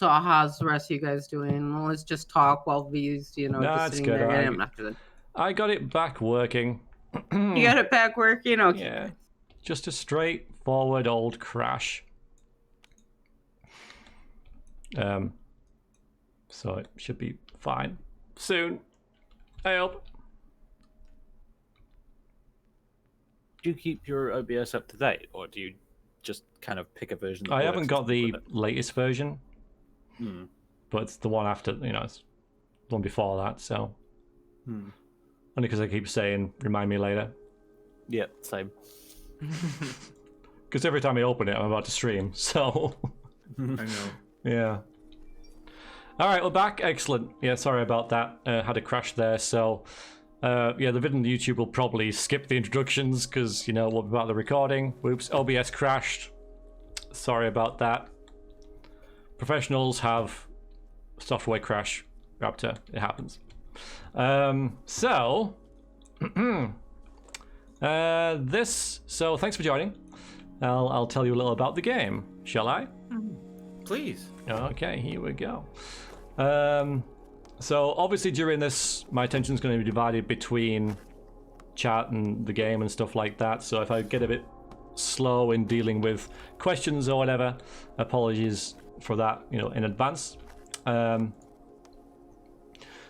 So how's the rest of you guys doing? Let's just talk while V's, No, just it's sitting good. there getting him after that. I got it back working. You got it back working? Okay. Yeah. Just a straightforward old crash. So it should be fine soon. I hope. Do you keep your OBS up to date, or do you just kind of pick a version? That I haven't works got and the stick with it? latest version, Hmm. but it's the one after, it's the one before that, so. Only because I keep saying, remind me later. Yeah, same. Because every time I open it, I'm about to stream, so. I know. Yeah. Alright, we're back. Excellent. Yeah, sorry about that. Had a crash there, so. Yeah, the vid on YouTube will probably skip the introductions because, we'll be about the recording. Whoops, OBS crashed. Sorry about that. Professionals have software crash. Raptor, it happens. So, thanks for joining. I'll tell you a little about the game, shall I? Please. Okay, here we go. So obviously during this, my attention is going to be divided between chat and the game and stuff like that. So if I get a bit slow in dealing with questions or whatever, apologies for that, in advance.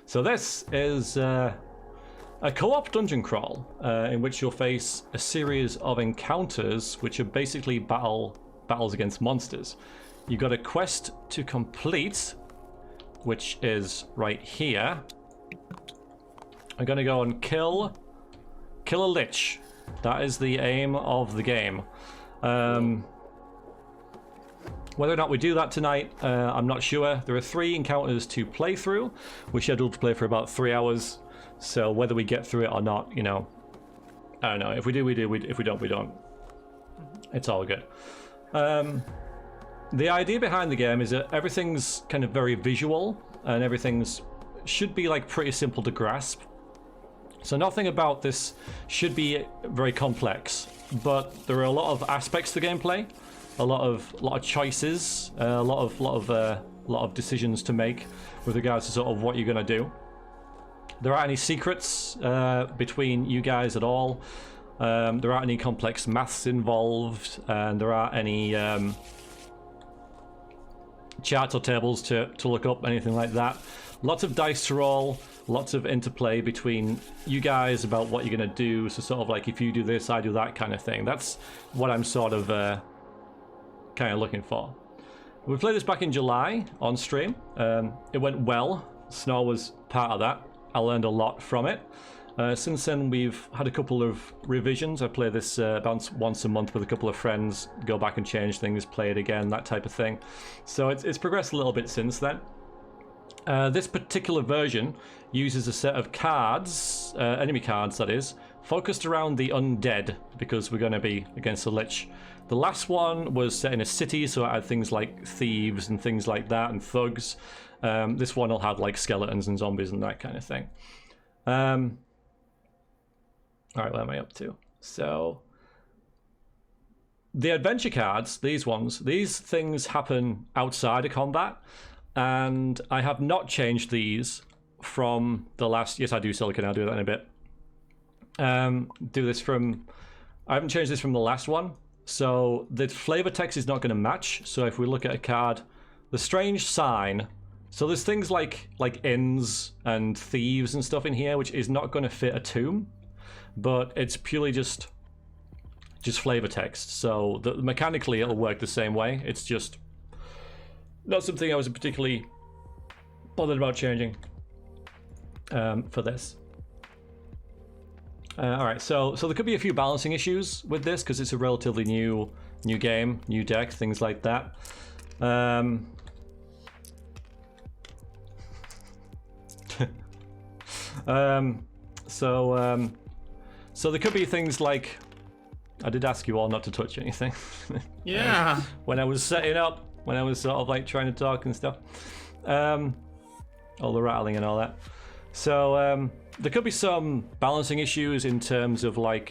So this is a co-op dungeon crawl in which you'll face a series of encounters which are basically battles against monsters. You've got a quest to complete, which is right here. I'm gonna go and kill a lich. That is the aim of the game. Whether or not we do that tonight, I'm not sure. There are 3 encounters to play through. We're scheduled to play for about 3 hours. So whether we get through it or not, I don't know. If we do, we do. If we don't, we don't. It's all good. The idea behind the game is that everything's kind of very visual and everything's should be like pretty simple to grasp. So nothing about this should be very complex, but there are a lot of aspects to gameplay, a lot of choices, a lot of decisions to make with regards to sort of what you're gonna do. There aren't any secrets between you guys at all. There aren't any complex maths involved, and there aren't any charts or tables to look up, anything like that. Lots of dice to roll, lots of interplay between you guys about what you're going to do. So sort of like if you do this, I do that kind of thing. That's what I'm sort of kind of looking for. We played this back in July on stream. It went well. Snore was part of that. I learned a lot from it. Since then, we've had a couple of revisions. I play this about once a month with a couple of friends, go back and change things, play it again, that type of thing. So it's progressed a little bit since then. This particular version uses a set of cards, enemy cards that is, focused around the undead, because we're going to be against the lich. The last one was set in a city, so it had things like thieves and things like that, and thugs. This one will have like skeletons and zombies and that kind of thing. Alright, where am I up to? So, the adventure cards, these ones, these things happen outside of combat, and I have not changed these from the last... Yes, I do, Silicon, I'll do that in a bit. I haven't changed this from the last one, so the flavor text is not going to match. So if we look at a card, the strange sign... So there's things like inns and thieves and stuff in here, which is not going to fit a tomb. But it's purely just flavor text, so mechanically it'll work the same way. It's just not something I was particularly bothered about changing for this. All right, so there could be a few balancing issues with this because it's a relatively new game, new deck, things like that. So there could be things like, I did ask you all not to touch anything. Yeah. When I was setting up, when I was sort of like trying to talk and stuff. All the rattling and all that. So there could be some balancing issues in terms of like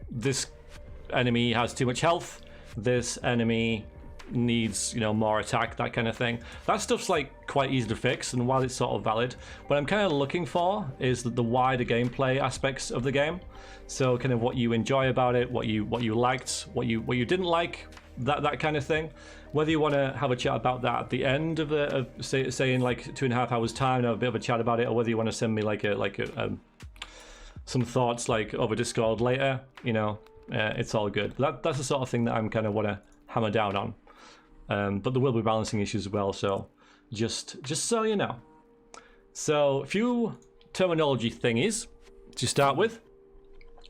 this enemy has too much health. This enemy needs, you know, more attack, that kind of thing. That stuff's like quite easy to fix, and while it's sort of valid, what I'm kind of looking for is the wider gameplay aspects of the game. So kind of what you enjoy about it, what you liked, what you didn't like, that kind of thing. Whether you want to have a chat about that at the end of say in like 2.5 hours time, and have a bit of a chat about it, or whether you want to send me like some thoughts like over Discord later, you know, it's all good. That's the sort of thing that I'm kind of want to hammer down on. But there will be balancing issues as well, so just so you know. So a few terminology thingies to start with.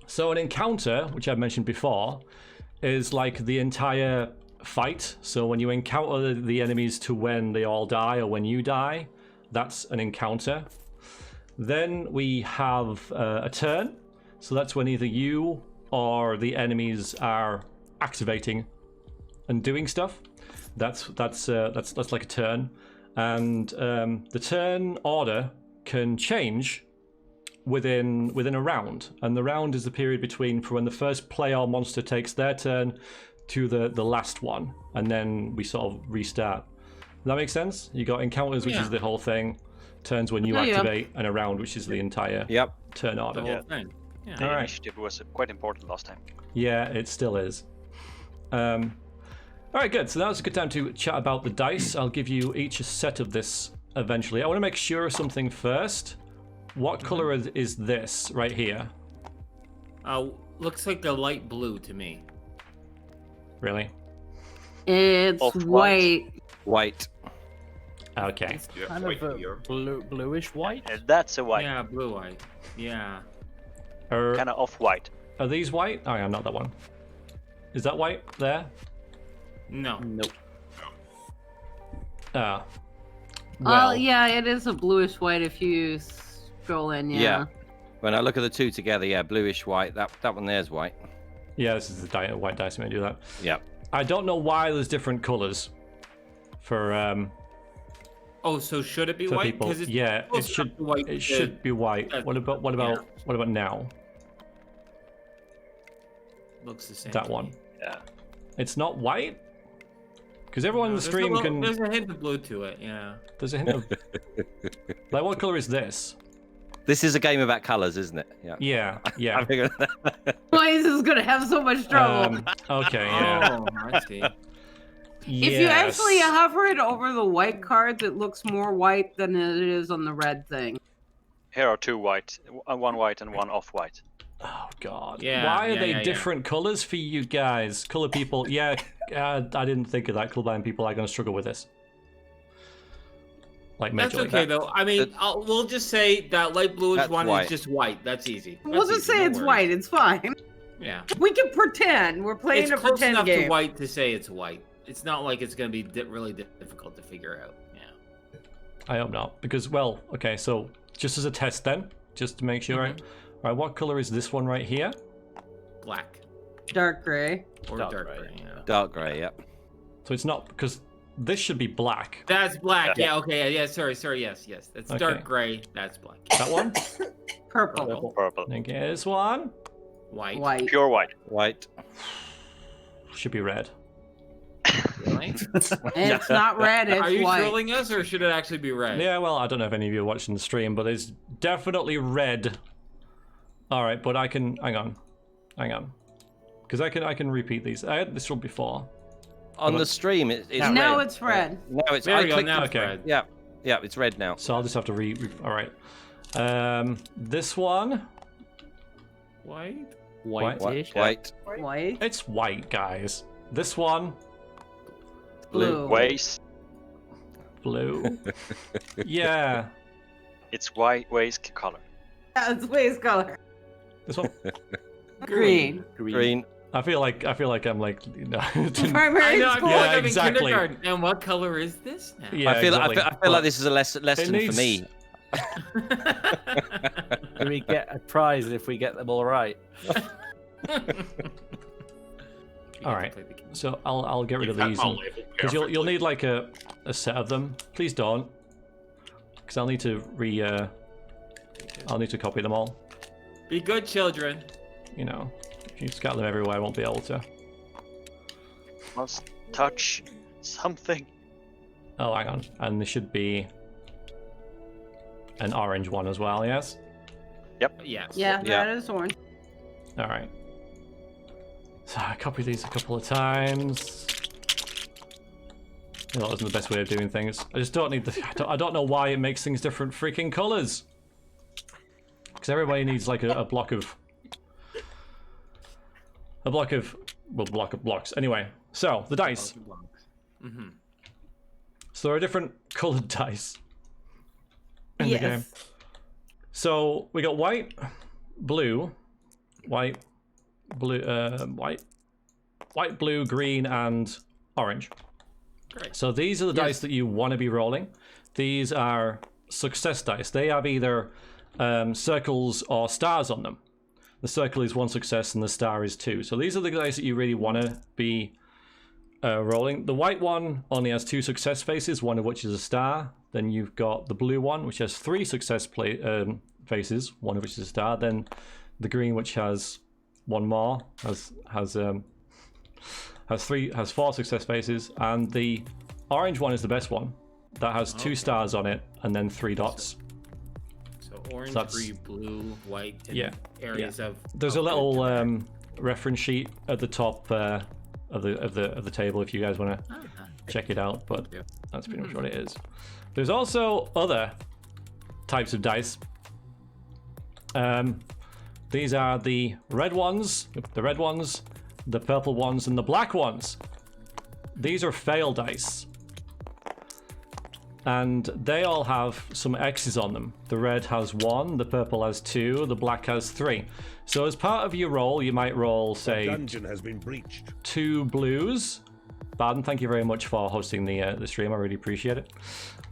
So an encounter, which I mentioned before, is like the entire fight. So when you encounter the enemies to when they all die or when you die, that's an encounter. Then we have a turn. So that's when either you or the enemies are activating and doing stuff. That's like a turn. And the turn order can change within a round, and the round is the period between for when the first player or monster takes their turn to the last one, and then we sort of restart. Does that make sense? You got encounters, which is the whole thing, turns when you activate, and a round, which is the entire turn order. The whole thing. Yeah. The initiative was quite important last time. Yeah, it still is. All right, good. So now's a good time to chat about the dice. I'll give you each a set of this eventually. I want to make sure of something first. What color is this right here? Looks like a light blue to me. Really? It's Off-white. white. White. Okay. Kind of a bluish white. And that's a white. Yeah, blue white. Yeah. Kind of off-white. Are these white? Oh, yeah, not that one. Is that white there? No. Nope. Ah. Well, yeah, it is a bluish white if you scroll in. Yeah. When I look at the two together, yeah, bluish white. That one there's white. Yeah, this is the white dice. I'm gonna do that. Yeah. I don't know why there's different colors for Oh, so should it be for white? people. It's Yeah, it supposed to be white. it should be white. What about now? Looks the same. That to one. me. Yeah. It's not white. Because everyone in the There's stream can. There's a hint of blue to it. Yeah. There's a hint of. Like, what color is this? This is a game about colours, isn't it? Yeah. Yeah, I yeah. figured Why is this gonna have so much trouble? Okay, yeah. Oh, I see. If you actually hover it over the white cards, it looks more white than it is on the red thing. Here are two white, one white and one off-white. Oh God. Yeah, Why are yeah, they yeah, yeah. different colors for you guys? Color people. Yeah, I didn't think of that. Colorblind people are going to struggle with this. Like That's majorly. okay though. I mean, we'll just say that light bluish That's one white. is just white. That's easy. We'll That's just easy, say no it's worries. white. It's fine. Yeah. We can pretend. We're playing It's a close pretend enough game. to white to say it's white. It's not like it's going to be really difficult to figure out. Yeah. I hope not, because well, okay. So just as a test, then, just to make sure. Right. All right. What color is this one right here? Black Dark gray. or Dark dark gray. gray. Yeah. dark grey. Yep. So it's not because this should be black. That's black. Yeah. Okay. Yeah. Sorry. Yes. That's Okay. dark gray. That's black. That one. Purple. Purple. Okay, this one White. White. Pure white. White. should be red. Really? And it's not red, it's Are you white. trolling us, or should it actually be red? Yeah, well, I don't know if any of you are watching the stream, but it's definitely red. All right, but I can hang on, because I can repeat these. I had this one before. On the stream, it's Now red. it's red. No, it's. There I we go. clicked. Now it's okay. red. Yeah, yeah, it's red now. So I'll just have to all right. This one, White. White-ish. White. White. it's white, guys. This one, Blue. Waste. blue. Yeah. It's white waste color. That's waste color. This one. Green. Green. I feel like I'm like, you know. Primary I know. I school. feel Yeah, like I'm exactly. in kindergarten. And what color is this now? Yeah, I feel exactly. I feel like this is a lesson needs- for me. Do we get a prize if we get them all right? All right. So I'll get rid of these because you'll need like a set of them. Please don't, because I'll need to I'll need to copy them all. Be good, children. You know, if you scatter them everywhere, I won't be able to. Must touch Something. Oh, hang on. And there should be an orange one as well, yes? Yes. Yeah, Yeah. that is orange. All right. So I copied these a couple of times. That wasn't the best way of doing things. I just don't need the... I don't know why it makes things different freaking colors. Because everybody needs like a block of... Well, block of blocks. Anyway, so the dice. Mm-hmm. So there are different colored dice in the game. Yes. So we got white, blue, white, blue, green, and orange. Great. So these are the dice that you want to be rolling. These are success dice. They have either circles or stars on them. The circle is 1 success and the star is 2. So these are the dice that you really want to be rolling. The white one only has 2 success faces, one of which is a star. Then you've got the blue one, which has 3 success faces, one of which is a star. Then the green, which has one more, has 4 success faces, and the orange one is the best one. That has 2 stars on it, and then 3 dots. So orange, So that's- green, blue, white, and Yeah, areas of. There's a of little the- reference sheet at the top of the table if you guys want to check it out. But Yeah. that's pretty much what it is. There's also other types of dice. These are the red ones, the purple ones, and the black ones. These are fail dice. And they all have some X's on them. The red has 1, the purple has 2, the black has 3. So as part of your roll, you might roll, say, Dungeon has been breached. 2 blues. Baden, thank you very much for hosting the stream. I really appreciate it.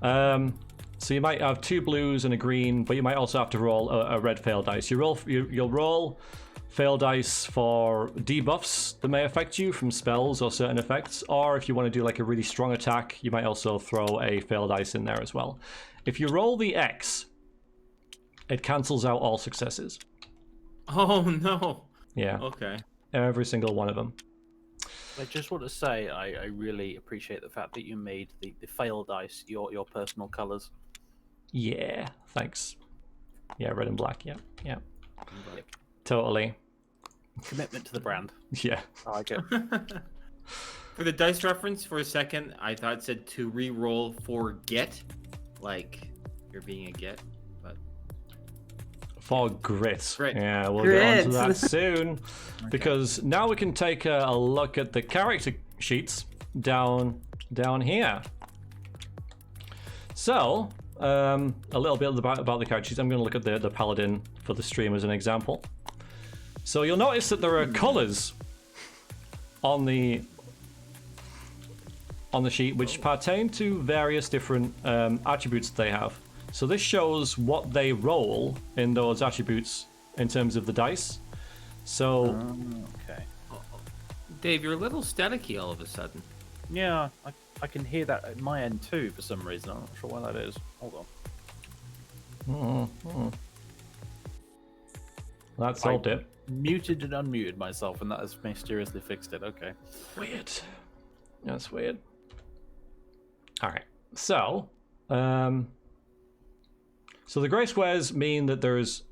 So you might have 2 blues and a green, but you might also have to roll a red fail dice. You'll roll fail dice for debuffs that may affect you from spells or certain effects, or if you want to do like a really strong attack, you might also throw a fail dice in there as well. If you roll the X, it cancels out all successes. Oh no. Yeah, Okay. every single one of them. I just want to say I really appreciate the fact that you made the fail dice your personal colours. Yeah, thanks. Yeah, red and black. Yeah. Totally. Commitment to the brand. Yeah. I like it. For the dice reference, for a second, I thought it said to re-roll for get, like you're being a get, but For grit. Grit. Yeah, we'll get onto Grit. that soon. Because now we can take a look at the character sheets down here. So, a little bit about the character sheets. I'm going to look at the paladin for the stream as an example. So you'll notice that there are colors on the sheet which pertain to various different attributes that they have. So this shows what they roll in those attributes in terms of the dice. So Okay. Dave, you're a little staticky all of a sudden. Yeah, I can hear that at my end too for some reason. I'm not sure why that is. Hold on. that solved it. Muted and unmuted myself, and that has mysteriously fixed it. Okay. Weird. That's weird. All right. So, so the gray squares mean that there's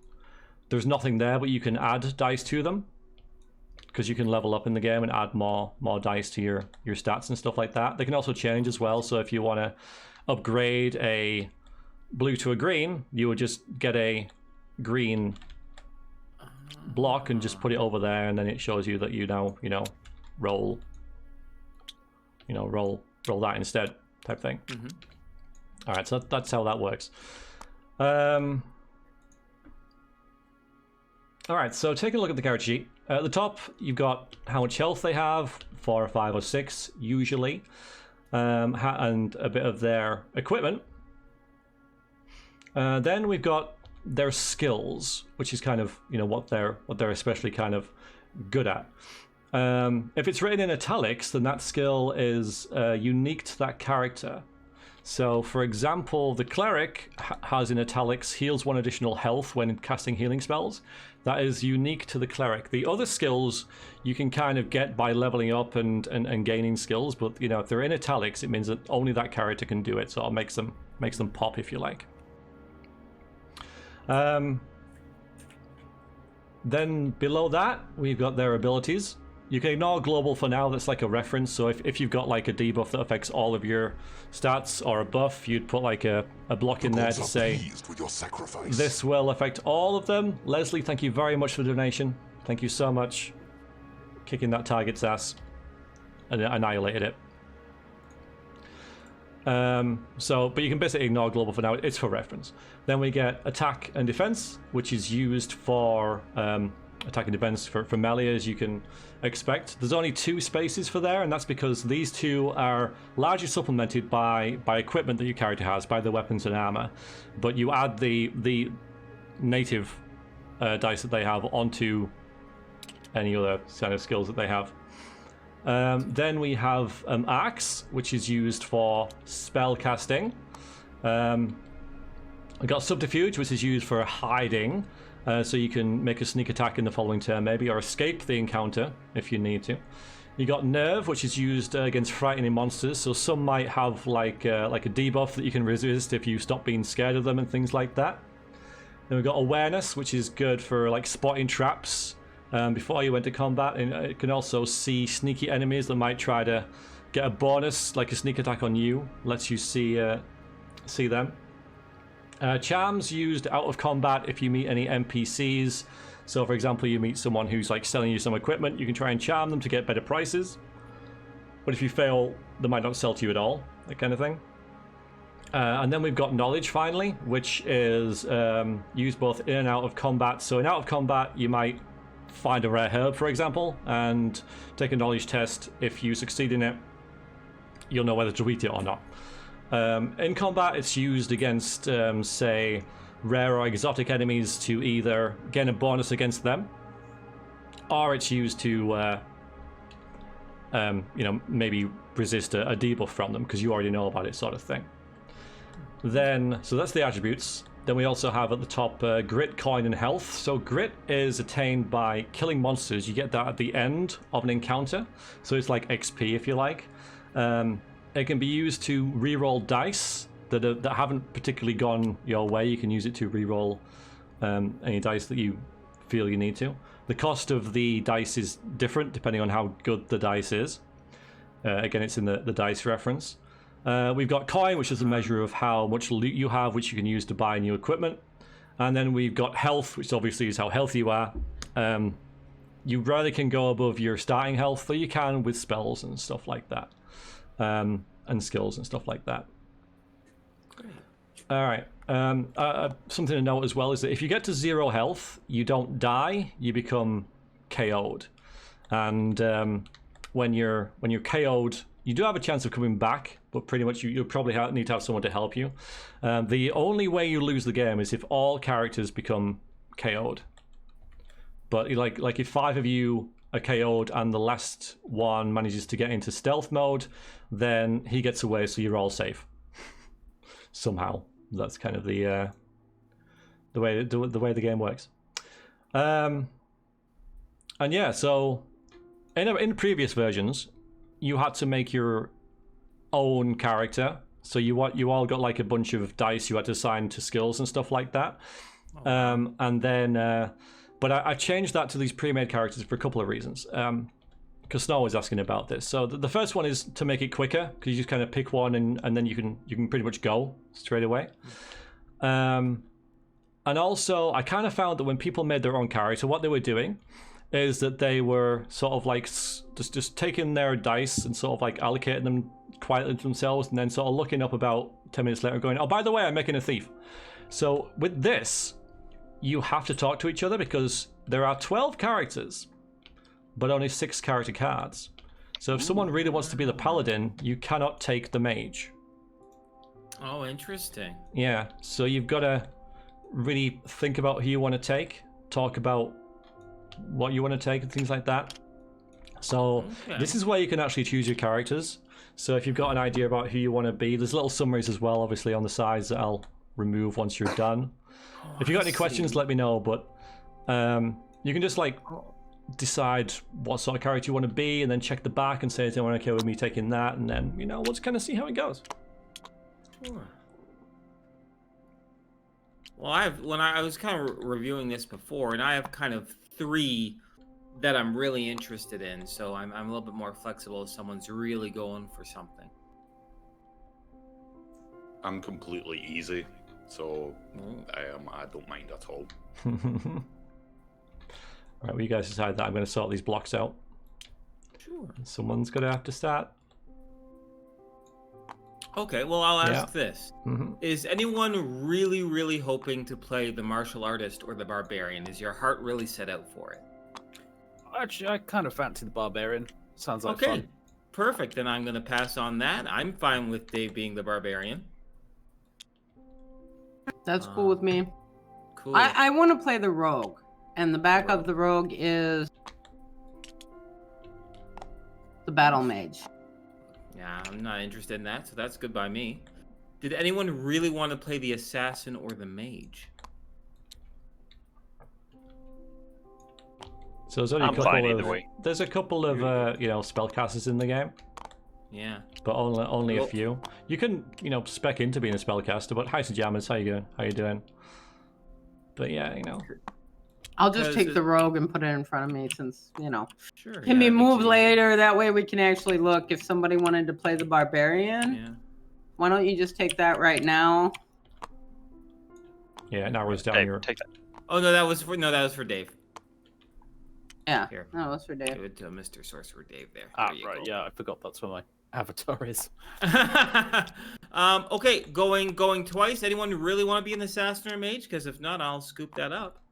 nothing there, but you can add dice to them because you can level up in the game and add more dice to your stats and stuff like that. They can also change as well. So if you want to upgrade a blue to a green, you would just get a green block and just put it over there, and then it shows you that you now roll that instead type thing. All right, so that's how that works. All right, so take a look at the character sheet. At the top, you've got how much health they have, 4 or 5 or 6 usually, and a bit of their equipment. Then we've got their skills, which is kind of what they're especially kind of good at. If it's written in italics, then that skill is unique to that character. So, for example, the cleric has in italics heals 1 additional health when casting healing spells. That is unique to the cleric. The other skills you can kind of get by leveling up and gaining skills, but you know, if they're in italics, it means that only that character can do it. So it makes them pop, if you like. Then below that, we've got their abilities. You can ignore global for now, that's like a reference. So if you've got like a debuff that affects all of your stats, or a buff, you'd put like a block in there to say, this will affect all of them. Leslie, thank you very much for the donation. Thank you so much. Kicking that target's ass. And annihilated it. But you can basically ignore global for now, it's for reference. Then we get attack and defense, which is used for attack and defense for melee, as you can expect. There's only 2 spaces for there, and that's because these 2 are largely supplemented by equipment that your character has, by the weapons and armor. But you add the native dice that they have onto any other set of skills that they have. Then we have Axe, which is used for spell casting. We got Subterfuge, which is used for hiding, so you can make a sneak attack in the following turn maybe, or escape the encounter if you need to. You got Nerve, which is used against frightening monsters, so some might have like a debuff that you can resist if you stop being scared of them and things like that. Then we've got Awareness, which is good for like spotting traps before you went to combat, and it can also see sneaky enemies that might try to get a bonus, like a sneak attack on you, lets you see them. Charms used out of combat if you meet any NPCs. So for example, you meet someone who's like selling you some equipment, you can try and charm them to get better prices. But if you fail, they might not sell to you at all, that kind of thing. And then we've got Knowledge finally, which is used both in and out of combat. So in out of combat, you might find a rare herb, for example, and take a knowledge test. If you succeed in it, you'll know whether to eat it or not. In combat, it's used against, say, rare or exotic enemies to either gain a bonus against them, or it's used to, maybe resist a debuff from them because you already know about it, sort of thing. Then, so that's the attributes. Then we also have at the top Grit, Coin, and Health. So Grit is attained by killing monsters. You get that at the end of an encounter. So it's like XP, if you like. It can be used to reroll dice that haven't particularly gone your way. You can use it to reroll any dice that you feel you need to. The cost of the dice is different depending on how good the dice is. Again, it's in the dice reference. We've got Coin, which is a measure of how much loot you have, which you can use to buy new equipment. And then we've got Health, which obviously is how healthy you are. You rarely can go above your starting health, though you can with spells and stuff like that. And skills and stuff like that. All right. Something to note as well is that if you get to 0 health, you don't die, you become KO'd. And when you're KO'd, you do have a chance of coming back, but pretty much you probably need to have someone to help you. The only way you lose the game is if all characters become KO'd. But like if 5 of you are KO'd and the last one manages to get into stealth mode, then he gets away, so you're all safe. Somehow, that's kind of the way the game works. And yeah, so in previous versions, you had to make your own character. So you all got like a bunch of dice you had to assign to skills and stuff like that. And then, but I changed that to these pre-made characters for a couple of reasons. Because Snow was asking about this. So the first one is to make it quicker, because you just kind of pick one and then you can pretty much go straight away. And also, I kind of found that when people made their own character, what they were doing is that they were sort of like just taking their dice and sort of like allocating them quietly to themselves, and then sort of looking up about 10 minutes later going, oh, by the way, I'm making a thief. So with this, you have to talk to each other because there are 12 characters, but only 6 character cards. So if someone really wants to be the paladin, you cannot take the mage. Oh, interesting. Yeah, so you've got to really think about who you want to take, talk about what you want to take and things like that. So this is where you can actually choose your characters. So if you've got an idea about who you want to be, there's little summaries as well, obviously, on the sides that I'll remove once you're done. If you've got any questions, let me know, but you can just like decide what sort of character you want to be and then check the back and say, is anyone okay with me taking that? And then, you know, we'll just kind of see how it goes. Sure. Well, when I was kind of reviewing this before, and I have kind of 3 that I'm really interested in, so I'm a little bit more flexible if someone's really going for something. I'm completely easy, so I don't mind at all. Alright, well, you guys decide that. I'm going to sort these blocks out. Sure. Someone's going to have to start. Okay, well, I'll ask this. Mm-hmm. Is anyone really, really hoping to play the martial artist or the barbarian? Is your heart really set out for it? Actually, I kind of fancy the barbarian. Sounds like Okay, fun. perfect. Then I'm going to pass on that. I'm fine with Dave being the barbarian. That's cool with me. Cool. I want to play the rogue, and the back of the rogue is the battle mage. Yeah, I'm not interested in that, so that's good by me. Did anyone really want to play the assassin or the mage? So there's only I'm fine either way. There's a couple of you know, spellcasters in the game, Yeah. but only a Well- few. You can, you know, spec into being a spellcaster. But hi to Jammers, how you going? How you doing? But yeah, you know. I'll just Because take the rogue and put it in front of me, since you know Sure. can yeah, be but moved you- later. That way we can actually look if somebody wanted to play the barbarian. Yeah. Why don't you just take that right now? Yeah, it narrows down Hey, your. take that. Oh no, that was for Dave. Yeah. Here. No, that's for Dave. Give it to Mr. Sorcerer Dave there. Ah, There you right. go. Yeah, I forgot that's where my avatar is. Okay, going twice. Anyone really want to be an assassin or mage? Because if not, I'll scoop that up.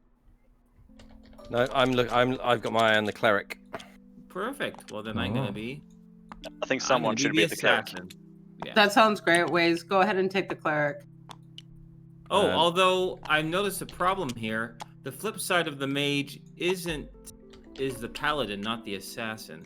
No, I've got my eye on the cleric. Perfect. Well, then I'm gonna be. I think I'm someone gonna should be the cleric. assassin. Yeah. That sounds great. Ways. Go ahead and take the cleric. Oh, although I noticed a problem here. The flip side of the mage is the paladin, not the assassin.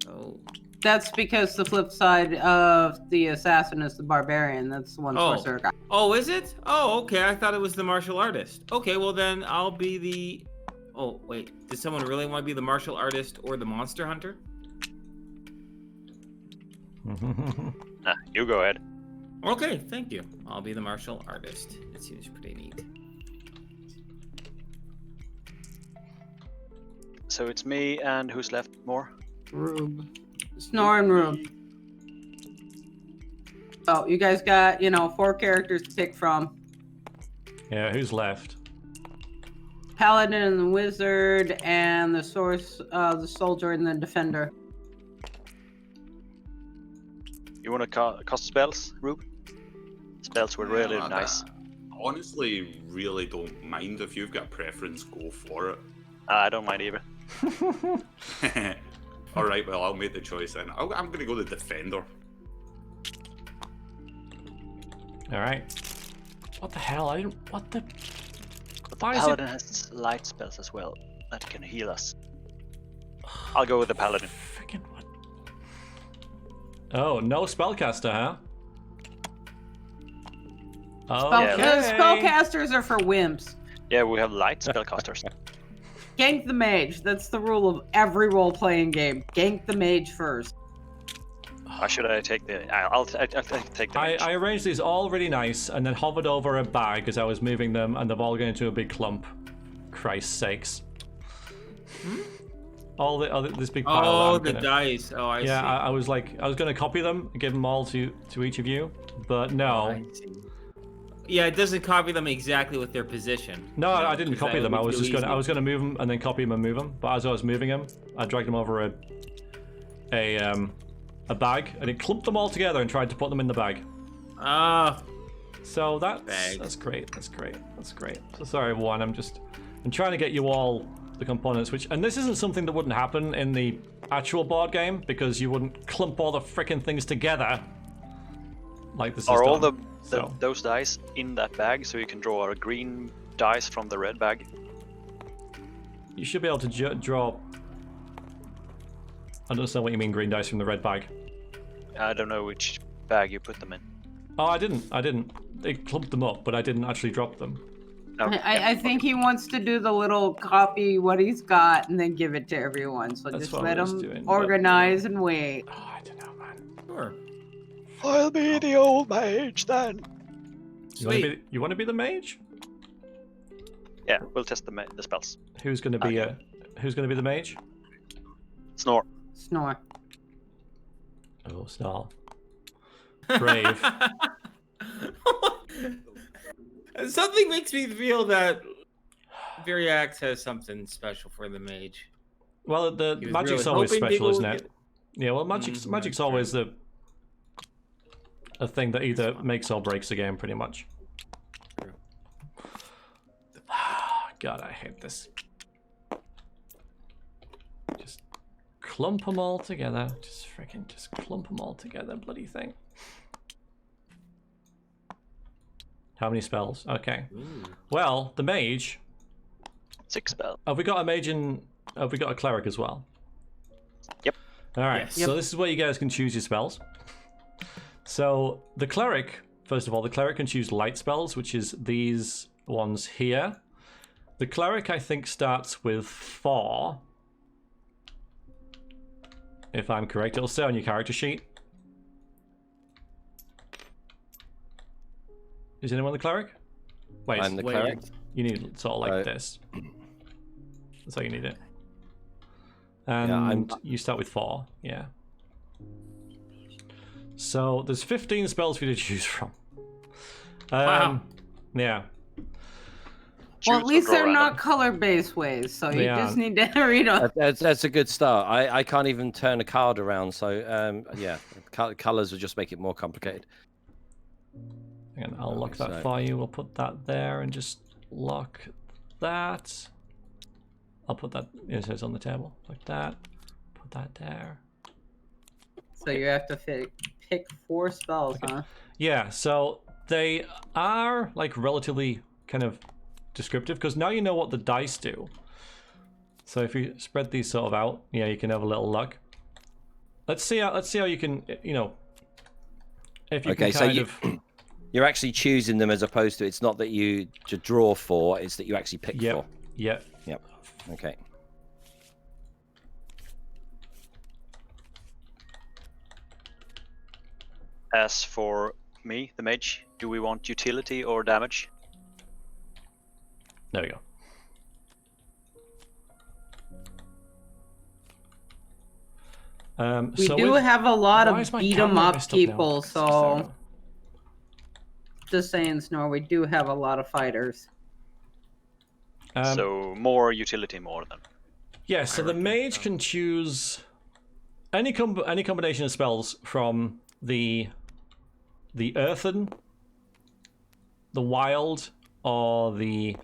Oh. That's because the flip side of the assassin is the barbarian. That's the one Oh. sorcerer guy. Oh, is it? Oh, okay. I thought it was the martial artist. Okay, well then I'll be the. Oh wait, does someone really want to be the martial artist or the monster hunter? Nah, you go ahead. Okay, thank you. I'll be the martial artist. It seems pretty neat. So it's me and who's left more? Rube. Snore and Rube. So you guys got, 4 characters to pick from. Yeah, who's left? Paladin and the wizard, and the the soldier and the defender. You want to cast spells, Rube? Spells were really Yeah, nice. Honestly, really don't mind. If you've got a preference, go for it. I don't mind either. All right, well, I'll make the choice then. I'm going to go the defender. All right. What the hell? I didn't. What the? But the Why is paladin has light spells as well that can heal us. I'll go with the paladin. Freaking what? Oh, no spellcaster, huh? Okay. Spellcasters are for wimps. Yeah, we have light spellcasters. Gank the mage. That's the rule of every role-playing game. Gank the mage first. Or should I take the? I'll take the. mage. I arranged these all really nice and then hovered over a bag as I was moving them, and they've all gone into a big clump. Christ's sakes. This big pile. Oh, I'm the gonna- dice. Oh, I see. Yeah, I was like, I was going to copy them, give them all to each of you, but no. I see. Yeah, it doesn't copy them exactly with their position. No, you know, I didn't 'cause copy that them. would I be was too just going. easy. I was going to move them and then copy them and move them. But as I was moving them, I dragged them over a bag, and it clumped them all together and tried to put them in the bag. Ah, So Bag. that's great. That's great. That's great. So sorry, everyone. I'm trying to get you all the components. And this isn't something that wouldn't happen in the actual board game, because you wouldn't clump all the frickin' things together like this is Are all done. So. those dice in that bag, so you can draw a green dice from the red bag? You should be able to draw. don't understand what you mean green dice from the red bag. I don't know which bag you put them in. Oh, I didn't. They clumped them up, but I didn't actually drop them. No, I think he wants to do the little copy what he's got and then give it to everyone. So That's just what let I was him doing, but- organize and wait. Oh, I don't know, man. Sure. I'll be the old mage then. Sweet. You want to be the mage? Yeah, we'll test the spells. Who's going to be the mage? Snore. Snore. Oh, Snarl. Brave. Something makes me feel that Viriax has something special for the mage. Well, the He was magic's really always hoping special, people isn't would it? get- Yeah, well, magic's that's always a thing that either makes or breaks a game, pretty much. True. God, I hate this. Just clump them all together. Just clump them all together, bloody thing. How many spells? Okay. Ooh. Well, the mage. 6 spells. Have we got a mage and have we got a cleric as well? Yep. All right. Yes. So this is where you guys can choose your spells. So the cleric, first of all, the cleric can choose light spells, which is these ones here. The cleric, I think, starts with 4. If I'm correct, it'll say on your character sheet. Is anyone the cleric? Wait, I'm the Wait, cleric. you need sort of like Right. this. That's how you need it. And I'm- you start with 4, yeah. So there's 15 spells for you to choose from. Wow. Yeah. Well, Choose at or least draw they're not random. color-based ways, so you Yeah. just need to read them. That's a good start. I can't even turn a card around, so yeah, colors will just make it more complicated. And I'll lock Okay, that so- for you. We'll put that there and just lock that. I'll put that, it says on the table, like that. Put that there. So you have to pick 4 spells, huh? Yeah, so they are like relatively kind of descriptive because now you know what the dice do. So if you spread these sort of out, yeah, you can have a little luck. Let's see how you can, if you Okay, can so kind you- of. You're actually choosing them as opposed to it's not that you to draw 4, it's that you actually pick 4. Yep. Yep. Okay. As for me, the mage, do we want utility or damage? There we go. We so do with- have a lot why of is my beat 'em camera up messed up now? people, It's just so there. just saying, Snore, we do have a lot of fighters. So more utility, more than. Yeah, so the reckon mage so. can choose any combination of spells from the earthen, the wild, or the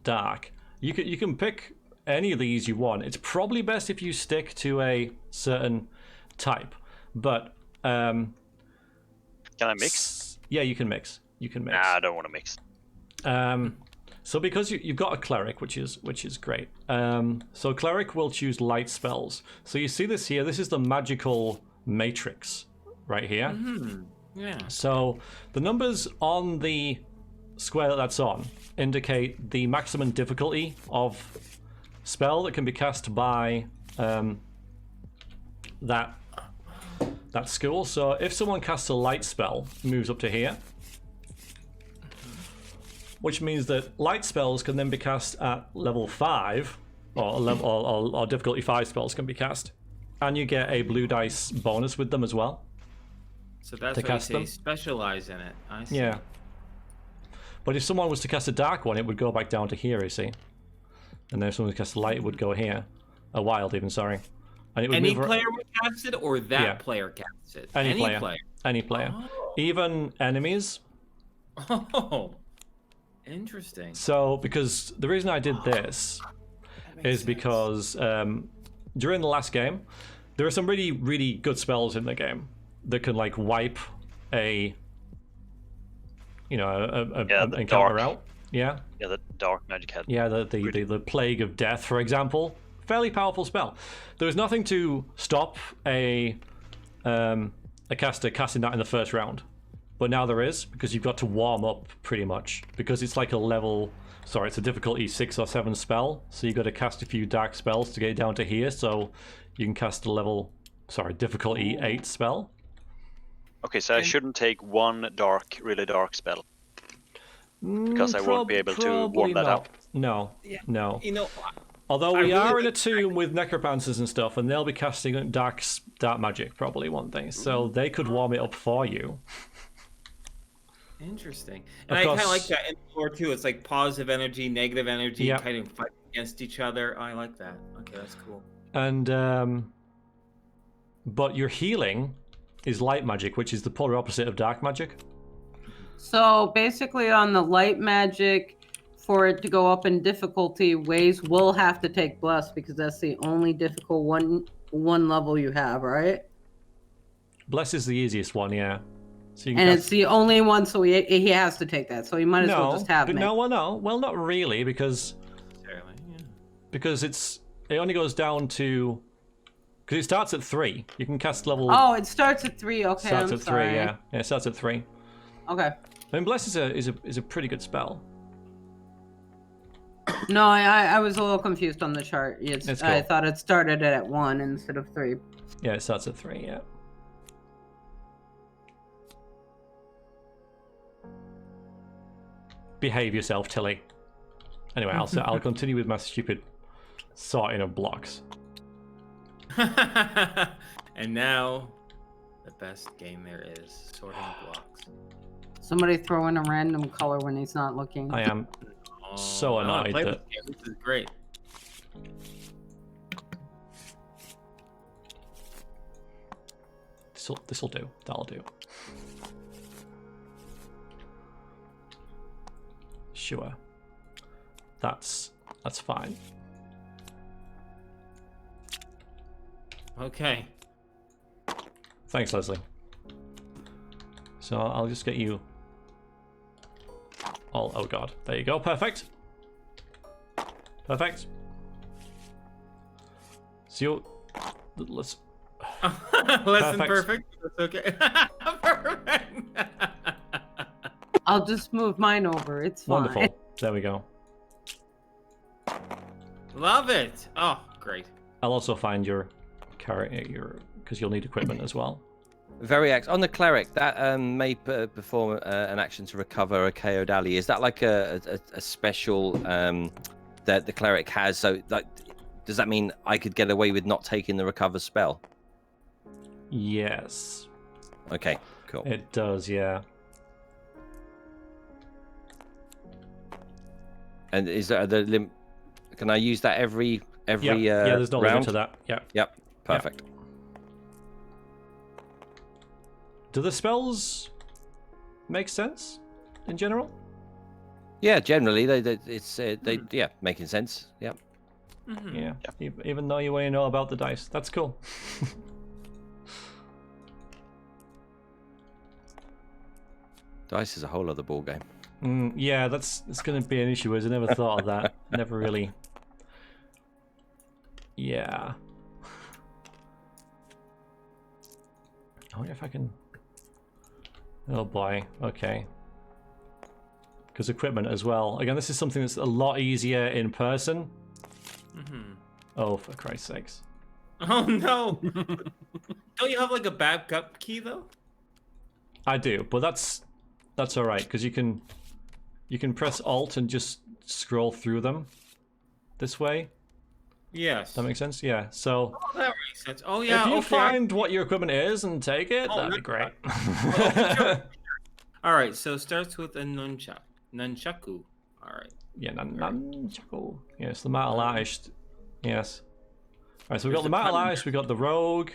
dark. You can pick any of these you want. It's probably best if you stick to a certain type, but Can I mix? Yeah, you can mix. You can mix. Nah, I don't want to mix. So because you've got a cleric, which is great. So cleric will choose light spells. So you see this here. This is the magical matrix right here. Yeah. So the numbers on the square that's on indicate the maximum difficulty of spell that can be cast by that school. So if someone casts a light spell, it moves up to here. Which means that light spells can then be cast at level 5, or difficulty 5 spells can be cast, and you get a blue dice bonus with them as well. So that's To why you cast say them? specialize in it. I see. Yeah. But if someone was to cast a dark one, it would go back down to here, you see. And then if someone cast a light, it would go here. A wild, even, sorry. And it would Any move player would cast it, or that Yeah. player casts it? Any player. Any player. Oh. Even enemies. Oh. Interesting. So, because the reason I did this is because during the last game, there are some really, really good spells in the game that can like wipe a the encounter dark. out. Yeah, Yeah, the dark magic had. yeah. The plague of death, for example, fairly powerful spell. There is nothing to stop a caster casting that in the first round, but now there is, because you've got to warm up pretty much, because it's like it's a difficulty 6 or 7 spell, so you've got to cast a few dark spells to get it down to here, so you can cast a difficulty 8 spell. Okay, so I shouldn't take one really dark spell. Because I won't be able to warm that up. No, no. You know, Although I we really are in a like- tomb with necromancers and stuff, and they'll be casting dark magic, probably one thing, so they could warm it up for you. Interesting. Of And I kind of course- like that in lore too. It's like positive energy, negative energy, Yep. kind of fight against each other. I like that. Okay, that's cool. And but your healing is light magic, which is the polar opposite of dark magic. So basically, on the light magic, for it to go up in difficulty, Waze will have to take Bless because that's the only difficult one level you have, right? Bless is the easiest one, yeah. So you can And cast... it's the only one, so he has to take that. So he might as well just have but me. no, well, not really, because it only goes down to, because it starts at 3. You can cast level. Oh, it starts at 3. Okay, starts I'm at sorry. 3, yeah. It starts at 3. Okay. I mean, Bless is a pretty good spell. No, I was a little confused on the chart. It's I cool. thought it started at 1 instead of 3. Yeah, it starts at 3, yeah. Behave yourself, Tilly. Anyway, I'll continue with my stupid sorting of blocks. And now, the best game there is, sorting blocks. Somebody throw in a random color when he's not looking. I am so I wanna annoyed play that this game. This is great. this'll do. That'll do. Sure. That's fine. Okay. Thanks, Leslie. So I'll just get you all. Oh god, there you go. Perfect. Perfect. So let's. Less than perfect. That's okay. Perfect. I'll just move mine over. It's fine. Wonderful. There we go. Love it. Oh, great. I'll also find your character, because you'll need equipment as well. On the cleric, that may perform an action to recover a KO dally. Is that like a special that the cleric has? So, like, does that mean I could get away with not taking the recover spell? Yes. Okay, cool. It does, yeah. And is there the limit? Can I use that every Yeah, there's no limit round? to that. Yeah. Yep, perfect. Do the spells make sense in general? Yeah, generally they making sense. Yep. Mm-hmm. Yeah. Even though you already know about the dice, that's cool. Dice is a whole other ball game. Yeah, it's going to be an issue. As I never thought of that. Never really. Yeah. I wonder if I can. Oh boy. Okay. Because equipment as well. Again, this is something that's a lot easier in person. Mm-hmm. Oh, for Christ's sakes. Oh no! Don't you have like a backup key though? I do, but that's all right because you can press Alt and just scroll through them this way. Yes. That makes sense. Yeah. So Oh, that makes sense. Oh yeah. if you okay. find what your equipment is and take it, Oh, that'd be great. All right. So it starts with a nunchaku. All right. Yeah, nunchaku. Yes, the martial artist. Yes. All right, so we've got There's the a martial button artist, we've got the rogue,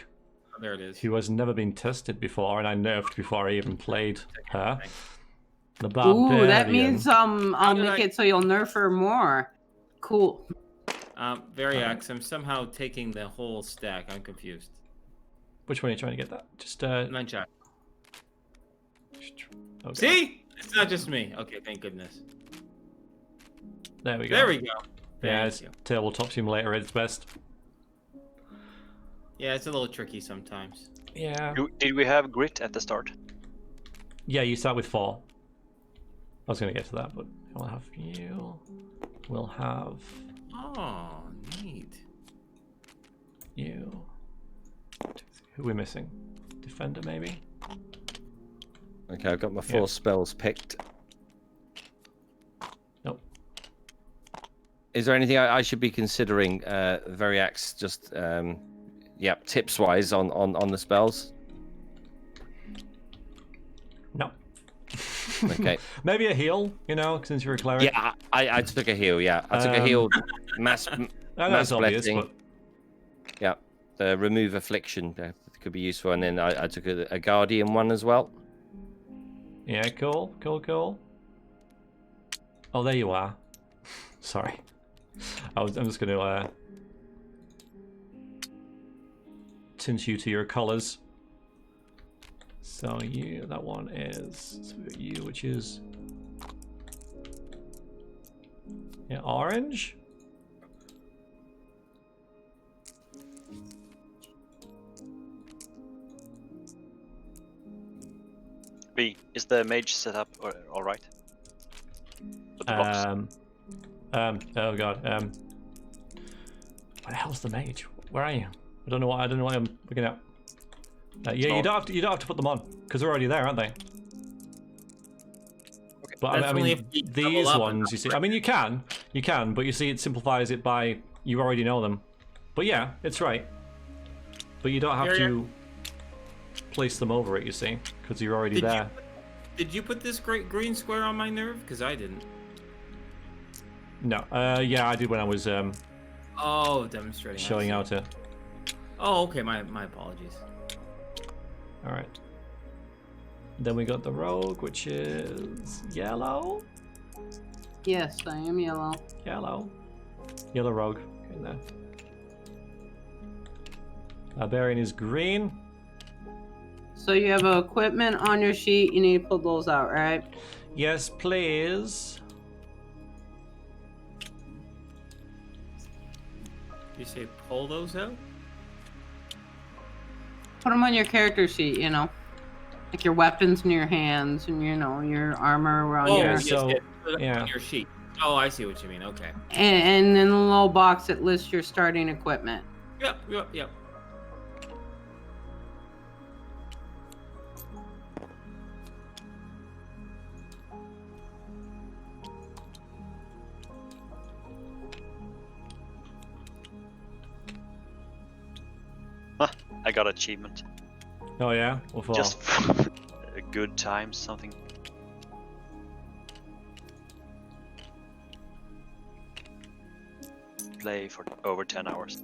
Oh, there it is. who has never been tested before, and I nerfed before I even played her. Thanks. The barbarian. Ooh, that means I'll did make I- it so you'll nerf her more. Cool. Variax, I'm somehow taking the whole stack. I'm confused. Which one are you trying to get that? Just Nunchak. okay. See? It's not just me. Okay, thank goodness. There we go. There we go. Yeah, Thank it's you. Tabletop Simulator at its best. Yeah, it's a little tricky sometimes. Yeah. Did we have grit at the start? Yeah, you start with 4. I was going to get to that, but we'll have you. We'll have Oh, neat. you. Who are we missing? Defender, maybe? Okay, I've got my 4 spells picked. Nope. Is there anything I should be considering, Variax, just, yeah, tips-wise on the spells? No. Okay. Maybe a heal, you know, since you're a cleric. Yeah, I took a heal, yeah. I took a heal, mass I know mass it's obvious, blessing. but Yeah, the remove affliction could be useful, and then I took a guardian one as well. yeah, cool. Oh, there you are. Sorry. I'm just going to tint you to your colors. So that one is, so we got you, which is, yeah, orange. B, is the mage setup all right? With the box? Oh god, where the hell's the mage? Where are you? I don't know what I'm looking at. Yeah, you don't have to put them on because they're already there, aren't they? Okay. But That's I only mean, if you these level up ones, you see. I mean, you can, but you see, it simplifies it by you already know them. But yeah, it's right. But you don't have to place them over it, you see, because you're already there. Did you put this great green square on my nerve? Because I didn't. No, yeah, I did when I was Oh, demonstrating. I showing see. out it. Oh, okay. My apologies. All right. Then we got the rogue, which is yellow. Yes, I am yellow. Yellow rogue. Okay, in there. Barbarian is green. So you have equipment on your sheet. You need to pull those out, right? Yes, please. You say pull those out? Put them on your character sheet, you know. Like your weapons in your hands and, you know, your armor around Oh, your... yes, so, yes, put it yeah. on your sheet. Oh, I see what you mean. Okay. And in the little box, it lists your starting equipment. Yep. I got achievement. Oh yeah? What for? Just a good time, something. Play for over 10 hours.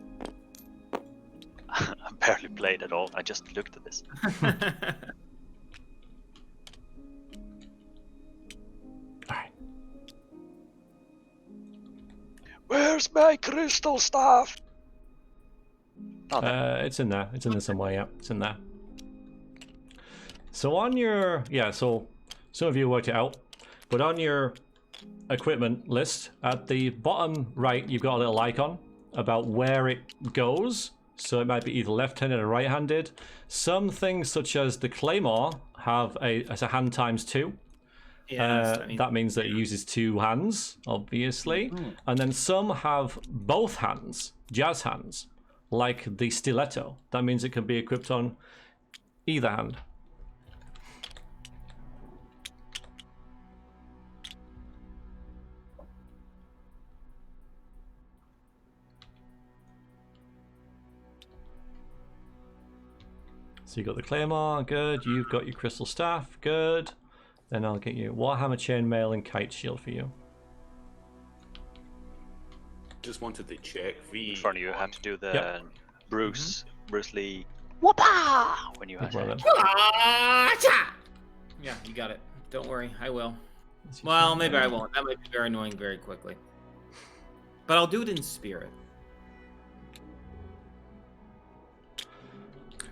I barely played at all. I just looked at this. Alright. Where's my crystal staff? Oh, there. It's in there. It's in there somewhere, yeah. It's in there. So on your... Yeah, so some of you worked it out. But on your equipment list, at the bottom right, you've got a little icon about where it goes. So it might be either left-handed or right-handed. Some things, such as the Claymore, have a hand times 2. Yeah, that means that it uses 2 hands, obviously. And then some have both hands, jazz hands, like the stiletto. That means it can be equipped on either hand. So you got the Claymore, good. You've got your Crystal Staff, good. Then I'll get you Warhammer Chainmail and Kite Shield for you. Just wanted to check V. In front of you have to do the Yep. Bruce Lee. Whoopah! When you Good have brother. Yeah, you got it. Don't worry, I will. That's your Well, maybe I chainmail. won't. That might be very annoying very quickly. But I'll do it in spirit.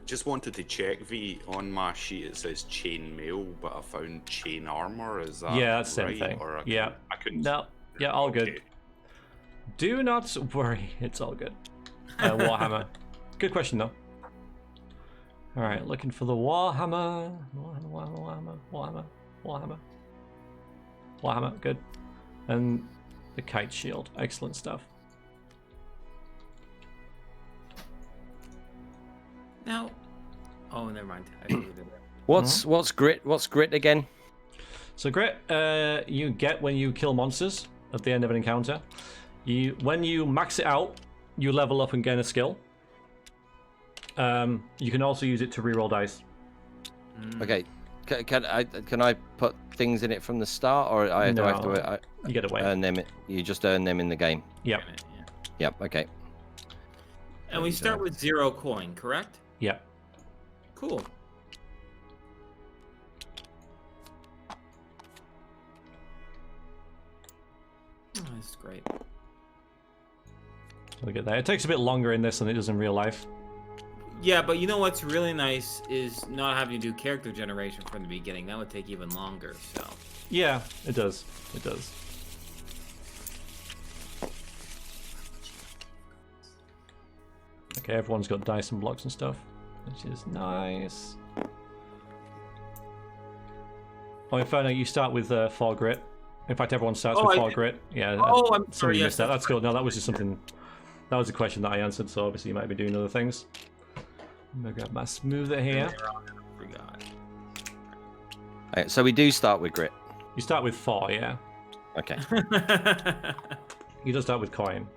Just wanted to check V. On my sheet it says chain mail, but I found chain armor. Is that Yeah, that's the same right? thing. Or Yeah. I couldn't. No, yeah, all good. Okay. Do not worry, it's all good. Warhammer. Good question though. All right, looking for the Warhammer. Warhammer, good. And the kite shield, excellent stuff. Now, oh, never mind. I didn't do that. What's grit? What's grit again? So grit, you get when you kill monsters at the end of an encounter. When you max it out, you level up and gain a skill. You can also use it to reroll dice. Okay, can I put things in it from the start, or do I have to? You get away. Earn them. You just earn them in the game. Yep. Yeah. Yep. Okay. And we start with 0 coin, correct? Yep. Cool. Oh, this is great. Look at that. It takes a bit longer in this than it does in real life. Yeah, but you know what's really nice is not having to do character generation from the beginning. That would take even longer, so. Yeah, it does. It does. Okay, everyone's got dice and blocks and stuff, which is nice. Oh, Inferno, you start with 4 grit. In fact, everyone starts with 4 grit. Yeah. Oh, I'm sorry sorry. you Yes, missed that. That's cool. No, that was just something. That was a question that I answered, so obviously you might be doing other things. I'm gonna grab my smoother here. Forgot. Right, so we do start with grit. You start with 4, yeah. Okay. You don't start with coin.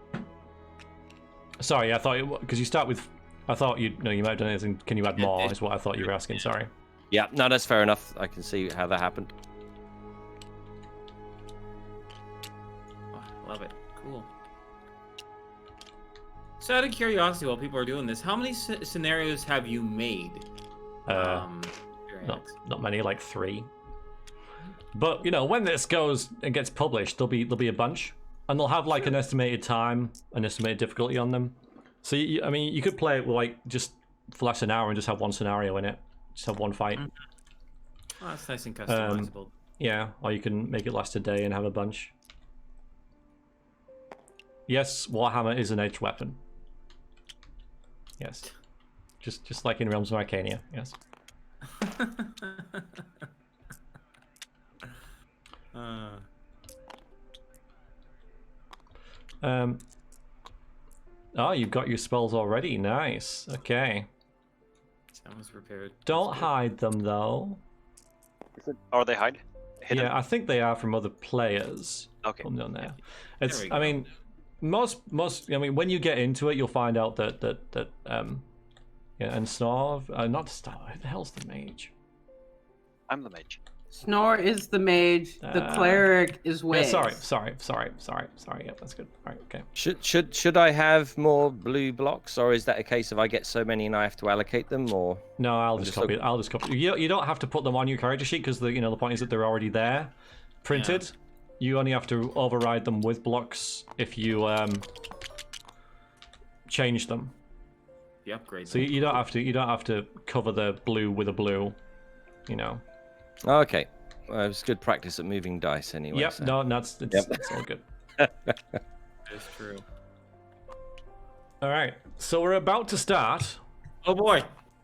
Sorry, I thought because you start with. I thought you might have done anything. Can you add more? Is what I thought you were asking. Sorry. Yeah. No, that's fair enough. I can see how that happened. Oh, love it. Cool. So out of curiosity, while people are doing this, how many scenarios have you made? Not many, like 3. But you know, when this goes and gets published, there'll be a bunch, and they'll have like an estimated time, an estimated difficulty on them. So I mean, you could play it with like just for less than an hour and just have one scenario in it, just have one fight. Oh, that's nice and customizable. Yeah, or you can make it last a day and have a bunch. Yes, Warhammer is an edged weapon. Yes, just like in Realms of Arcania. Yes. Oh, you've got your spells already. Nice. Okay. Someone's prepared. Don't hide them though. Are they hidden? Yeah, I think they are from other players. Okay. From down there. There It's. we I go. mean, most. I mean, when you get into it, you'll find out that yeah, and Snarv. Not Snarv. Who the hell's the mage? I'm the mage. Snore is the mage. The cleric is Yeah, Waze. sorry. Yeah, that's good. All right, okay. Should I have more blue blocks, or is that a case of I get so many and I have to allocate them, or? No, I'll just copy it. I'll just copy. You don't have to put them on your character sheet because the point is that they're already there, printed. Yeah. You only have to override them with blocks if you change them. The upgrade. So you don't have to cover the blue with a blue, you know. Okay, well, it's good practice at moving dice anyway. Yep. So. No, it's all good. That's true. All right, so we're about to start. Oh boy.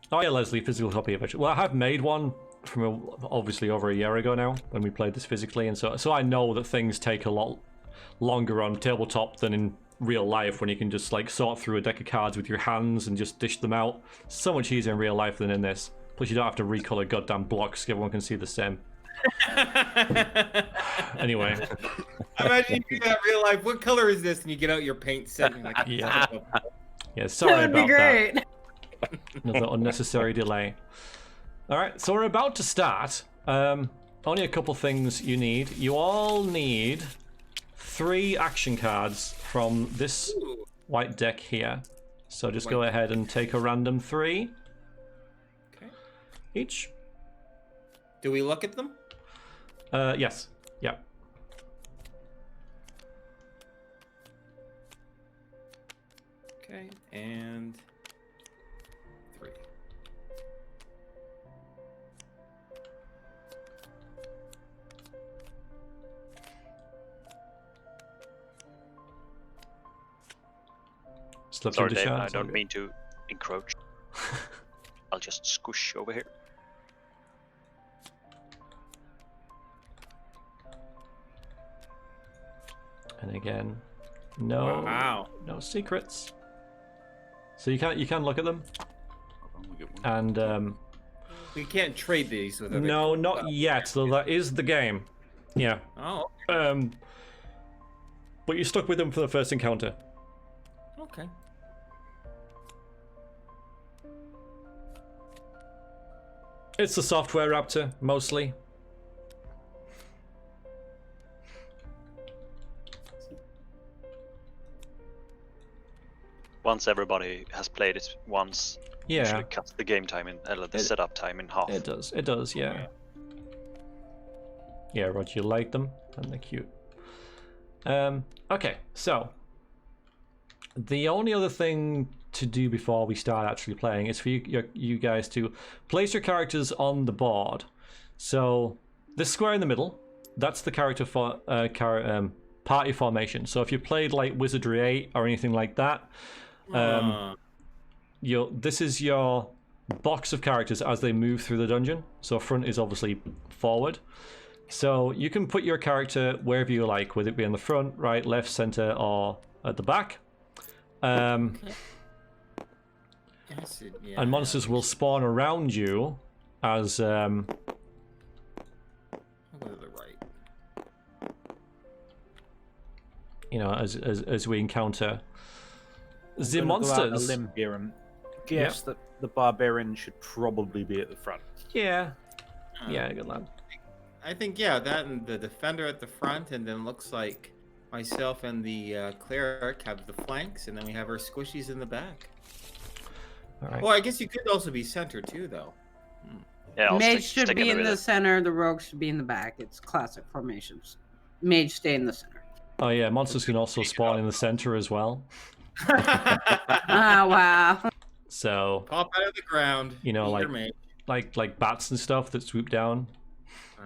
Oh yeah, Leslie, physical copy of it. Well, I have made one from obviously over a year ago now when we played this physically, and so I know that things take a lot longer on tabletop than in real life when you can just like sort through a deck of cards with your hands and just dish them out. So much easier in real life than in this. Plus, you don't have to recolor goddamn blocks. Everyone can see the same. Anyway. Imagine you do that in real life. What color is this? And you get out your paint set. And you're like, yeah. Yeah, sorry That would about be great. that. Another unnecessary delay. All right, so we're about to start. Only a couple things you need. You all need 3 action cards from this white deck here. So just go ahead and take a random 3. Each. do we look at them? Yes. Yeah. Okay, and 3. Slept Sorry, through the Dave, shard, I it's all don't good. mean to encroach. I'll just squish over here. And again, no Wow. no secrets. So you can look at them, We get one. and We can't trade these with other no, not yet. So that is the game. Yeah. Oh, But you're stuck with them for the first encounter. okay. It's the software raptor mostly. Once everybody has played it once, Yeah, usually cuts the game time in, the setup time in half. it does. It does. Yeah. Yeah, Roger, you like them, and they're cute. Okay, so the only other thing to do before we start actually playing is for you guys to place your characters on the board. So this square in the middle, that's the character for party formation. So if you played like Wizardry 8 or anything like that, this is your box of characters as they move through the dungeon. So front is obviously forward. So you can put your character wherever you like, whether it be on the front, right, left, center, or at the back. Yeah. And monsters will spawn around you as I'll go to the right. you know, as we encounter the I'm gonna go out on a monsters. limb here and guess that the barbarian should probably be at the front. Yeah, yeah, good lad. I think, yeah, that and the defender at the front, and then looks like myself and the cleric have the flanks, and then we have our squishies in the back. All right. Well, I guess you could also be center too, though. Yeah, I'll Mage stick should be in with the it. center. The rogue should be in the back. It's classic formations. Mage stay in the center. Oh yeah, monsters can also spawn in the center as well. Ah, wow. So Pop out of the ground. You know, eat your mate. like bats and stuff that swoop down.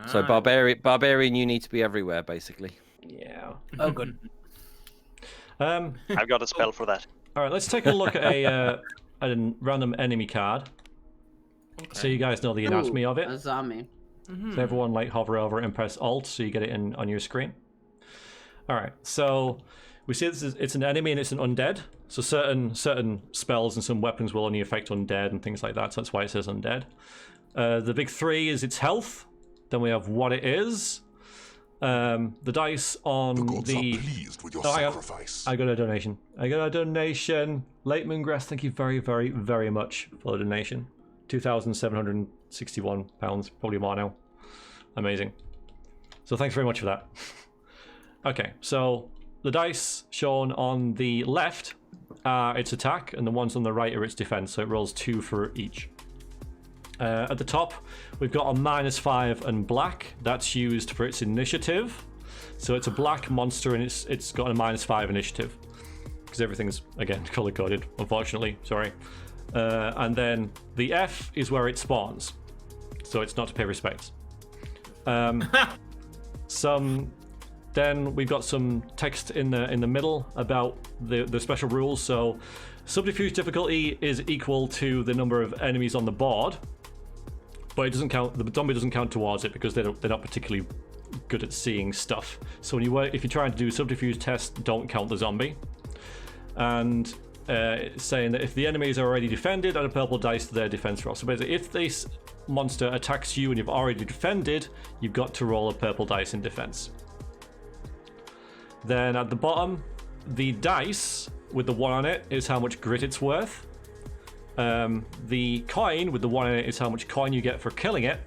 So Ah. barbarian, you need to be everywhere, basically. Yeah. Oh, good. I've got a spell for that. All right, let's take a look at a random enemy card, so you guys know the anatomy Ooh, of it. A zombie. So everyone like hover over and press Alt so you get it on your screen. All right, so we see it's an enemy and it's an undead. So certain spells and some weapons will only affect undead and things like that. So that's why it says undead. The big three is its health. Then we have what it is. The dice on The gods are the. pleased with your Oh, sacrifice. I got a donation. Late Moongrass, thank you very, very, very much for the donation. £2,761, probably more now. Amazing. So thanks very much for that. Okay, so the dice shown on the left are its attack, and the ones on the right are its defense, so it rolls 2 for each. At the top, we've got a -5 and black. That's used for its initiative. So it's a black monster, and it's got a -5 initiative. Because everything's, again, color-coded, unfortunately. Sorry. And then the F is where it spawns. So it's not to pay respects. Then we've got some text in the middle about the special rules. So subterfuge difficulty is equal to the number of enemies on the board, but it doesn't count. The zombie doesn't count towards it because they're not particularly good at seeing stuff. So if you're trying to do a subterfuge test, don't count the zombie. And it's saying that if the enemies are already defended, add a purple dice to their defense roll. So basically, if this monster attacks you and you've already defended, you've got to roll a purple dice in defense. Then at the bottom, the dice with the 1 on it is how much grit it's worth. The coin with the 1 in it is how much coin you get for killing it.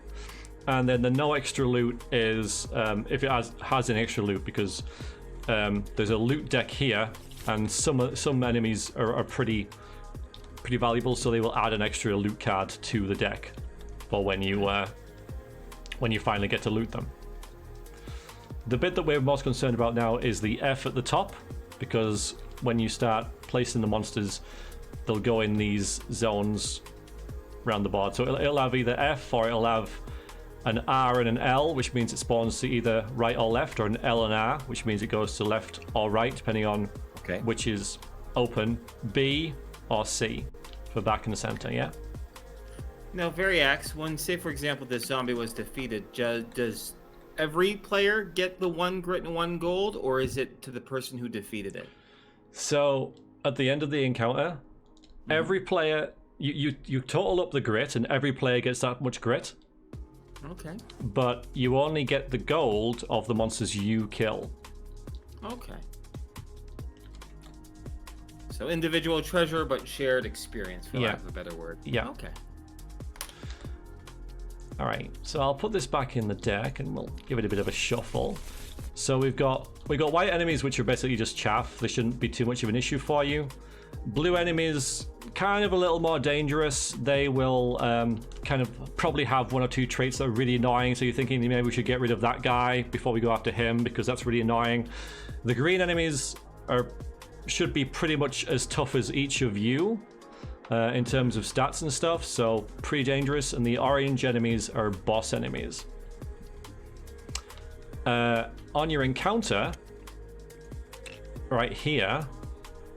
And then the no extra loot is if it has an extra loot, because there's a loot deck here, and some enemies are pretty valuable, so they will add an extra loot card to the deck for when you finally get to loot them. The bit that we're most concerned about now is the F at the top, because when you start placing the monsters, they'll go in these zones around the board. So it'll have either F, or it'll have an R and an L, which means it spawns to either right or left, or an L and R, which means it goes to left or right, depending on which is open B or C for back in the center, yeah? Now, Variax, when, say, for example, this zombie was defeated, does every player get the 1 grit and 1 gold, or is it to the person who defeated it? So, at the end of the encounter, every player, you total up the grit, and every player gets that much grit. Okay. But you only get the gold of the monsters you kill. Okay. So individual treasure, but shared experience, for lack of a better word. Yeah. Okay. All right, so I'll put this back in the deck, and we'll give it a bit of a shuffle. So we've got white enemies, which are basically just chaff. They shouldn't be too much of an issue for you. Blue enemies, kind of a little more dangerous. They will kind of probably have 1 or 2 traits that are really annoying, so you're thinking maybe we should get rid of that guy before we go after him, because that's really annoying. The green enemies should be pretty much as tough as each of you in terms of stats and stuff, so pretty dangerous. And the orange enemies are boss enemies. On your encounter, right here,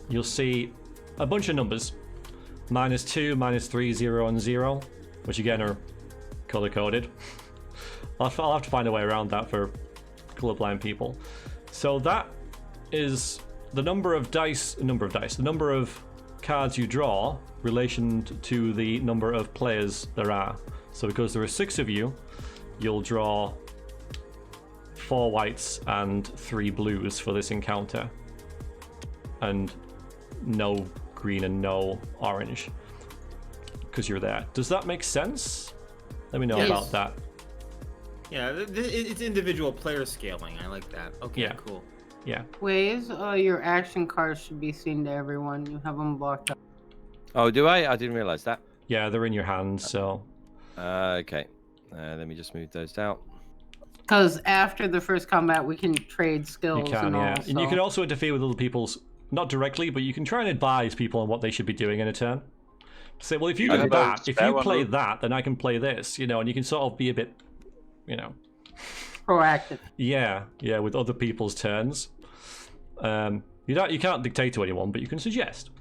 you'll see a bunch of numbers. -2, -3, 0, and 0, which again are color-coded. I'll have to find a way around that for colorblind people. So that is the number of cards you draw relation to the number of players there are. So because there are 6 of you, you'll draw 4 whites and 3 blues for this encounter, and no green and no orange because you're there. Does that make sense? Let me know about that. Yeah, it's individual player scaling. I like that. Okay, Yeah. cool. Yeah. Ways, your action cards should be seen to everyone. You have them blocked out. Oh, do I? I didn't realize that. Yeah, they're in your hands, so. Okay. Let me just move those out. Because after the first combat, we can trade skills You can, and all. yeah. So. And you can also interfere with other people's, not directly, but you can try and advise people on what they should be doing in a turn. Say, well, if you do that, if you play that, then I can play this, and you can sort of be a bit, proactive. Yeah, with other people's turns. You can't dictate to anyone, but you can suggest.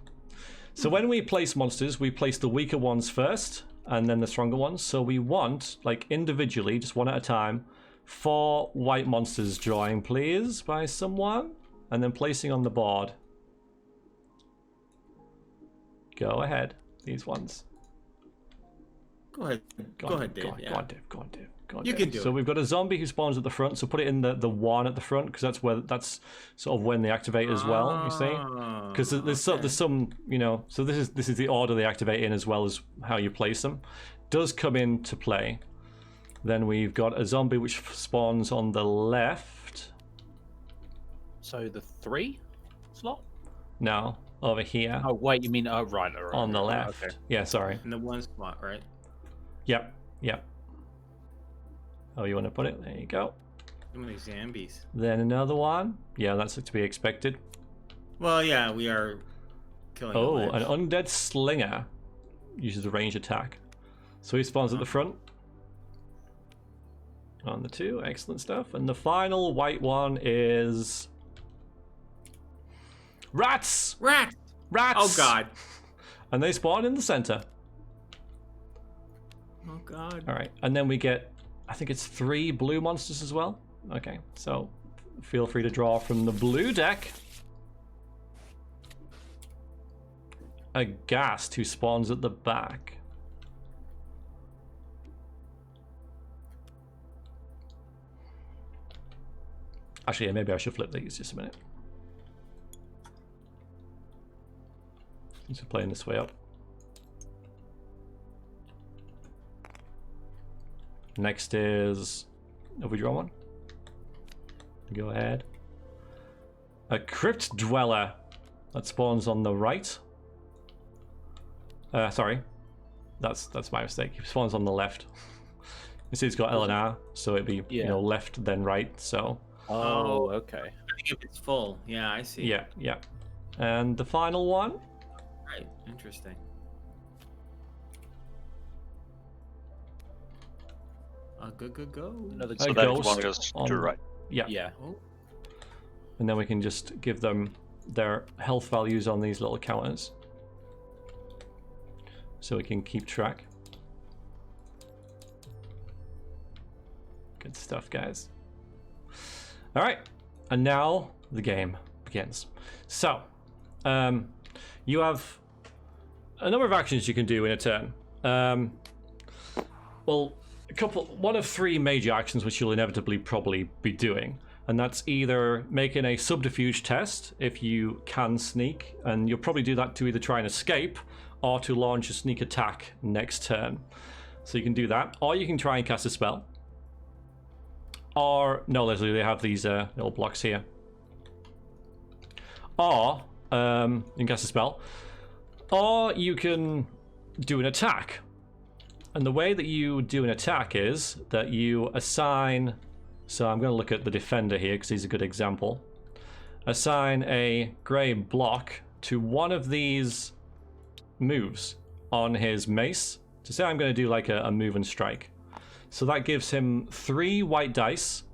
So when we place monsters, we place the weaker ones first, and then the stronger ones. So we want, individually, just one at a time, 4 white monsters drawing, please, by someone, and then placing on the board. Go ahead, these ones. Go ahead. Go ahead, Dave. Go on, Dave. You can do it. So we've got a zombie who spawns at the front, so put it in the 1 at the front, because that's sort of when they activate as well, you see? Because there's some, so this is the order they activate in as well as how you place them. Does come into play. Then we've got a zombie which spawns on the left. So the 3 slot? No, over here. Oh wait, you mean right. On the left. Okay. Yeah, sorry. In the 1 spot, right? Yep. Oh, you want to put it? There you go. Too many zombies. Then another one. Yeah, that's to be expected. Well, yeah, we are killing. Oh, an undead slinger uses a ranged attack. So he spawns at the front. On the 2, excellent stuff. And the final white one is rats. Rats. Oh God. And they spawn in the center. Oh God. All right, and then we get, I think it's 3 blue monsters as well. Okay, so feel free to draw from the blue deck. A ghast who spawns at the back. Actually, yeah, maybe I should flip these just a minute. Just playing this way up. Next is, have we drawn one? Go ahead. A crypt dweller that spawns on the right. Sorry, that's my mistake. He spawns on the left. You see, it's got L and R, so it'd be left then right. So. Oh, okay. I think if it's full, yeah, I see. Yeah. And the final one. Right, interesting. Go. Another So that one goes to the right. Yeah. Yeah. Oh. And then we can just give them their health values on these little counters, so we can keep track. Good stuff, guys. All right, and now the game begins. So, you have a number of actions you can do in a turn. Well, one of three major actions which you'll inevitably probably be doing, and that's either making a subterfuge test if you can sneak, and you'll probably do that to either try and escape or to launch a sneak attack next turn. So you can do that, or you can try and cast a spell. Or, no, Leslie, they have these little blocks here. Or, you can cast a spell. Or you can do an attack. And the way that you do an attack is that you assign... So I'm going to look at the defender here because he's a good example. Assign a grey block to one of these moves on his mace. To say I'm going to do like a move and strike. So that gives him 3 white dice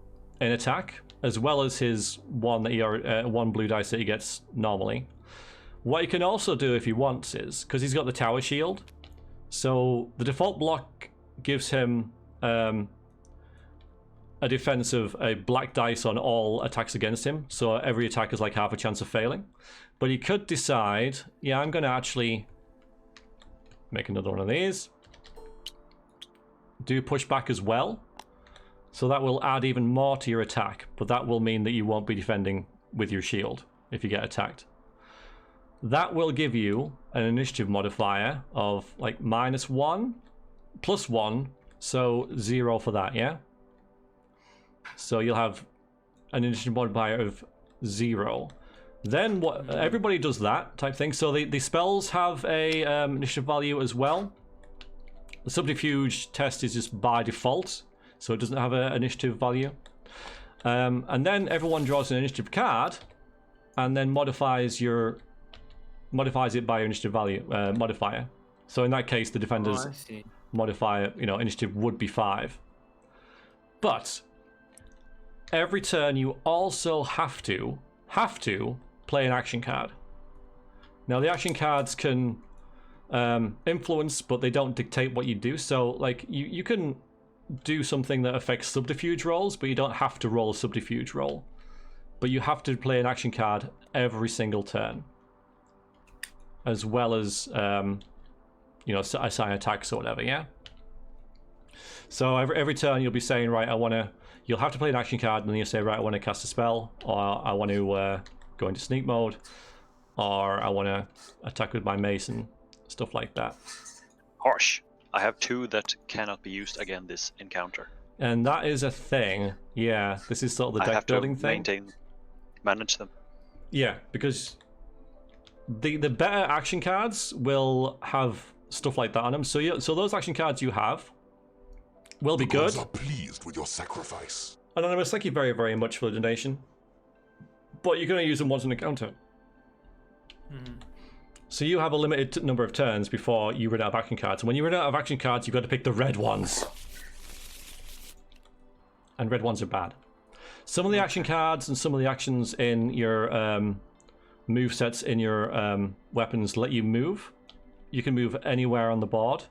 in attack, as well as his one blue dice that he gets normally. What he can also do if he wants is, because he's got the tower shield, so the default block gives him a defense of a black dice on all attacks against him, so every attack is like half a chance of failing. But he could decide, yeah, I'm going to actually make another one of these. Do pushback as well, so that will add even more to your attack, but that will mean that you won't be defending with your shield if you get attacked. That will give you an initiative modifier of like -1, +1, so 0 for that, yeah? So you'll have an initiative modifier of 0. Then what? Everybody does that type thing. So the spells have a initiative value as well. The subterfuge test is just by default, so it doesn't have an initiative value. And then everyone draws an initiative card, and then modifies it by your initiative value modifier. So in that case, the defender's modifier, initiative would be 5. But every turn you also have to play an action card. Now the action cards can influence, but they don't dictate what you do. So like you can do something that affects subterfuge rolls, but you don't have to roll a subterfuge roll. But you have to play an action card every single turn, as well as assign attacks or whatever. Yeah. So every turn you'll be saying, right, you'll have to play an action card, and then you say, right, I want to cast a spell, or I want to go into sneak mode, or I want to attack with my mace and stuff like that. Harsh. I have 2 that cannot be used again this encounter. And that is a thing. Yeah, this is sort of the deck building thing. Manage them. Yeah, because the better action cards will have stuff like that on them. So those action cards you have will be good. Are pleased with your sacrifice. Anonymous, thank you very, very much for the donation. But you're going to use them once in a counter. So you have a limited number of turns before you run out of action cards. And when you run out of action cards, you've got to pick the red ones. And red ones are bad. Some of the action cards and some of the actions in your move sets in your weapons let you move. You can move anywhere on the board.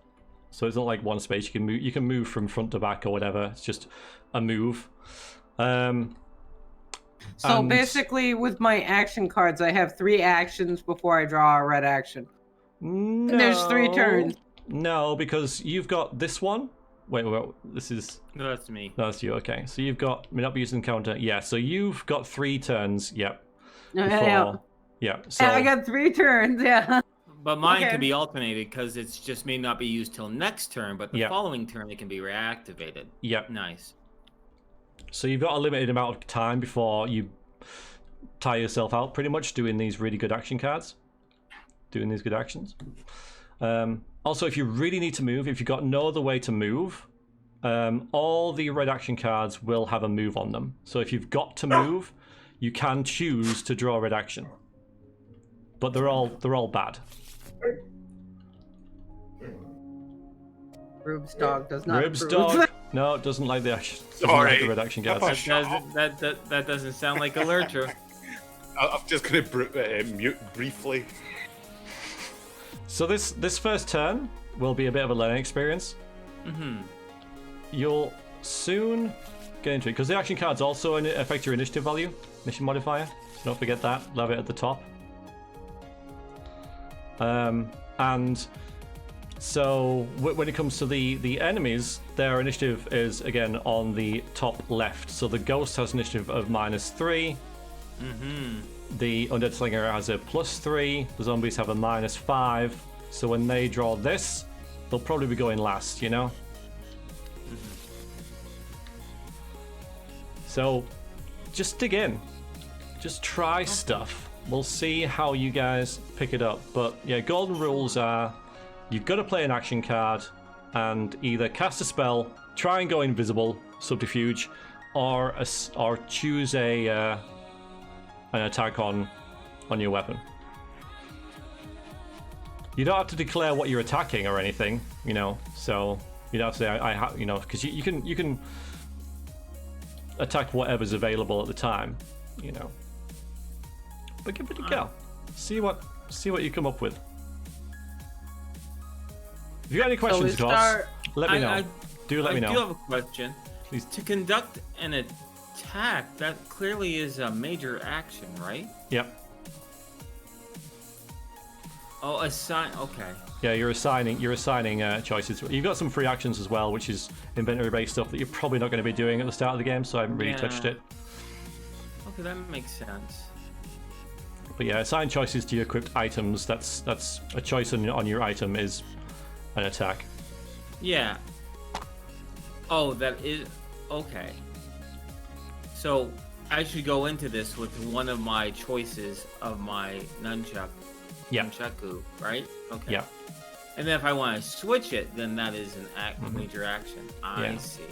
So it's not like one space. You can move from front to back or whatever. It's just a move. So basically, with my action cards, I have 3 actions before I draw a red action. No, And there's 3 turns. No, because you've got this one. Wait, this is... No, that's me. No, that's you, okay. So you've got... May not be using counter. Yeah, so you've got 3 turns, yep. Yeah. So... I got 3 turns, yeah. But mine can be alternated because it's just may not be used till next turn, but the Yep. following turn it can be reactivated. Yep. Nice. So you've got a limited amount of time before you tire yourself out, pretty much, doing these really good action cards. Doing these good actions. Also, if you really need to move, if you've got no other way to move, all the red action cards will have a move on them. So if you've got to move, you can choose to draw a red action. But they're all bad. Rube's dog does not Rube's approve. dog, no, doesn't like the action. Doesn't Sorry. like the red action cards. That doesn't sound like a lurcher. I'm just going to mute briefly. So this first turn will be a bit of a learning experience. You'll soon get into it because the action cards also affect your initiative value, mission modifier. So don't forget that. Love it at the top. And so when it comes to the enemies, their initiative is again on the top left. So the ghost has initiative of -3. The undead slinger has a +3. The zombies have a -5. So when they draw this, they'll probably be going last, you know? So just dig in. Just try stuff. We'll see how you guys pick it up. But yeah, golden rules are you've got to play an action card and either cast a spell, try and go invisible, subterfuge, or choose an attack on your weapon. You don't have to declare what you're attacking or anything, you know. So you don't have to say you know, because you can attack whatever's available at the time, you know. But give it a go. See what you come up with. If you got any questions, let me know. Let me know. I do have a question. Please. To conduct an attack, that clearly is a major action, right? Yep. Oh, assign. Okay. Yeah, you're assigning choices. You've got some free actions as well, which is inventory-based stuff that you're probably not going to be doing at the start of the game, so I haven't really touched it. Okay, that makes sense. But yeah, assign choices to your equipped items. That's a choice on your item is an attack. Yeah. Oh, that is okay. So I should go into this with one of my choices of my nunchaku, right? Okay. Yeah. And then if I want to switch it, then that is an major action. I see.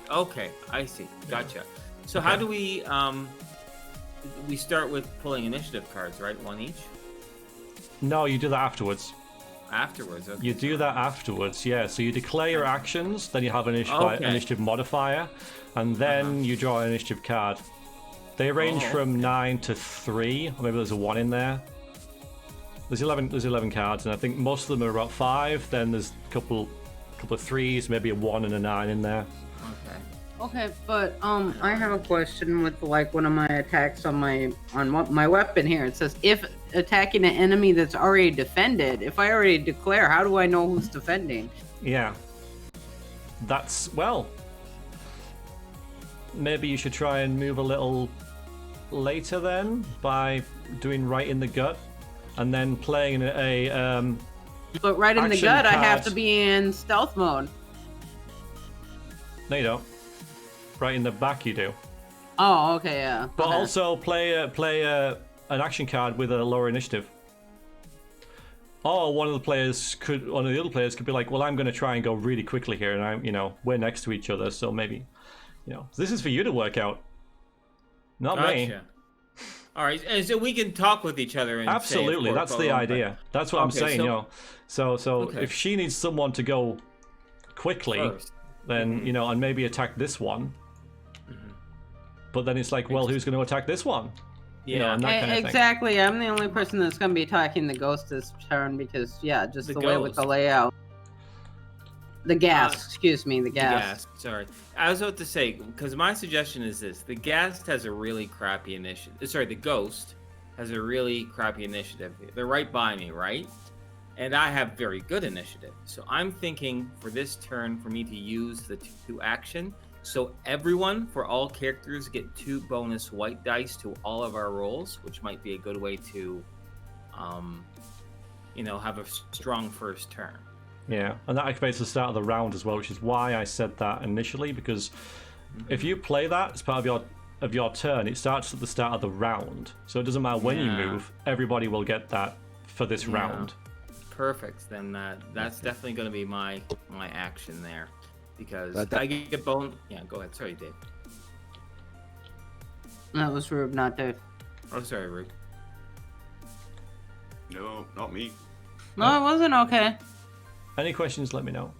Okay, I see. Gotcha. So how do we start with pulling initiative cards, right? One each? No, you do that afterwards. Afterwards, okay. You do that afterwards, yeah. So you declare your actions, then you have an initiative modifier, and then you draw an initiative card. They range from 9 to 3, or maybe there's a 1 in there. There's 11 cards, and I think most of them are about 5. Then there's a couple of 3s, maybe a 1 and a 9 in there. Okay, but I have a question with like one of my attacks on my weapon here. It says if attacking an enemy that's already defended, if I already declare, how do I know who's defending? Yeah. That's maybe you should try and move a little later then by doing right in the gut and then playing a But right in the action gut, I card. have to be in stealth mode. No, you don't. Right in the back, you do. Oh, okay, yeah. But Okay. also play an action card with a lower initiative. Or one of the other players could be like, well, I'm going to try and go really quickly here, and we're next to each other, so maybe, this is for you to work out, not me. All right, and so we can talk with each other. And Absolutely, that's the idea. That's what I'm saying. So Okay. if she needs someone to go quickly, First. then and maybe attack this one. But then it's like, well, who's going to attack this one? Yeah, and that kind of thing. Exactly. I'm the only person that's going to be attacking the ghost this turn because, just the way with the layout. The gas, excuse me, the gas. Sorry. I was about to say, because my suggestion is this. The ghast has a really crappy initiative. Sorry, the ghost has a really crappy initiative. They're right by me, right? And I have very good initiative. So I'm thinking for this turn for me to use the 2 action. So everyone, for all characters, get 2 bonus white dice to all of our rolls, which might be a good way to, have a strong first turn. Yeah, and that activates the start of the round as well, which is why I said that initially, because if you play that as part of your turn, it starts at the start of the round. So it doesn't matter when you move, everybody will get that for this round. Perfect. Then that's definitely going to be my action there. Because I get bone. Yeah, go ahead. Sorry, Dave. That was Rube, not Dave. Oh, sorry, Rube. No, not me. No, it wasn't okay. Any questions, let me know.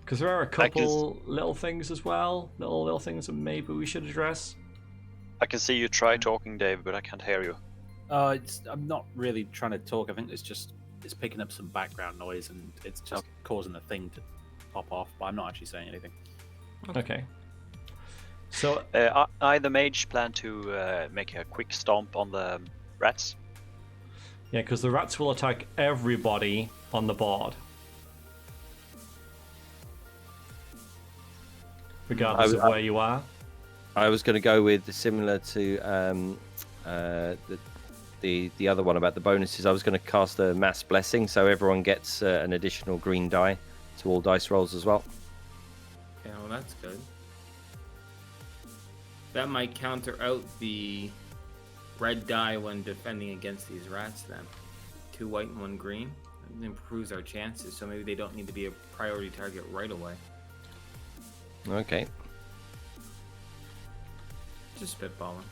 Because there are a couple little things as well. Little things that maybe we should address. I can see you try talking, Dave, but I can't hear you. I'm not really trying to talk. I think it's picking up some background noise and it's just causing the thing to pop off. But I'm not actually saying anything. Okay. So I, the mage, plan to make a quick stomp on the rats. yeah, because the rats will attack everybody on the board, regardless of where you are. I was going to go with similar to the other one about the bonuses. I was going to cast a mass blessing, so everyone gets an additional green die to all dice rolls as well. Yeah, well, that's good. That might counter out the red die when defending against these rats then. 2 white and 1 green. It improves our chances, so maybe they don't need to be a priority target right away. Okay. Just spitballing.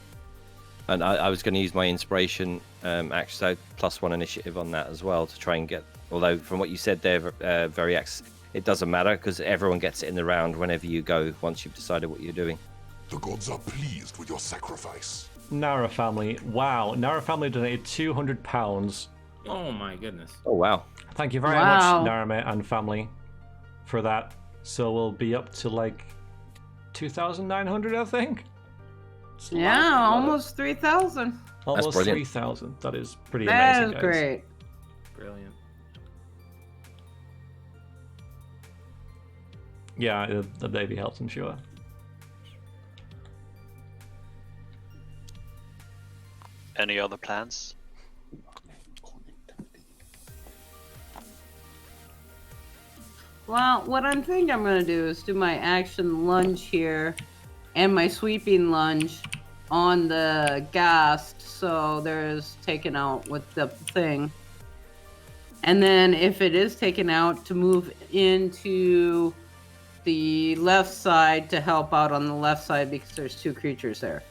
And I was going to use my inspiration action, so +1 initiative on that as well to try and get. Although from what you said there, it doesn't matter because everyone gets it in the round whenever you go. Once you've decided what you're doing. The gods are pleased with your sacrifice. Nara family. Wow, Nara family donated £200. Oh my goodness. Oh wow! Thank you very Wow. much, Nara and family, for that. So we'll be up to like 2,900, I think. It's a lot Yeah, of- almost 3,000. Almost brilliant. 3,000. That is pretty That amazing, is guys. great. Brilliant. Yeah, the baby helps, I'm sure. Any other plans? Well, what I'm thinking I'm going to do is do my action lunge here and my sweeping lunge on the ghast, so there's taken out with the thing. And then if it is taken out, to move into the left side to help out on the left side because there's 2 creatures there.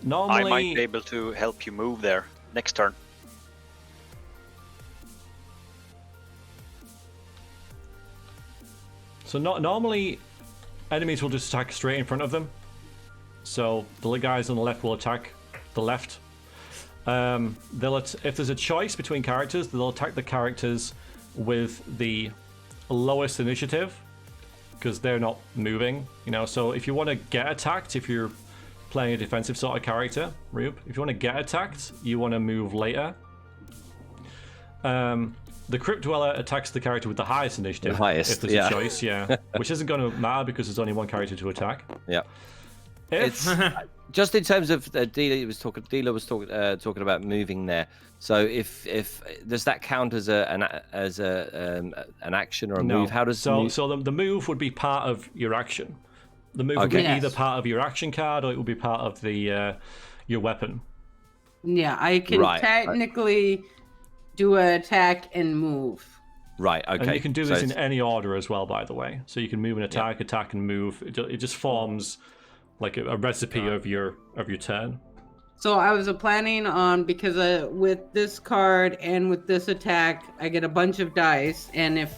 Normally, I might be able to help you move there next turn. So normally, enemies will just attack straight in front of them. So the guys on the left will attack the left. If there's a choice between characters, they'll attack the characters with the lowest initiative because they're not moving. You know, so if you want to get attacked, if you're playing a defensive sort of character, Rube, if you want to get attacked, you want to move later. The Crypt Dweller attacks the character with the highest initiative. The highest, if there's yeah. a choice, yeah. Which isn't going to matter because there's only one character to attack. Yeah. If It's just in terms of Dealer was talking about moving there. So if does that count as an action or a move? How does the move would be part of your action. The move would be Yes. either part of your action card or it would be part of the your weapon. Yeah, I can Right. technically do an attack and move. right? Okay. And you can do So this in it's- any order as well, by the way. So you can move and attack, attack and move. It just forms like a recipe of your turn. So I was planning on, because with this card and with this attack, I get a bunch of dice, and if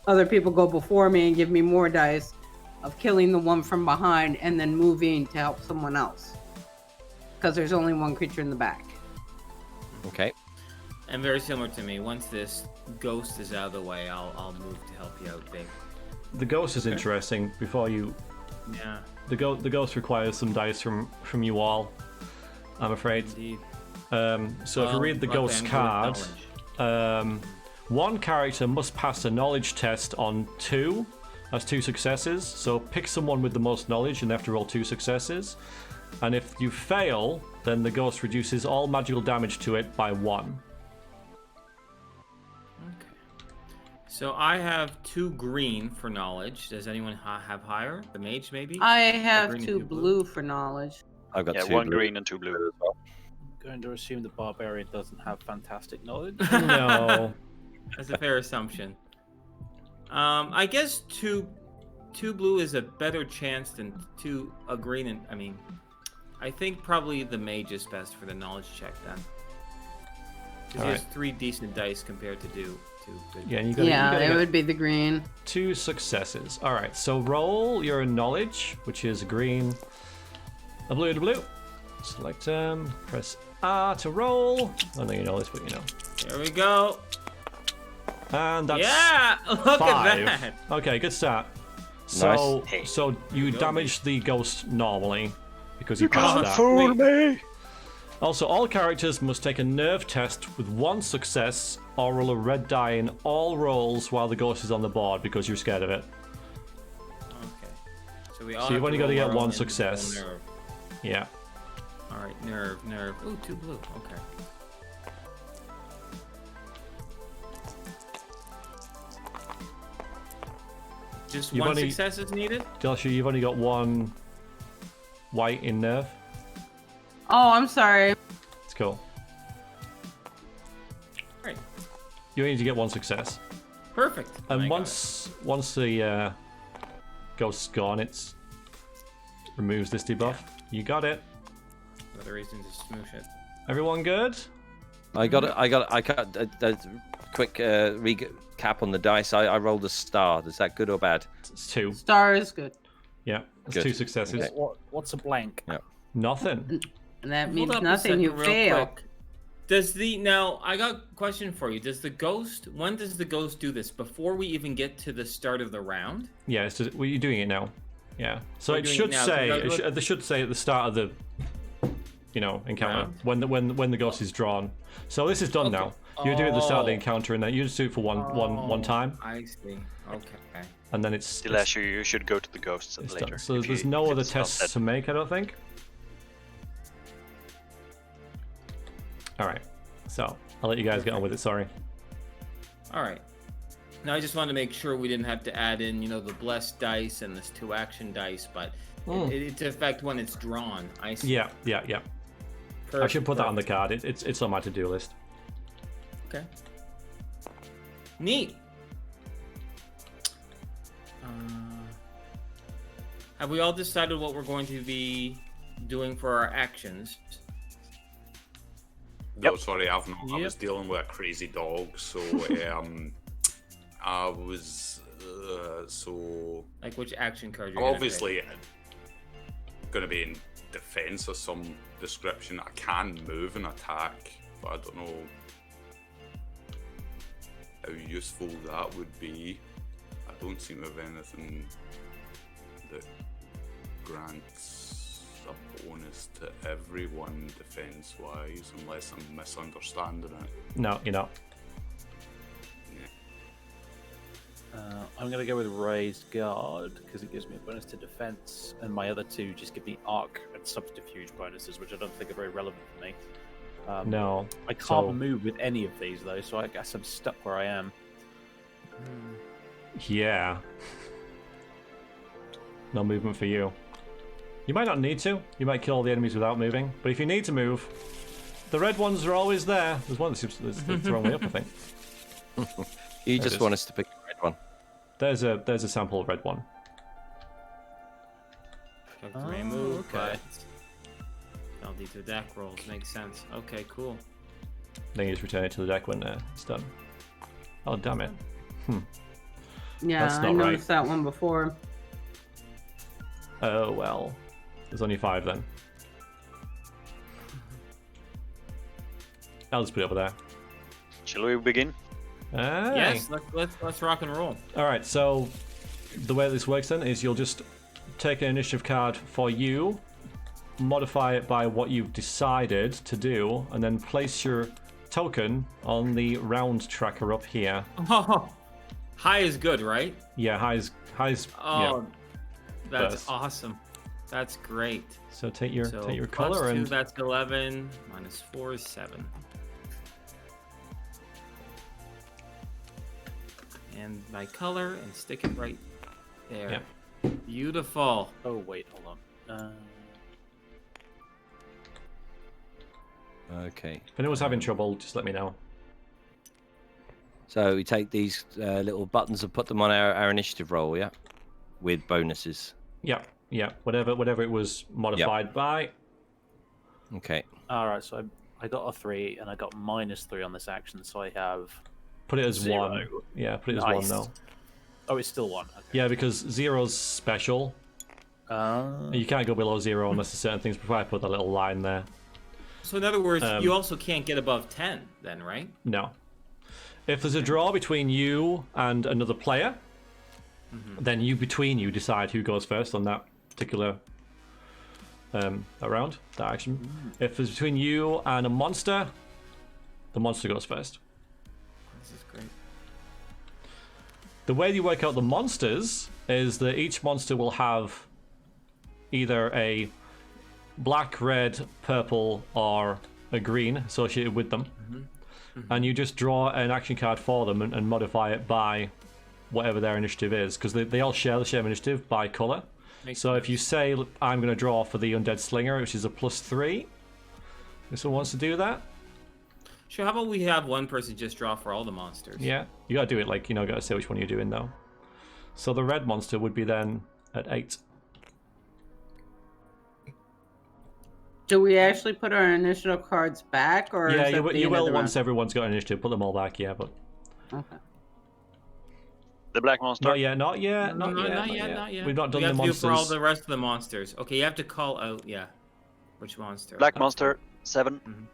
other people go before me and give me more dice, of killing the one from behind and then moving to help someone else. Because there's only one creature in the back. Okay. And very similar to me, once this ghost is out of the way, I'll move to help you out, Dave. The ghost is interesting. Before you, Yeah, the ghost requires some dice from you all, I'm afraid. indeed. So if you read the luckily ghost's I'm good card, with knowledge. one character must pass a knowledge test on 2. That's 2 successes. So pick someone with the most knowledge and they have to roll 2 successes. And if you fail, then the ghost reduces all magical damage to it by 1. Okay. So I have 2 green for knowledge. Does anyone have higher? The mage, maybe? I have green and 2 2 blue. blue for knowledge. I've got Yeah, 2 1 blue. green and 2 blue. as well. I'm going to assume the barbarian doesn't have fantastic knowledge. No. That's a fair assumption. I guess two blue is a better chance than a green. And I mean, I think probably the mage is best for the knowledge check then. Because he has Alright. 3 decent dice compared to 2. Good. Yeah, and you got Yeah, to it get would be the green. 2 successes. All right, so roll your knowledge, which is a green, a blue, and a blue. Select press R to roll. I don't think you know this, but you know. Here we go. And that's Yeah, look 5. at that. Okay, good start. So, Nice. so you Go, damaged the ghost normally because you Can't passed that. fool me! Also, all characters must take a nerve test with 1 success or roll a red die in all rolls while the ghost is on the board because you're scared of it. Okay. So we all. So you've have only to got to roll get our 1 own success. individual nerve. Yeah. All right, nerve. Ooh, 2 blue. Okay. Just You've one only- success is needed. Dilashu, you've only got 1 white in nerve. Oh, I'm sorry. It's cool. Right. You need to get 1 success. Perfect. I And got once the ghost's gone, it removes this debuff. You got it. it. Another reason to smoosh it. Everyone good? I got a quick recap on the dice. I rolled a star. Is that good or bad? It's 2. Star is good. Yeah, it's Good. 2 successes. Okay. What's a blank? Nothing. And that Hold means up a nothing. second You real fail. quick. Now I got a question for you. When does the ghost do this? Before we even get to the start of the round? Yeah, it's just, well, you're doing it now. Yeah. So We're it doing should it now. say So they should say at the start of the encounter Round? when the ghost is drawn. So this is done Okay. now. You do it at the start of the Oh. encounter, and then you just do it for one time, I see. Okay. and then it's Dilashu, you should go to the ghosts it's later. done. So if there's you- no if other it's not tests dead. to make, I don't think. All right. So I'll let you guys get on with it. Sorry. All right. Now I just wanted to make sure we didn't have to add in, the blessed dice and this 2 action dice, but it's effect when it's drawn. I see. Yeah. I should put that on the card. It's on my to-do list. Okay. Neat. Have we all decided what we're going to be doing for our actions? No, sorry, I've not. I Yep. was dealing with a crazy dog, so I was so Like which action card you're I'm gonna obviously going to be in defense of some description. I can move and attack, but I don't know how useful that would be. I don't seem to have anything that grants a bonus to everyone defense-wise, unless I'm misunderstanding it. No, you're not. I'm going to go with Raised Guard because it gives me a bonus to defense, and my other 2 just give me Arc and Subterfuge bonuses, which I don't think are very relevant for me. No. I can't So- move with any of these though, so I guess I'm stuck where I am. Yeah. No movement for you. You might not need to. You might kill all the enemies without moving. But if you need to move, the red ones are always there. There's one that's the wrong way up, I think. You it just is. want us to pick the red one. There's a sample red one. Check to remove, okay. but penalty to deck rolls makes sense. Okay, cool. Then you just return it to the deck when it's done. Oh, damn it. Yeah, That's I not right. noticed that one before. Oh, well. There's only 5 then. I'll just put it over there. Shall we begin? Aye. Yes, let's rock and roll. All right, so the way this works then is you'll just take an initiative card for you, modify it by what you've decided to do, and then place your token on the round tracker up here. Oh, high is good, right? Yeah, highs. Oh, that's First. awesome. That's great. So take your So take your plus color 2, and that's 11. Minus 4 is 7. And my color and stick it right there. Yeah. Beautiful. Oh wait, hold on. Okay. if anyone's having trouble, just let me know. So we take these little buttons and put them on our initiative roll, yeah? With bonuses. Yeah, whatever it was modified by. Okay. All right, so I got a 3 and I got -3 on this action, so I have Put it as 0. 1. Yeah, put it as Nice. 1 though. Oh, it's still 1. Okay. Yeah, because 0's special. You can't go below 0 unless there's certain things. Before I put that little line there. So in other words, you also can't get above 10 then, right? No. If there's a draw between you and another player, then between you decide who goes first on that particular round, that action. If it's between you and a monster, the monster goes first. This is great. The way you work out the monsters is that each monster will have either a black, red, purple, or a green associated with them. And you just draw an action card for them and modify it by whatever their initiative is, because they all share the same initiative by color. So if you say, I'm going to draw for the Undead Slinger, which is a +3, if someone wants to do that. Sure, how about we have one person just draw for all the monsters? Yeah, you got to do it like, got to say which one you're doing though. So the red monster would be then at 8. Do we actually put our initiative cards back, or Yeah, is that the you end of will the once round? everyone's got an initiative. Put them all back, yeah, but Okay. The black monster. not yet. Not yet. We've not done we the have to monsters. do it for all the rest of the monsters. Okay, you have to call out, which monster. Black monster 7. Mhm.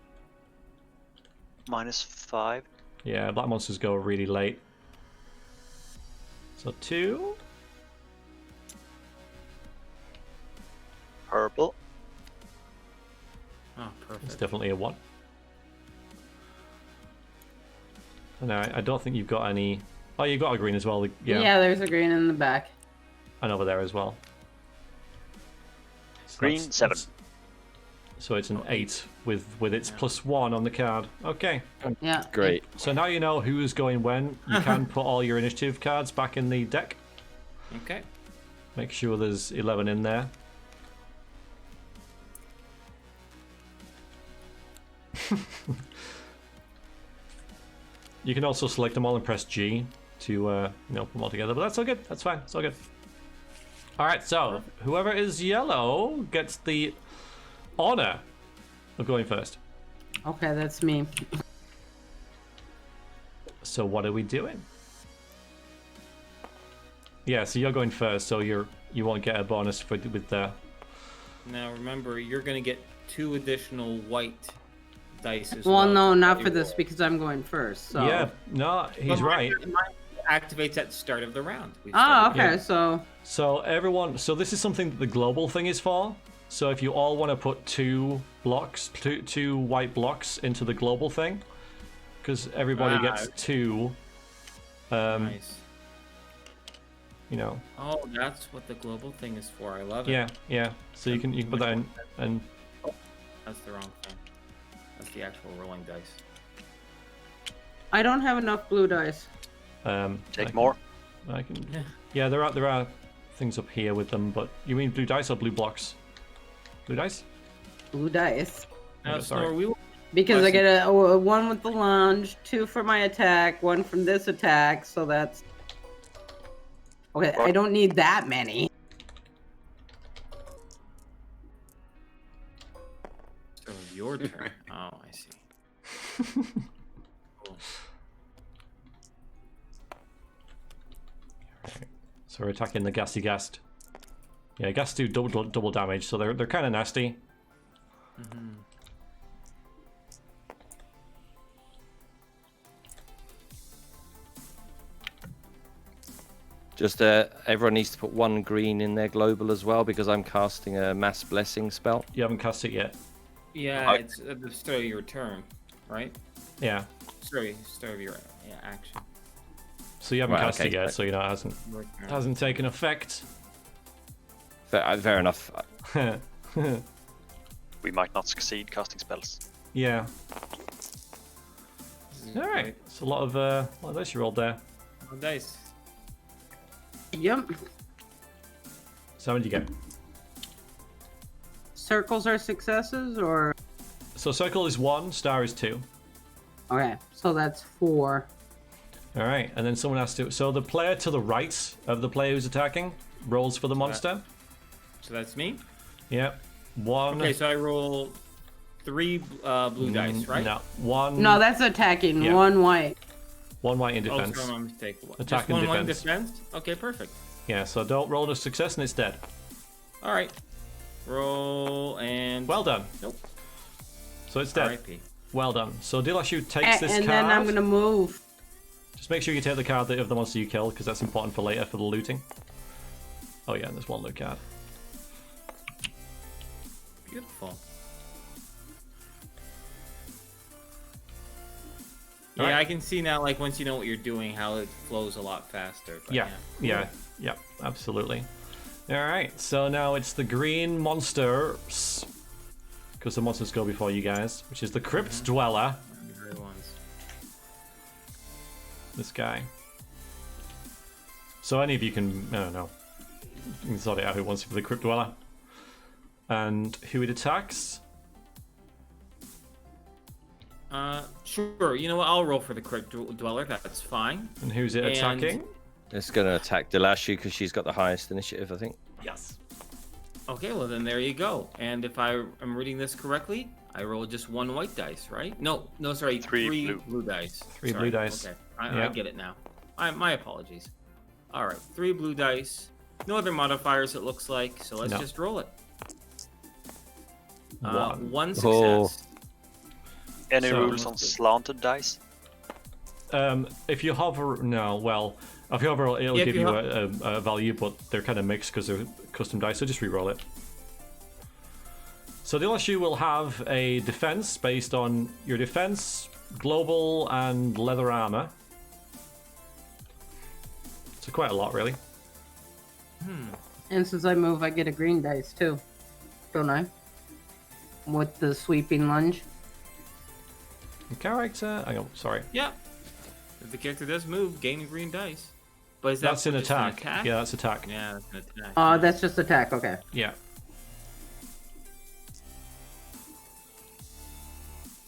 -5. Yeah, black monsters go really late. So 2. Purple. Oh, It's perfect. definitely a 1. No, I don't think you've got any. Oh, you've got a green as well. Yeah, There's a green in the back. and over there as well. So Green 7. So it's an 8 with its +1 on the card. Okay. Yeah. Great. So now you know who's going when. You can put all your initiative cards back in the deck. Okay. Make sure there's 11 in there. You can also select them all and press G to put them all together, but that's all good. That's fine. It's all good. All right, so whoever is yellow gets the honor of going first. Okay, that's me. So what are we doing? Yeah, so you're going first, so you won't get a bonus with the. Now remember, you're going to get 2 additional white dice as Well, no, not You for this roll. because I'm going first. So. Yeah, no, he's But right. mine activates at the start of the round. We've Oh, started- okay. Yeah. So. So everyone, so this is something that the global thing is for. So if you all want to put 2 white blocks into the global thing, because everybody gets 2. Nice. Oh, that's what the global thing is for. I love it. yeah. So you can put that in, and That's the wrong thing. That's the actual rolling dice. I don't have enough blue dice. Take more. I can. Yeah, there are things up here with them, but you mean blue dice or blue blocks? Blue dice? Blue dice. Now, Okay, sorry. Snore, we will Because I get a 1 with the lunge, 2 for my attack, 1 from this attack, so that's... Okay, I don't need that many. So your turn. Oh, I see. Cool. So we're attacking the gassy gast. Yeah, ghasts do double damage, so they're kind of nasty. Just everyone needs to put 1 green in their global as well because I'm casting a mass blessing spell. You haven't cast it yet. Yeah, it's at the start of your turn, right? Yeah. Start of your action. So you haven't Right, cast okay, it yet, right. so it hasn't Your turn. hasn't taken effect. Fair enough. We might not succeed casting spells. Yeah. This is All right. great. It's a lot of dice you rolled there. Oh, dice. Yep. So how many did you get? Circles are successes, or... So circle is 1, star is 2. Okay, so that's 4. All right, and then someone has to. So the player to the right of the player who's attacking rolls for the monster. So that's me. Yep. 1. Okay, so I roll 3 blue dice, right? No. 1. No, that's attacking. Yeah. 1 white. 1 white in Oh, defense. sorry, my mistake. Attack Just and one white in defense. defense? Okay, perfect. Yeah, so don't roll a success and it's dead. All right. Roll and... Well done. Nope. So it's dead. R.I.P. Well done. So Dilashu takes this and card. then I'm gonna move. Just make sure you take the card of the monster you killed, because that's important for later for the looting. Oh yeah, and there's 1 loot card. Beautiful. All Yeah, right. I can see now, like, once you know what you're doing, how it flows a lot faster. But Yeah, absolutely. All right, so now it's the green monsters, because the monsters go before you guys, which is the Crypt Dweller. Great ones. This guy. So any of you can, I don't know, you can sort it out who wants to for the Crypt Dweller. And who it attacks. Sure. You know what? I'll roll for the Crypt Dweller. That's fine. And who's it And- attacking? It's going to attack Dilashu because she's got the highest initiative, I think. Yes. Okay, well then there you go. And if I am reading this correctly, I roll just 1 white dice, right? No, sorry, 3 blue dice. 3 Sorry. blue dice. Okay, I Yeah. get it now. My apologies. All right, 3 blue dice. No other modifiers, it looks like. So let's No. just roll it. 1. 1 Oh. success. Any So- rules on slanted dice? If you hover, no, well, if you hover, it'll Yeah, if give you you a value, but they're kind of mixed because they're custom dice, so just re-roll it. So Dilashu will have a defense based on your defense, global, and leather armor. So quite a lot, really. And since I move, I get a green dice too, don't I? With the sweeping lunge. Character, hang on, sorry. Yeah. If the character does move, gain green dice. But is that That's an just attack. Yeah, that's attack. Yeah, that's an attack. That's just attack. Okay. Yeah.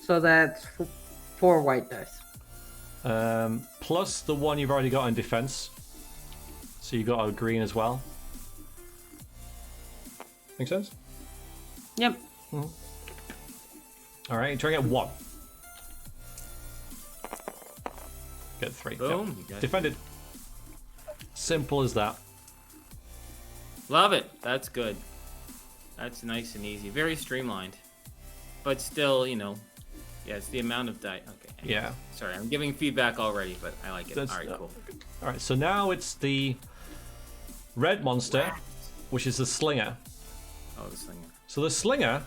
So that's 4 white dice. Plus the 1 you've already got in defense. So you got a green as well. Make sense? Yep. Alright, try and get 1. Get 3. Boom. Yep. You got it. Defended. Simple as that. Love it. That's good. That's nice and easy. Very streamlined. But still, you know, yeah, it's the amount of die. Okay. anyways. Yeah. Sorry, I'm giving feedback already, but I like it. That's- All right, cool. Alright, so now it's the red monster, which is the slinger. Oh, the slinger. So the slinger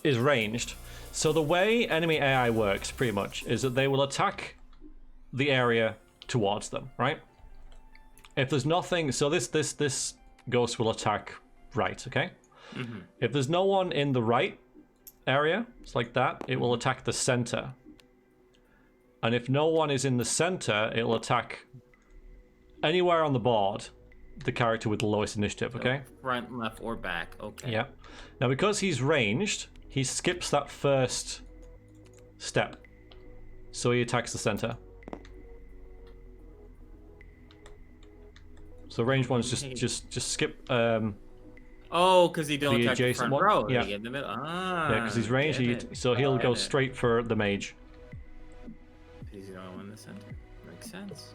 is ranged. So the way enemy AI works, pretty much, is that they will attack the area towards them, right? If there's nothing, so this ghost will attack right, okay? If there's no one in the right area, it's like that, it will attack the center. And if no one is in the center, it will attack anywhere on the board, the character with the lowest initiative, okay? Front, left, or back. Okay. Yeah. Now, because he's ranged, he skips that first step. So he attacks the center. So ranged ones just skip. Oh, because he don't The attack the adjacent front one? row. Yeah. They get in the middle. Ah. Yeah, because he's ranged, get it. so he'll go Get it. straight for the mage. He's the only one in the center. Makes sense.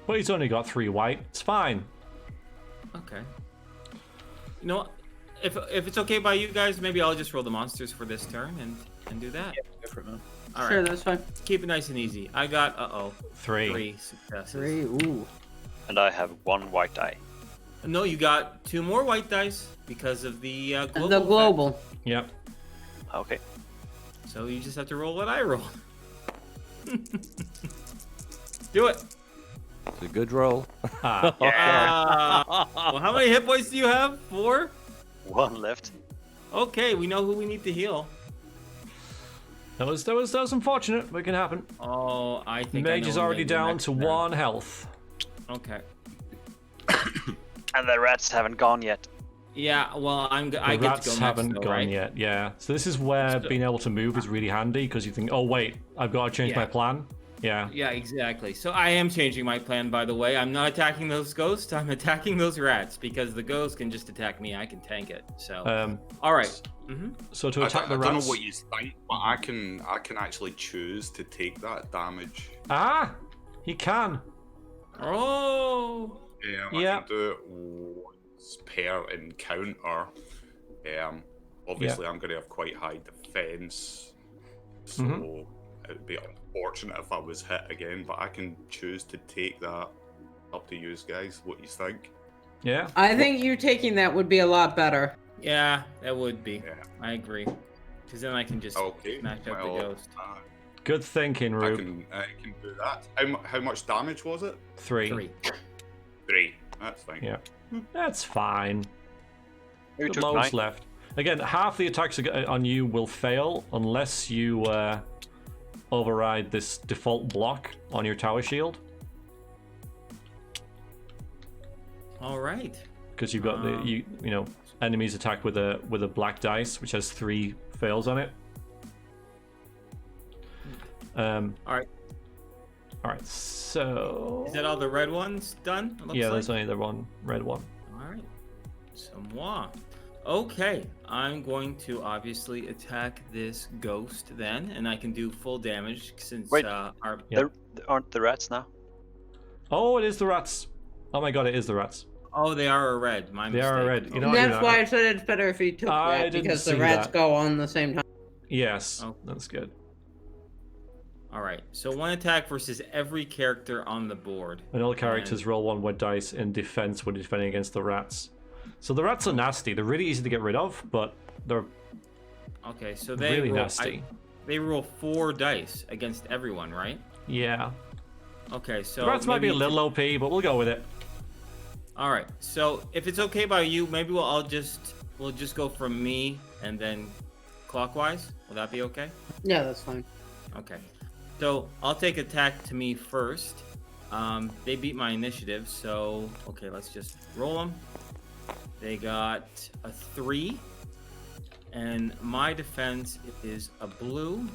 But he's only got 3 white. It's fine. Okay. You know, if it's okay by you guys, maybe I'll just roll the monsters for this turn and do that. Go for it, man. All right. Sure, that's fine. Keep it nice and easy. I got 3. 3 successes. 3. Ooh. And I have 1 white die. No, you got 2 more white dice because of the global. The effect. global. Yep. Okay. So you just have to roll what I roll. Do it. It's a good roll. Ah. Well, how many hit points do you have? 4? 1 left. Okay, we know who we need to heal. That was unfortunate, but it can happen. Oh, I think I Mage know is who already maybe down next to turn. 1 health. Okay. And the rats haven't gone yet. Yeah, well, I The get to go rats next, haven't though, gone right? yet, yeah. So this is where Still. being able to move is really handy, because you think, oh wait, I've got to change my Yeah. plan. Yeah. Yeah, exactly. So I am changing my plan, by the way. I'm not attacking those ghosts. I'm attacking those rats because the ghosts can just attack me. I can tank it. So, all right. So to attack the I rats. don't know what you think, but I can actually choose to take that damage. Ah, he can. Oh. I can do it once per encounter. Obviously, I'm going to have quite high defense, so it would be unfortunate if I was hit again. But I can choose to take that. Up to you guys. What you think? Yeah. I think you taking that would be a lot better. Yeah, that would be. Yeah. I agree. Because then I can just smash up the ghost. Good thinking, Rube. I can do that. How much damage was it? 3. 3. That's fine. Yeah. That's fine. You The took lowest 9. left. Again, half the attacks on you will fail unless you override this default block on your tower shield. All right. Because you've got the you know enemies attack with a black dice which has 3 fails on it. All right. All right. So. Is that all the red ones done? It looks Yeah, like? there's only the one red one. All right. So moi. Okay, I'm going to obviously attack this ghost then, and I can do full damage since Wait. our Yep. Aren't the rats now? Oh, it is the rats. Oh my god, it is the rats. Oh, they are a red. My They mistake. are a red. You know what, That's why I said it's better if you took I that, didn't because the see rats that. go on the same time. Yes, Oh. that's good. All right. So one attack versus every character on the board. And all characters roll 1 red dice in defense when defending against the rats. So the rats are nasty. They're really easy to get rid of, but they're Okay, so they really roll, nasty. they roll 4 dice against everyone, right? Yeah. Okay, so The rats might be a maybe- little OP, but we'll go with it. All right. So if it's okay by you, maybe we'll just go from me and then clockwise. Will that be okay? Yeah, that's fine. Okay. So I'll take attack to me first. They beat my initiative, so okay, let's just roll them. They got a 3, and my defense is a blue.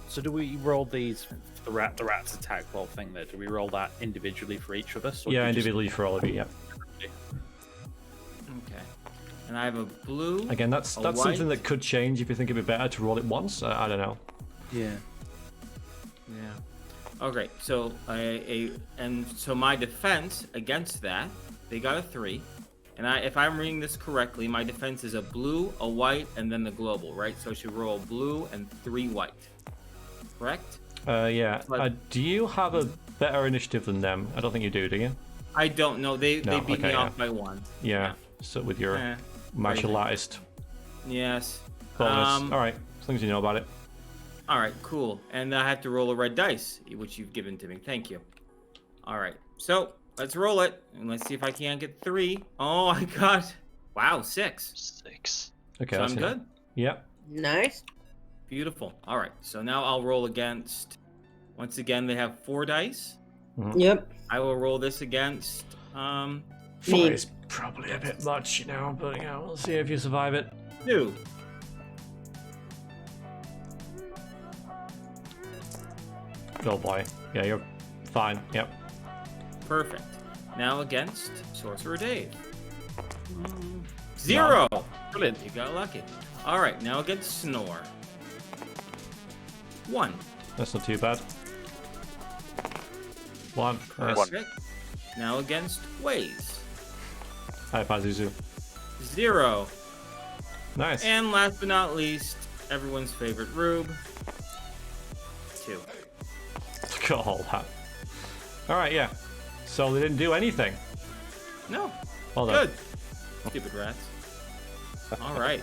So do we roll these the rat's attack roll thing there? Do we roll that individually for each of us? Or Yeah, do we just- individually for all of you. Yeah. Okay. And I have a blue. Again, that's a something white. that could change if you think it'd be better to roll it once. I don't know. Yeah. Yeah. Okay. So so my defense against that, they got a 3. And if I'm reading this correctly, my defense is a blue, a white, and then the global, right? So I should roll blue and 3 white. Correct? Yeah. But- Do you have a better initiative than them? I don't think you do you? I don't know. They No, beat me okay, off yeah. by 1. Yeah. So with your Eh, martial crazy. artist Yes. bonus. All right. As long as you know about it. All right, cool. And I have to roll a red dice, which you've given to me. Thank you. All right. So let's roll it, and let's see if I can't get 3. Oh, I got, wow, 6. 6. Okay. So that's I'm it. good. Yep. Nice. Beautiful. All right. So now I'll roll against. Once again, they have 4 dice. Yep. I will roll this against. 4 Me. is probably a bit much, but we'll see if you survive it. 2. Oh boy. Yeah, you're fine. Yep. Perfect. Now against Sorcerer Dave. 0. Brilliant. You got lucky. All right. Now against Snore. 1. That's not too bad. 1. Nice. Perfect. Now against Waze. Hi, Pazuzu. 0. Nice. And last but not least, everyone's favorite Rube. 2. Look at all that. Alright, yeah. So they didn't do anything. No. Well done. Good. Stupid rats. All right.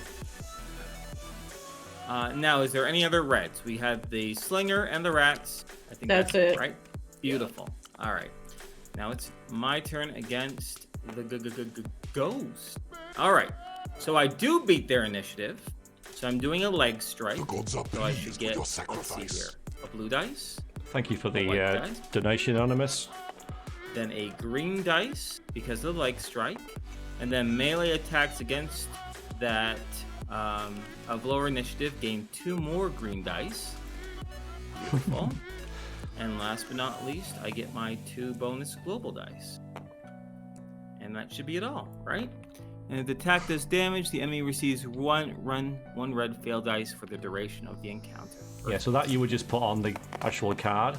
Now, is there any other reds? We have the slinger and the rats. I think That's it. right. Beautiful. All right. Now it's my turn against the ghost. All right. So I do beat their initiative. So I'm doing a leg strike. The gods are So I should pleased get, with your let's see sacrifice. here, a blue dice, Thank you for the white dice. donation, Anonymous. Then a green dice because of the leg strike, and then melee attacks against that of lower initiative gain 2 more green dice. Beautiful. And last but not least, I get my 2 bonus global dice. And that should be it all, right? And if the attack does damage, the enemy receives one red fail dice for the duration of the encounter. Yeah, so that you would just put on the actual card.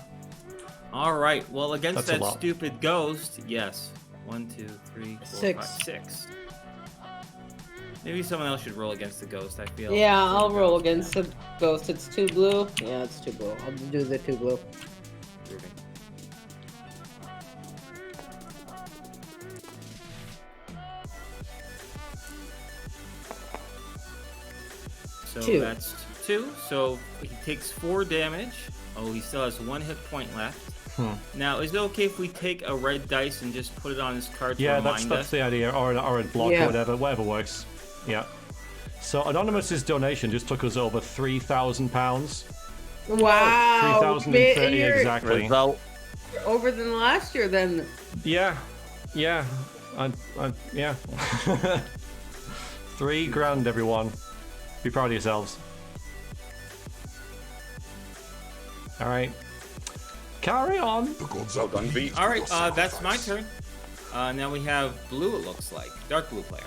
All right. Well, against That's a that lot. stupid ghost, yes. 1, 2, 3, 4, 6. 5, 6. Maybe someone else should roll against the ghost. I feel. Yeah, I'll roll against the ghost. It's 2 blue. Yeah, it's 2 blue. I'll do the 2 blue. Groovy. So 2. that's 2. So he takes 4 damage. Oh, he still has 1 hit point left. Now, is it okay if we take a red dice and just put it on his card to Yeah, remind that's us? the idea, or a block, Yeah. or whatever works. Yeah. So Anonymous's donation just took us over £3,000. Wow. 3,030 You're exactly. Result. over than last year then. Yeah, yeah, yeah. 3 grand, everyone. Be proud of yourselves. All right, carry on. The gods Well are done, pleased V. All with right, your that's my sacrifice. turn. Now we have blue, it looks like. Dark blue player.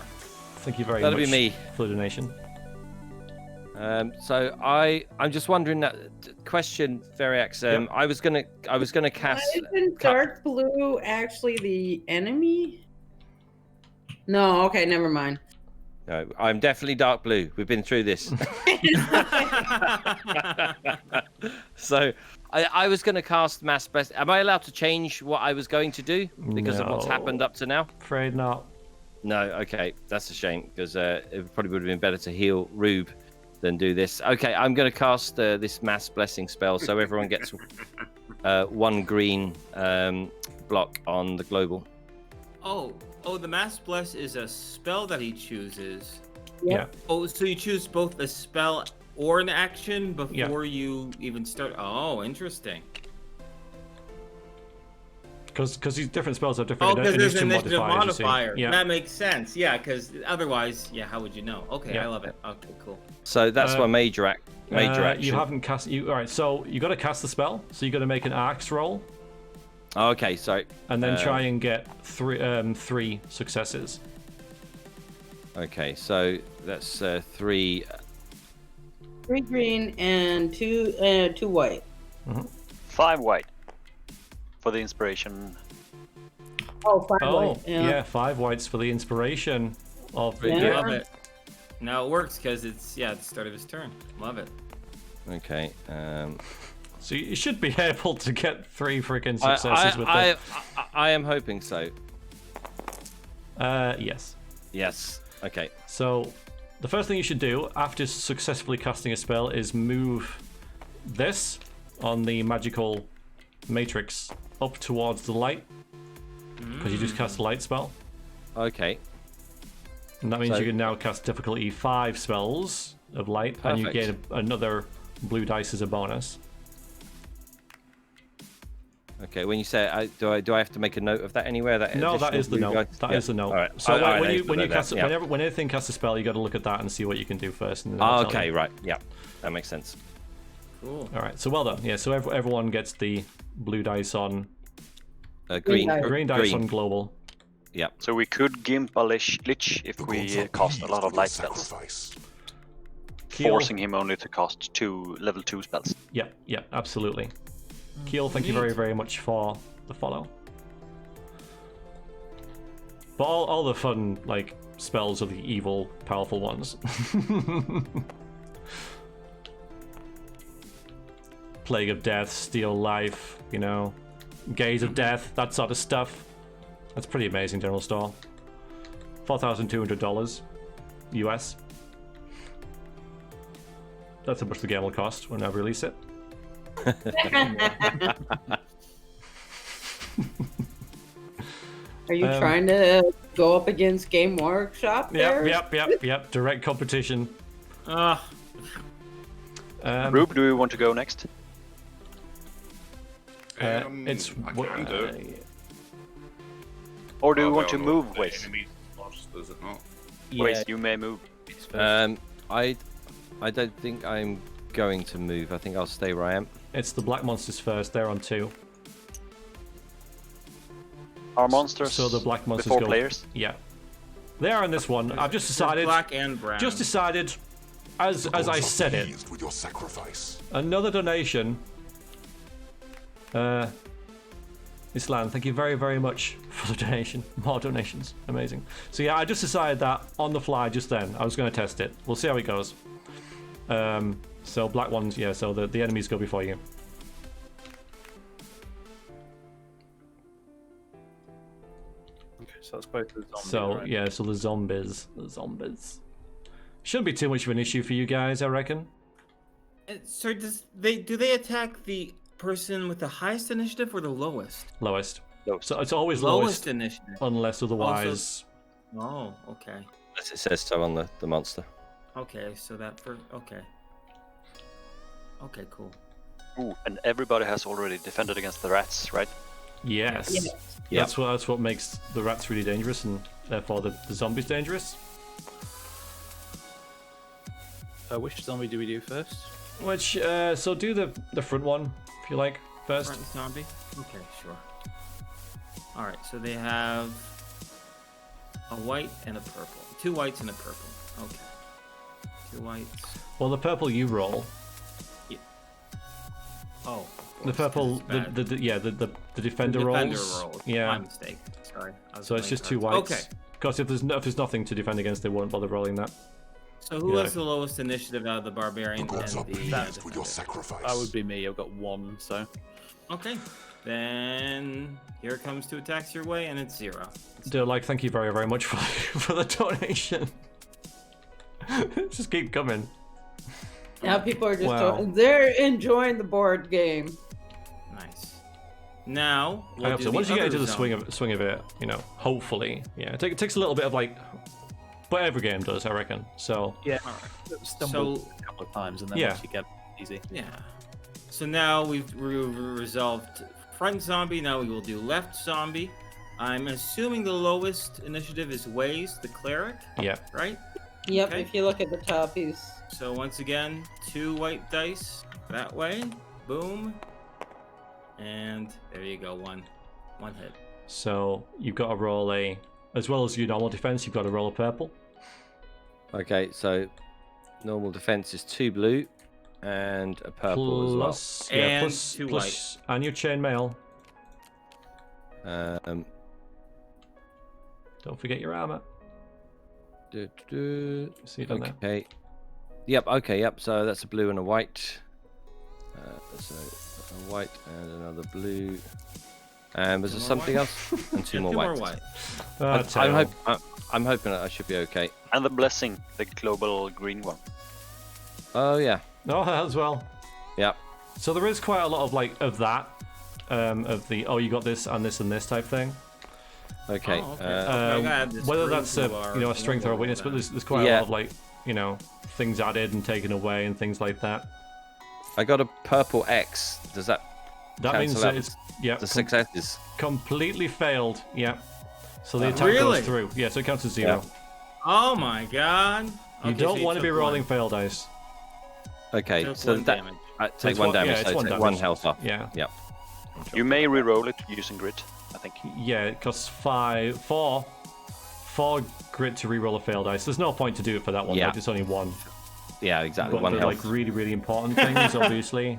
Thank you very That'll much be me. for the donation. So I'm just wondering that question, Variax. I was gonna cast. Isn't dark blue actually the enemy? No, okay, never mind. No, I'm definitely dark blue. We've been through this. So I was going to cast Mass Bless. Am I allowed to change what I was going to do because of what's No. happened up to now? Afraid not. No, okay, that's a shame because it probably would have been better to heal Rube than do this. Okay, I'm going to cast this Mass Blessing spell so everyone gets 1 green block on the global. Oh, the Mass Bless is a spell that he chooses. Yeah. Oh, so you choose both a spell or an action before you even start. Oh, interesting. Because these different spells have different Oh, because there's an initiative modifiers, you see. modifier. Yeah. That makes sense. Yeah, because otherwise, yeah, how would you know? Okay, Yeah. I love it. Okay, cool. So that's my major action. You haven't cast. All right. So you got to cast the spell. So you got to make an axe roll, Okay, sorry. and then try and get 3 successes. Okay, so that's 3. 3 green and 2 white. 5 white for the inspiration. Oh, 5 Oh, white. yeah. 5 whites for the inspiration of Yeah. yeah. Love it. Now it works because it's the start of his turn. Love it. Okay. So you should be able to get 3 freaking successes with that. I am hoping so. Yes. Yes. Okay. So the first thing you should do after successfully casting a spell is move this on the magical matrix up towards the light, because you just cast a light spell. Okay. And that means So- you can now cast difficulty 5 spells of light, and you get Perfect. another blue dice as a bonus. Okay. When you say do I have to make a note of that anywhere? No, that is the note. That is the note. All right. So All right, when I you need to know cast that, yeah. when anything casts a spell, you got to look at that and see what you can do first. And then Oh, I'll tell okay. you. Right. Yeah. That makes sense. Cool. All right. So well done. Yeah. So everyone gets the blue dice on Green. dice. green dice on global. Yeah. So we could gimp a lich if The we gods are cast a pleased lot of with your light spells, sacrifice. Keel. forcing him only to cast 2 level 2 spells. Yeah. Yeah. Absolutely. Keel, thank you very, very much for the follow. But all the fun spells are the evil, powerful ones. Plague of Death, Steal Life, Gaze of Death, that sort of stuff. That's pretty amazing, General Store. $4,200 US. That's how much the game will cost when I release it. Are you trying to go up against Game Workshop there? Yep. Direct competition. Rube, do you want to go next? It's I can do. Or do you want I to don't know move, if the Waze? enemies first, is it not? Waze, you may move. I don't think I'm going to move. I think I'll stay where I am. It's the black monsters first. They're on 2. Our monsters. So the black monsters before go. players. Yeah, they are on this one. I've just There's decided. black and brown. Just decided, as The gods I are said it. pleased with your sacrifice. Another donation. Islan, thank you very, very much for the donation. More donations. Amazing. So yeah, I just decided that on the fly just then. I was going to test it. We'll see how it goes. So black ones, yeah, so the enemies go before you. Okay, so that's both the zombies. So right? yeah, so the zombies. Shouldn't be too much of an issue for you guys, I reckon. So do they attack the person with the highest initiative or the lowest? Lowest. Lowest. So it's always Lowest lowest, initiative. unless otherwise. Oh, okay. As it says so on the monster. Okay, so that for okay. Okay, cool. Ooh, and everybody has already defended against the rats, right? Yes. Yeah. That's what makes the rats really dangerous, and therefore the zombies dangerous. Which zombie do we do first? Which so do the front one if you like first. Front zombie? Okay, sure. Alright, so they have a white and a purple. 2 whites and a purple. Okay. 2 whites. Well, the purple you roll. Oh. The purple, the defender rolls. Yeah. My mistake. Sorry. So it's just 2 whites. Okay. Because if there's nothing to defend against, they won't bother rolling that. So who Yeah. has the lowest initiative out of the The barbarian gods are and the pleased with your defender? sacrifice. That would be me. I've got 1, so. Okay. Then here comes 2 attacks your way, and it's 0. Thank you very, very much for the donation. Just keep coming. Now people are just Wow. they're enjoying the board game. Nice. Now, I we'll hope do so. the Once you get other into the zone. swing of it, hopefully, yeah. It takes a little bit of but every game does, I reckon. So Yeah. Alright. Stumbled a couple of times, and then Yeah. once you get easy. Yeah. So now we've resolved front zombie. Now we will do left zombie. I'm assuming the lowest initiative is Waze, the cleric, yeah, right? Yep, Okay. if you look at the top, he's So once again, 2 white dice that way. Boom. And there you go. One hit. so you've got to roll as well as your normal defense, you've got to roll a purple. Okay, so normal defense is 2 blue and a purple as well. Plus, yeah, And plus, 2 plus, and your chainmail. Don't forget your armor. See it down there. Okay. Yep. Okay. Yep. So that's a blue and a white. So a white and another blue. And was there more something white? else? And 2 And more 2 more whites. white. I'm hoping that I should be okay. And the blessing, the global green one. Oh yeah. Oh, as well. Yep. So there is quite a lot of that, of the you got this and this and this type thing. Okay. Oh, okay. I got this Whether green that's to our a strength or a weakness, but there's quite a lot of things added and taken away and things like that. I got a purple X. Does that? That means cancel that out it's the successes. completely failed. Yeah. So the attack Really? goes through. Yeah, so it counts as 0. Oh my god. You Okay, don't so want to be took rolling one. fail dice. Okay. Took So 1 that damage. take It's 1 one- yeah, damage. it's so one take damage. 1 health off. Yeah. Yep. You may re-roll it using grit, I think. Yeah, it costs 4 grit to reroll a fail dice. There's no point to do it for that one. Yeah. Like, it's only 1. Yeah. Exactly. But 1 the, health. really, really important things, obviously.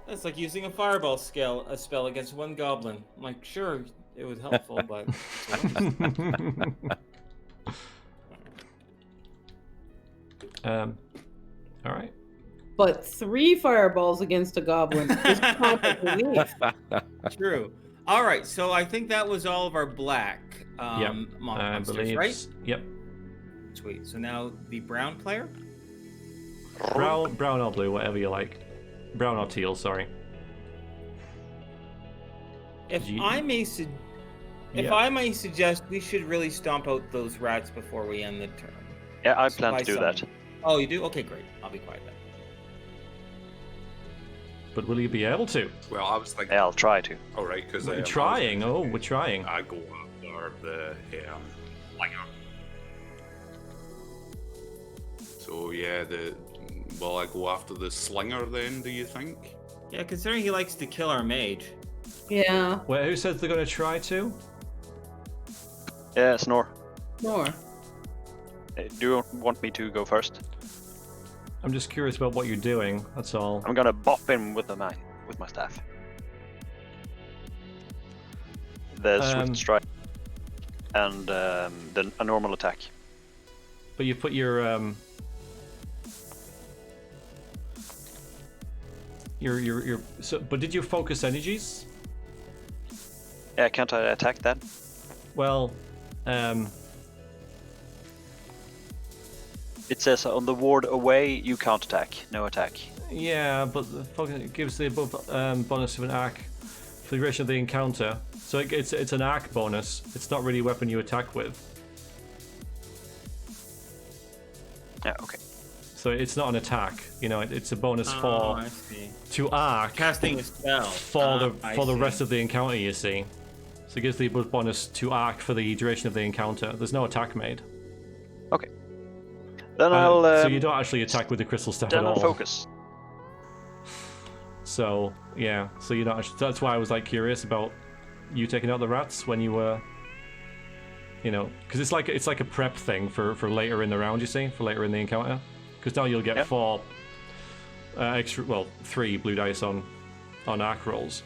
It's like using a fireball a spell against 1 goblin. I'm like, sure, it was helpful, but All right. but 3 fireballs against a goblin is common belief. true. All right, so I think that was all of our black I monsters, believe. right? Yep. Sweet. So now the brown player. Brown or blue, whatever you like. Brown or teal, sorry. If You- I may Yeah. I may suggest, we should really stomp out those rats before we end the turn. Yeah, I So plan by to do that. summon. Oh, you do? Okay, great. I'll be quiet then. But will you be able to? Well, I was thinking. Yeah, I'll try to. All right, because We're trying. Oh, we're trying. I go after the linger. So yeah, will I go after the slinger then? Do you think? Yeah, considering he likes to kill our mage. Yeah. Wait, who says they're going to try to? Yeah, Snore. More. Do you want me to go first? I'm just curious about what you're doing, that's all. I'm gonna bop him with my staff. The swift strike and a normal attack. But you put your so, but did you focus energies? Yeah, can't I attack that? Well, it says on the ward away you can't attack. No attack. yeah, but the focus gives the above bonus of an arc for the duration of the encounter. So it's an arc bonus. It's not really a weapon you attack with. Yeah, okay. So it's not an attack. You know, it's a bonus for I see. to arc Casting a spell. for the I rest see. of the encounter. You see, so it gives the above bonus to arc for the duration of the encounter. There's no attack made. Okay. Then I'll. So you don't actually attack with the crystal staff at then I'll all. focus. So yeah, so you're not. That's why I was like curious about you taking out the rats when you were, you know, because it's like a prep thing for later in the round. You see, for later in the encounter, because now you'll get 4 extra, well, 3 blue dice on arc rolls.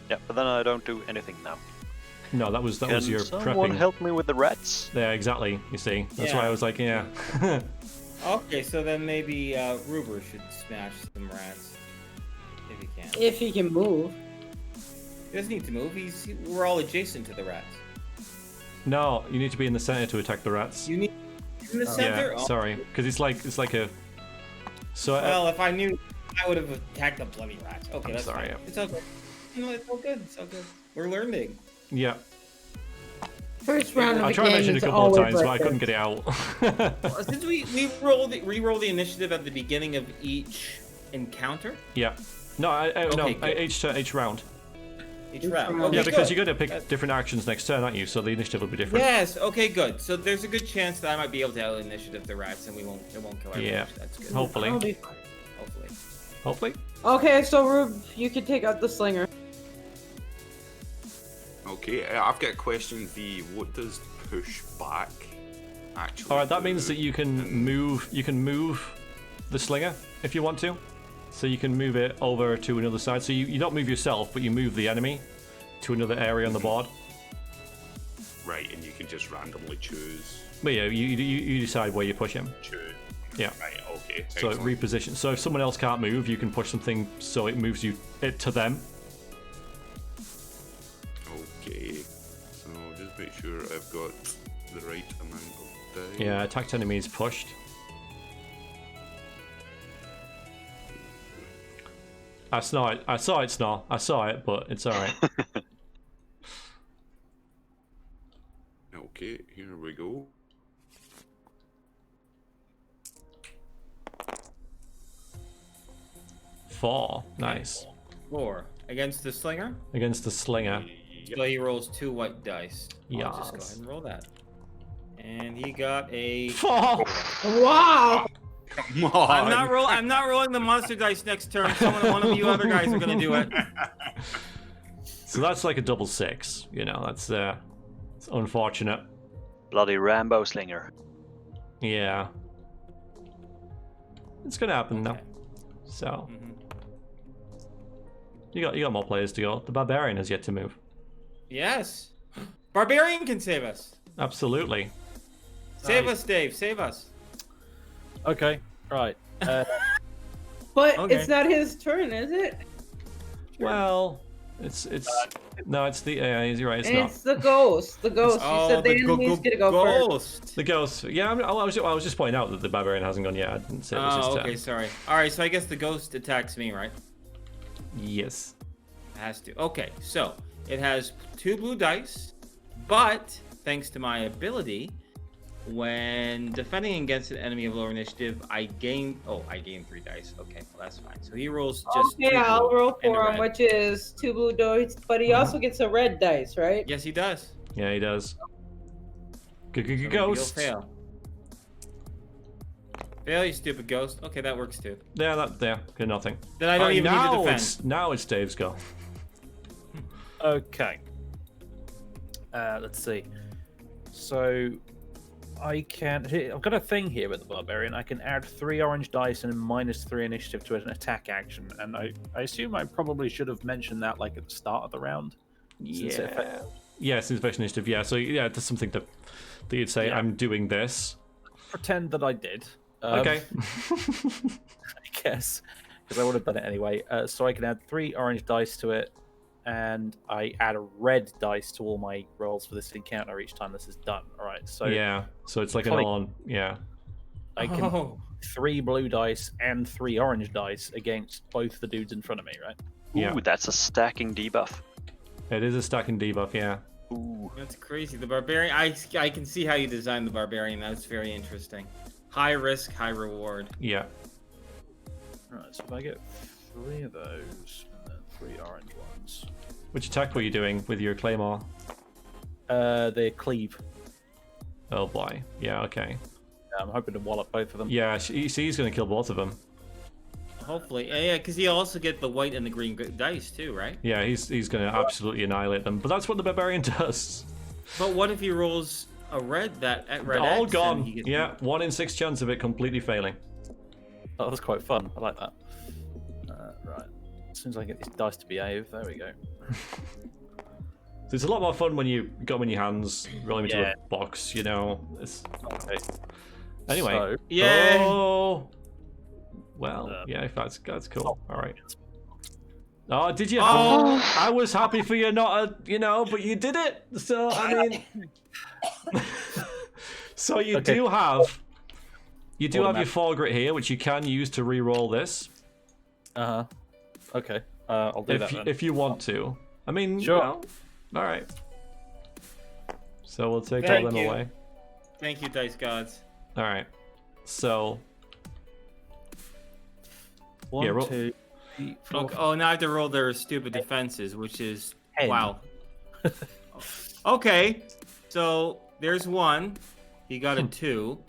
Yeah, but then I don't do anything now. No, that was your someone prepping. help me with the rats? Yeah, exactly. You see, that's why Yeah. I was like, yeah. Okay, so then maybe Ruber should smash some rats. If he can. If he can move. He doesn't need to move. We're all adjacent to the rats. No, you need to be in the center to attack the rats. You need in the center? Yeah, Oh. sorry, because it's like a. So Well, if I knew, I would have attacked the bloody rats. Okay, I'm that's sorry, fine. yeah. It's all good. No, it's all good. It's all good. We're learning. yeah, First round of I the tried to game mention it a is couple of always times, but I like couldn't this. get it out. Since we re-roll the initiative at the beginning of each encounter, Yeah. No, no, Okay, good. each round. each round. round. Okay, Yeah, because good. you're going to pick different actions next turn, aren't you? So the initiative will be different. Yes. Okay. Good. So there's a good chance that I might be able to out initiative the rats, and it won't kill our Yeah. mage. That's good. Hopefully. That'll be fine. Hopefully. Hopefully. Okay, so Rube, you can take out the slinger. Okay, I've got a question, V. What does push back actually? All right, that means do? that you can move. You can move the slinger if you want to. So you can move it over to another side. So you don't move yourself, but you move the enemy to another area on the board. Right, and you can just randomly choose. But yeah, you decide where you push him. Choose. Yeah. Right. Okay. So it excellent. repositions. So if someone else can't move, you can push something so it moves it to them. Okay. So just make sure I've got the right amount of dice. Yeah, attacked enemy is pushed. I saw it, Snarl. I saw it, but it's alright. Okay, here we go. Four. Nice. 4 against the slinger. Against the slinger. So he rolls 2 white dice. I'll just go Yes. ahead and roll that. And he got a. Four! Wow! Come on. I'm not rolling the monster dice next turn. One of you other guys are gonna do it. So that's like a double 6. You know, that's it's unfortunate. Bloody Rambo slinger. Yeah. It's gonna happen now. Okay. So Mhm. you got more players to go. The barbarian has yet to move. Yes. Barbarian can save us. Absolutely. Save us, Dave. Save us. Okay, right. But Okay. it's not his turn, is it? Well, it's no, it's the you're right. It's not. It's the ghost. The ghost. You said the enemy's gonna go first. ghost. The ghost. Yeah, I was just pointing out that the barbarian hasn't gone yet. I didn't say it was his Oh, turn. okay, sorry. All right, so I guess the ghost attacks me, right? Yes. It has to. Okay, so it has 2 blue dice, but thanks to my ability, when defending against an enemy of lower initiative, I gain 3 dice. Okay, well that's fine. So he rolls just. Okay, 2 I'll blue roll and a for him, red. which is 2 blue dice, but he also gets a red dice, right? Yes, he does. Yeah, he does. So maybe Ghost. He'll fail. Fail, you stupid ghost. Okay, that works too. Yeah, good, nothing. Then I don't even need to defend. Now it's Dave's go. Okay. Let's see. So I can. I've got a thing here with the barbarian. I can add 3 orange dice and a -3 initiative to an attack action, and I assume I probably should have mentioned that like at the start of the round. Since special initiative. Yeah, so yeah, that's something that you'd say. Yeah. I'm doing this. Pretend that I did. Okay. I guess because I would have done it anyway. So I can add 3 orange dice to it, and I add a red dice to all my rolls for this encounter each time this is done. All right. So yeah, so it's like an all-on. Yeah. I can 3 blue dice and 3 orange dice against both the dudes in front of me. Right. Yeah. Ooh, that's a stacking debuff. It is a stacking debuff. Yeah. Ooh. That's crazy. The barbarian. I can see how you designed the barbarian. That's very interesting. High risk, high reward. Yeah. Right. So if I get 3 of those and then 3 orange ones. Which attack were you doing with your claymore? They cleave. Oh boy. Yeah. Okay. I'm hoping to wallop both of them. Yeah. He's going to kill both of them. Hopefully, yeah, because you also get the white and the green dice too, right? Yeah. He's going to absolutely annihilate them. But that's what the barbarian does. But what if he rolls a red red All X gone. and he gets... Yeah. 1 in 6 chance of it completely failing. Oh, that's quite fun. I like that. Right. As soon as I get these dice to behave, there we go. So it's a lot more fun when you got them in your hands, roll them into a box, you know. It's... Okay. Anyway. So, Yay! Oh. Well, yeah, that's cool. All right. Oh, did you? Oh. I was happy for you, but you did it. So I mean, so you do have your foregrit here, which you can use to re-roll this. Okay. I'll do that then. If you want to. I mean, sure. All right. So we'll take all them away. Thank you, dice gods. All right. So. 1, roll. 2, 3, 4. Okay. Oh, now I have to roll their stupid defenses, which is 10. wow. Okay, so there's 1. He got a 2,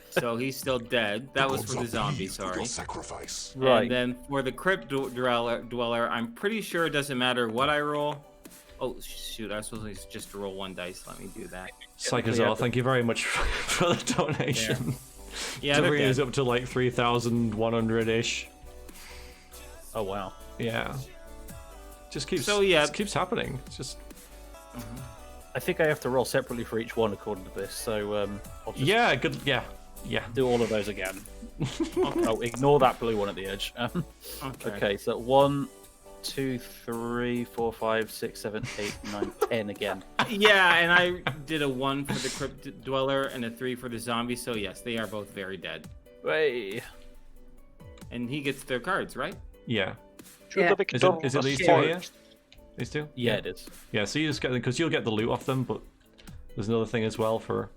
so he's still dead. That was for the zombie. Sorry. Sacrifice. Right. And then for the crypt dweller, I'm pretty sure it doesn't matter what I roll. Oh shoot! I was supposed to just roll 1 dice. Let me do that. Psychozor, thank you very much for the donation. Yeah, to they're bring us dead. up to like 3,100-ish. Oh wow. Yeah. Just keeps happening. It's just I think I have to roll separately for each one according to this. So I'll just yeah. do all of those again. Oh, ignore that blue one at the edge. Okay, so 1, 2, 3, 4, 5, 6, 7, 8, 9, 10 again. Yeah, and I did a 1 for the crypt dweller and a 3 for the zombie. So yes, they are both very dead. Hey. And he gets their cards, right? Yeah. Yeah. Is it these 2 here? These 2? Yeah, it is. Yeah, so you just get them because you'll get the loot off them, but there's another thing as well for.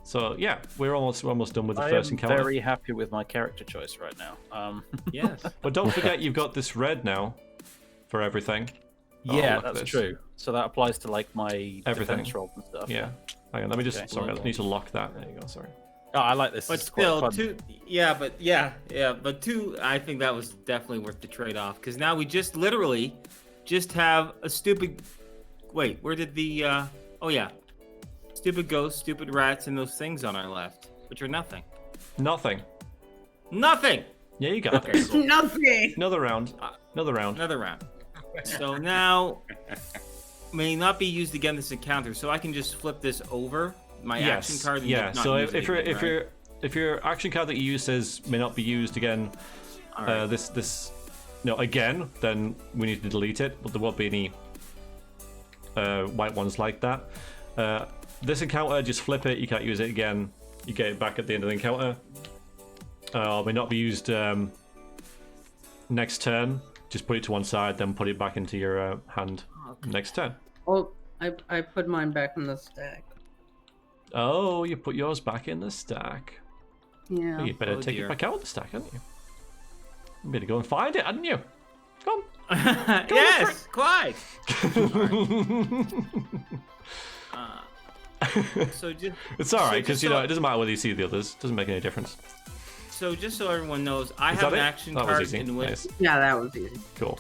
So yeah, we're almost done with the first encounter. I'm very happy with my character choice right now. Yes. But don't forget you've got this red now for everything. Yeah, look at that's this. true. So that applies to like my Everything. defense rolls and stuff. Yeah. Hang on, let me just. Okay. Sorry, I need to lock that. There you go. Sorry. Oh, I like this. But This is quite still, fun. 2. But 2. I think that was definitely worth the trade-off because now we just literally have a stupid. Wait, where did the? Oh yeah, stupid ghosts, stupid rats, and those things on our left, which are nothing. Nothing. Nothing. Yeah, you got Okay, it. cool. Nothing. Another round. Another round. Another round. So now may not be used again this encounter, so I can just flip this over my action card. And Yeah. not So use it again, right? if your action card that you use says may not be used again, All right. again, then we need to delete it. But there won't be any white ones like that. This encounter, just flip it. You can't use it again. You get it back at the end of the encounter. May not be used next turn. Just put it to one side, then put it back into your hand next turn. Oh, I put mine back in the stack. Oh, you put yours back in the stack. Yeah. Well, you better take it back out of the stack, hadn't you? You better go and find it, hadn't you? Come on. Yes, quite. So just It's alright, because so- it doesn't matter whether you see the others. It doesn't make any difference. So just so everyone knows, I Is have that an it? action That was card easy. in which Nice. Yeah, that was easy. Cool.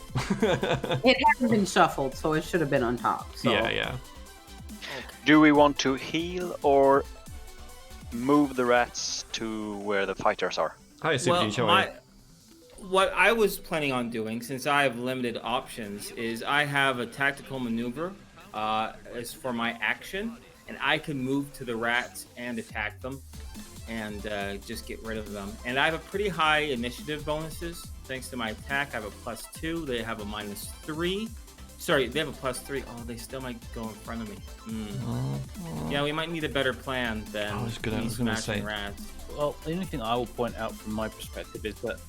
It hadn't been shuffled, so it should have been on top. So. Yeah. Do we want to heal or move the rats to where the fighters are? Hi, Super G, what I was planning on doing, since I have limited options, is I have a tactical maneuver as for my action, and I can move to the rats and attack them, and just get rid of them. And I have a pretty high initiative bonuses thanks to my attack. I have a +2. They have a -3. Sorry, they have a +3. Oh, they still might go in front of me. Yeah, we might need a better plan than I was gonna smashing say. rats. Well, the only thing I will point out from my perspective is that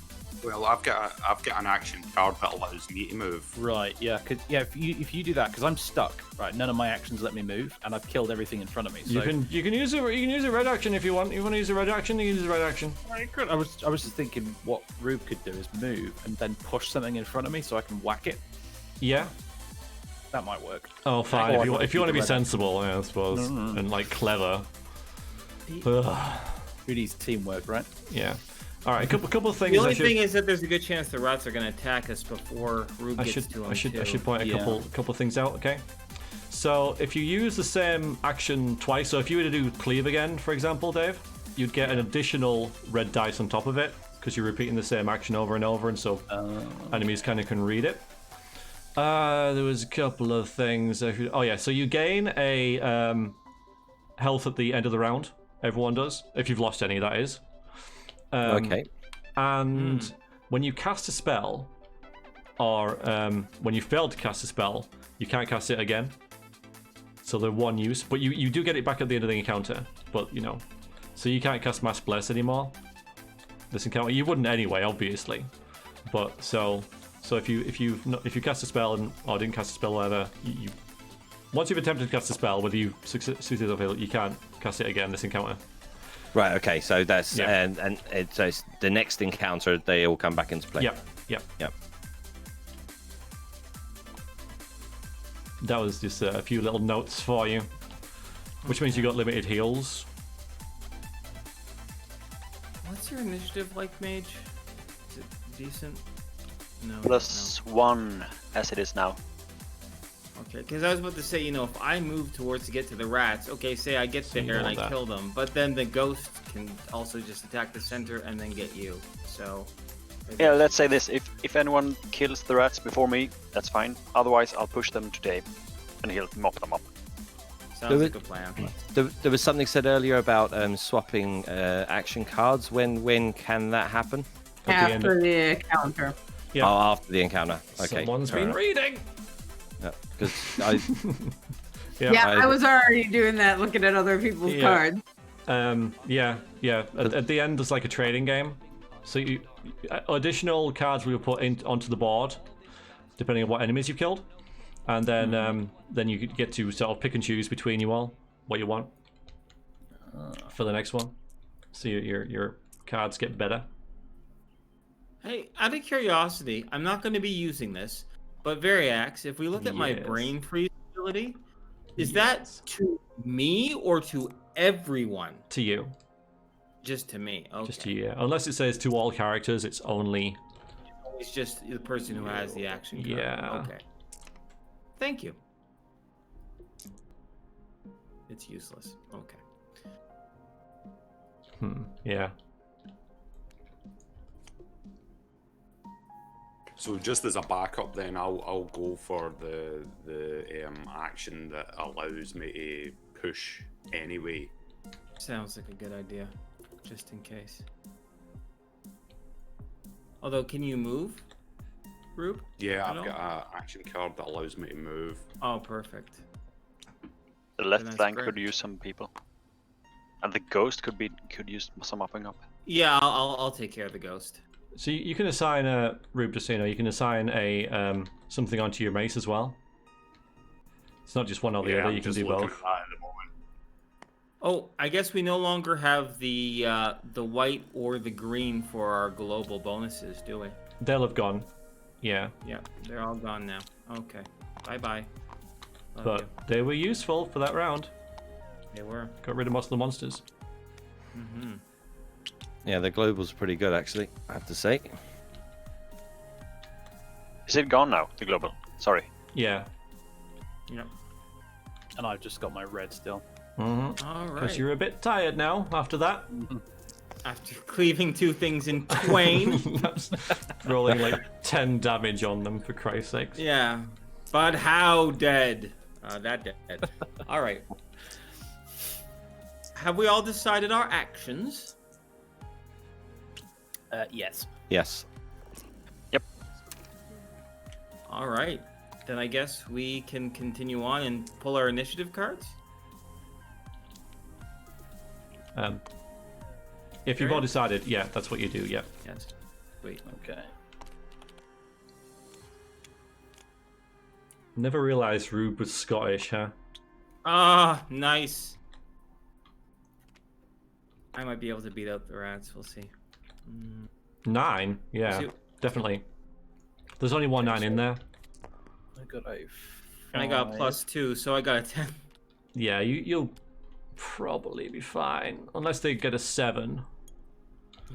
Well, I've got an action card that allows me to move. right, yeah, if you do that, because I'm stuck, right? None of my actions let me move, and I've killed everything in front of me. So You can use a red action if you want. You want to use a red action? You can use a red action. I was just thinking what Rube could do is move and then push something in front of me so I can whack it. Yeah. That might work. Oh, fine. If you want to be red action. sensible, yeah, I suppose, and like clever. Ugh. Who needs teamwork, right? Yeah. All right. A couple of things. The only thing is that there's a good chance the rats are going to attack us before Rube gets to them. I should point a couple of things out. Okay. So if you use the same action twice, so if you were to do cleave again, for example, Dave, you'd get an additional red dice on top of it because you're repeating the same action over and over, and so enemies kind of can read it. There was a couple of things. Oh yeah, so you gain a health at the end of the round. Everyone does, if you've lost any, that is. Okay. And when you cast a spell, or when you fail to cast a spell, you can't cast it again. So they're one use, but you do get it back at the end of the encounter. But so you can't cast Mass Bless anymore. This encounter, you wouldn't anyway, obviously. But so if you cast a spell or didn't cast a spell, whatever, you once you've attempted to cast a spell, whether you succeeded or failed, you can't cast it again this encounter. Right. Okay. So that's so it's the next encounter they all come back into play. Yep. Yep. That was just a few little notes for you, which means you got limited heals. What's your initiative like, Mage? Is it decent? No. +1 as it is now. Okay, because I was about to say, if I move towards to get to the rats, okay, say I get there and I kill them, but then the ghost can also just attack the center and then get you. So. Yeah, let's say this: if anyone kills the rats before me, that's fine. Otherwise, I'll push them to Dave, and he'll mop them up. Sounds like a plan. There was something said earlier about swapping action cards. When can that happen? After the encounter. Yeah. Oh, after the encounter. Okay. Someone's been reading. Because I. I was already doing that, looking at other people's cards. Yeah. At the end, there's like a trading game. So additional cards will be put onto the board, depending on what enemies you've killed, and then you get to sort of pick and choose between you all what you want for the next one. So your cards get better. Hey, out of curiosity, I'm not going to be using this, but Variax, if we look at my brain freeze ability, is that to me or to everyone? To you. Just to me. Okay. Just to you. Yeah. Unless it says to all characters, it's only. It's just the person who has the action card. Yeah. Okay. Thank you. It's useless. Okay. Yeah. So just as a backup, then I'll go for the action that allows me to push anyway. Sounds like a good idea, just in case. Although, can you move, Rube? Yeah, I've got an action card that allows me to move. Oh, perfect. The left flank could use some people, and the ghost could use some mopping up. Yeah, I'll take care of the ghost. So you can assign Rube, just so you know, you can assign a something onto your mace as well. It's not just one or the other. You can do both. Oh, I guess we no longer have the white or the green for our global bonuses, do we? They'll have gone. Yeah. Yeah, they're all gone now. Okay. Bye-bye. But they were useful for that round. They were. Got rid of most of the monsters. Mm-hmm. Yeah, the global's pretty good, actually, I have to say. Is it gone now, the global? Sorry. Yeah. Yep. And I've just got my red still. Mm-hmm. All Because right. you're a bit tired now after that. After cleaving two things in twain. That's rolling like 10 damage on them, for Christ's sakes. Yeah. But how dead? That dead. All right. Have we all decided our actions? Yes. Yes. All right. Then I guess we can continue on and pull our initiative cards. If you've all decided, yeah, that's what you do, yeah. Yes. Wait. Okay. Never realised Rube was Scottish, huh? Ah, nice. I might be able to beat out the rats. We'll see. 9? Yeah, See- definitely. There's only one 9 in there. I got a. I got a 5. +2, so I got a 10. Yeah, you'll probably be fine. Unless they get a 7.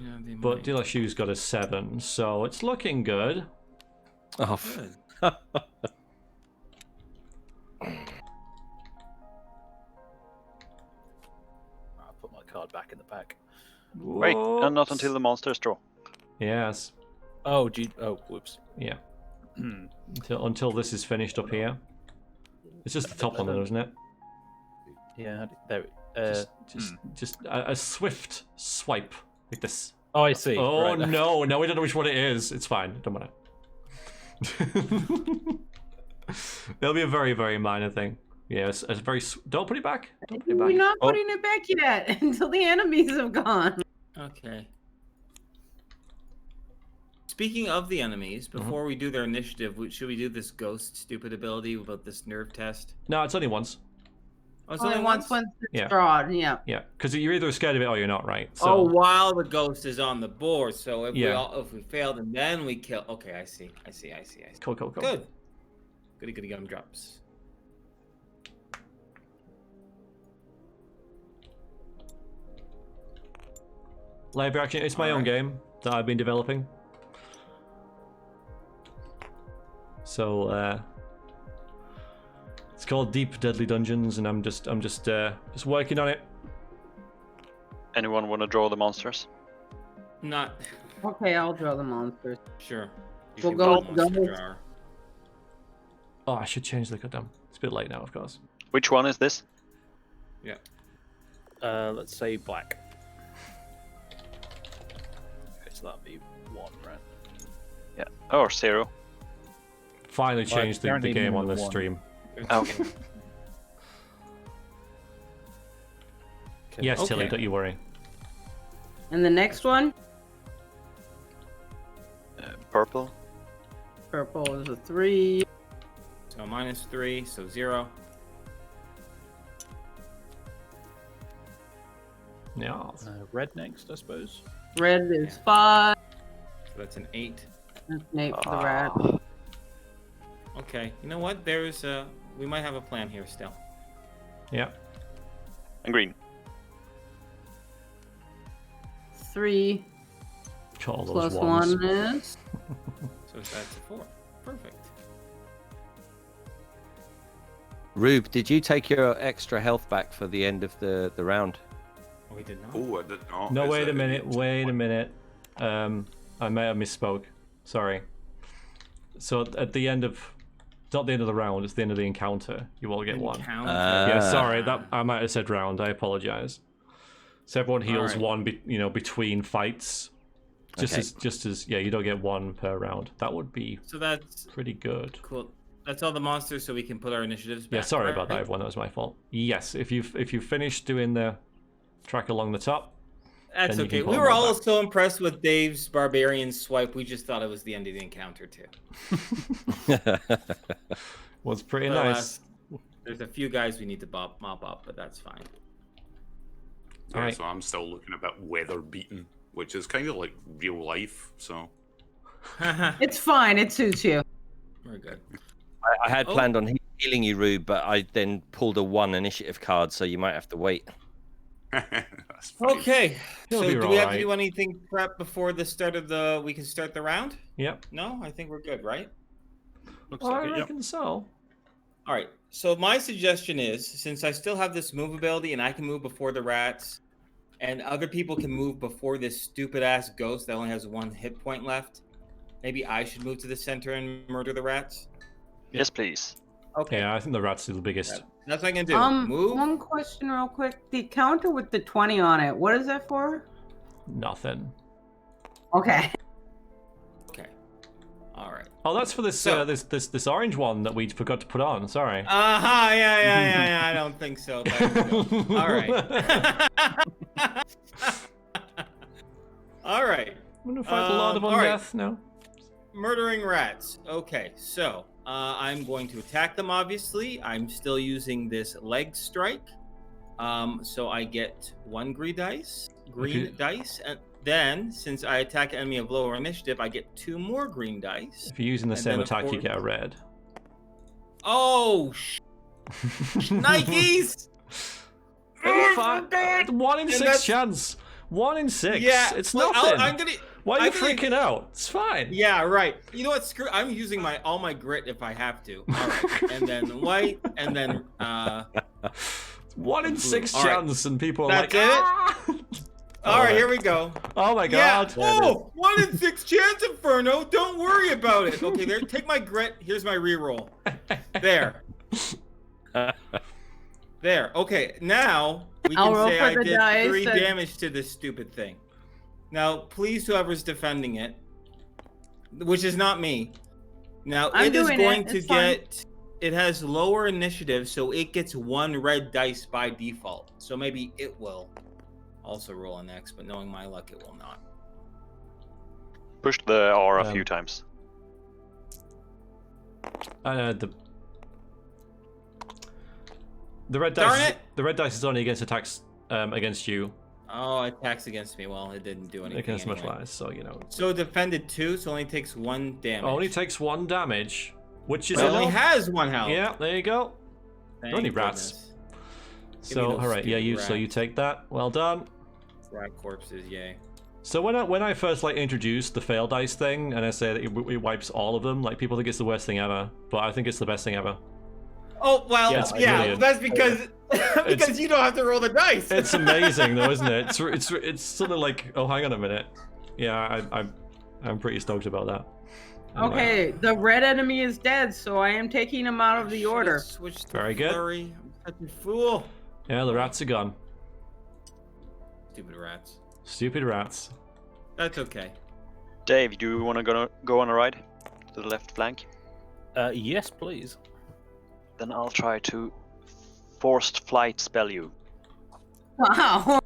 Yeah, they But might. Dilashu's got a 7, so it's looking good. Oh, Good. I'll put my card back in the pack. Wait, and not until the monsters draw. Yes. Oh, whoops. Yeah. Until this is finished up here. It's just the top one, though, isn't it? Yeah, there. Just a swift swipe like this. Oh, I see. Oh Right. no! Now we don't know which one it is. It's fine. Don't matter. It'll be a very, very minor thing. Yeah, it's very. Don't put it back. Don't put it We're back. not putting it back yet until the enemies have gone. Okay. Speaking of the enemies, before we do their initiative, should we do this ghost stupid ability about this nerve test? No, it's only once. Oh, it's Only once it's Yeah. drawn, yeah. Yeah, because you're either scared of it or you're not, right? So, Oh, while the ghost is on the board. So if Yeah. if we failed and then we kill. Okay, I see. cool. Good. Goody gumdrops. Live reaction. It's my own Alright. game that I've been developing. So it's called Deep Deadly Dungeons, and I'm just working on it. Anyone want to draw the monsters? Not Okay, I'll draw the monsters. sure. You We'll should go put with monster ghost. drawer. Oh, I should change the goddamn. It's a bit late now, of course. Which one is this? Yeah. Let's say black. Okay, so that'll be 1, right? Yeah. Or 0. Finally Well, changed the apparently game on number this 1. stream. Okay. Okay. Yes, Tilly, Okay. don't you worry. And the next one, Purple. purple is a 3. So -3, so 0. Yeah. Red next, I suppose. Red is Yeah. 5. So that's an 8. That's an 8 for the rat. Okay. You know what? We might have a plan here still. Yeah. And green. 3 Call those plus ones. 1 is. So that's a 4. Perfect. Rube, did you take your extra health back for the end of the round? Oh, we did not. Oh, I did not. No, Is wait it a minute. an Wait a minute. I may have misspoke. Sorry. So at the end of, it's not the end of the round. It's the end of the encounter. You all get one. Encounter. Yeah, Ah. sorry. That I might have said round. I apologize. So everyone heals Alright. one, between fights. Just Okay. as yeah, you don't get one per round. That would be So that's pretty good. cool. That's all the monsters, so we can put our initiatives back. Yeah, sorry about that, right? everyone. That was my fault. Yes, if you finished doing the track along the top, That's then you okay. can pull We them were all all back. so impressed with Dave's barbarian swipe. We just thought it was the end of the encounter too. was pretty But nice. There's a few guys we need to mop up, but that's fine. Yeah, Alright. so I'm still looking a bit weather beaten, which is kind of like real life. So It's fine, it suits you. We're good. I had Oh. planned on healing you, Rube, but I then pulled a 1 initiative card, so you might have to wait. That's fine. Okay. You'll So be do we have to alright. do anything prep before the start of the? We can start the round. Yep. No, I think we're good, right? Looks I like it, yep. reckon so. All right. So my suggestion is, since I still have this move ability and I can move before the rats, and other people can move before this stupid ass ghost that only has 1 hit point left, maybe I should move to the center and murder the rats. Yes, please. Okay. Yeah, I think the rats are the biggest. That's what I can do. Move. One question real quick. The counter with the 20 on it, what is that for? Nothing. Okay. Okay. All right. Oh, that's for this So- this orange one that we forgot to put on. Sorry. Yeah. I don't think so. But all right. All right. I'm gonna fight a lot of all right. undeath now. Murdering rats. Okay, so I'm going to attack them. Obviously, I'm still using this leg strike. So I get 1 green dice, and then since I attack an enemy of lower initiative, I get 2 more green dice. If you're using the And same then, of attack, you course- get a red. Oh, Nikes! It's fine. 1 in And 6 that's- chance. 1 in 6. Yeah, It's well, nothing. I'm gonna. Why are you I'm gonna- freaking out? It's fine. Yeah, right. You know what? Screw. I'm using all my grit if I have to. All right, and then white, and then 1 in 6 All right. chance, and people are That's like, it? "Ah!" All right, here we go. Oh my god. Yeah. Oh, 1 in 6 chance, Inferno. Don't worry about it. Okay, there. Take my grit. Here's my reroll. There. There. Okay, now we I'll can roll say for I the did dice 3 and- damage to this stupid thing. Now, please, whoever's defending it, which is not me. Now, I'm it is doing going it. to It's fine. get. It has lower initiative, so it gets 1 red dice by default. So maybe it will also roll an X, but knowing my luck, it will not. Pushed the R a few times. The red Darn dice. it! The red dice is only against attacks against you. Oh, it attacks against me. Well, it didn't do anything. Against anyway. much less, so you know. So defended 2, so only takes 1 damage. Only takes 1 damage, which is But it only enough. has 1 health. Yeah, there you go. Thank Only rats. goodness. So those all right, yeah, stupid so you rats. take that. Well done. Rat corpses, yay. So when I first like introduced the fail dice thing, and I say that it wipes all of them, like people think it's the worst thing ever, but I think it's the best thing ever. Oh well, Yeah, it's yeah. brilliant. That's because because you don't have to roll the dice. It's amazing though, isn't it? It's sort of like, oh, hang on a minute. Yeah, I'm pretty stoked about that. Anyway. Okay, the red enemy is dead, so I am taking him out of the order. Switch to Very good. flurry. I'm such a fool. Yeah, the rats are gone. Stupid rats. Stupid rats. That's okay. Dave, do you want to go on a ride to the left flank? Yes, please. Then I'll try to forced flight spell you. Wow.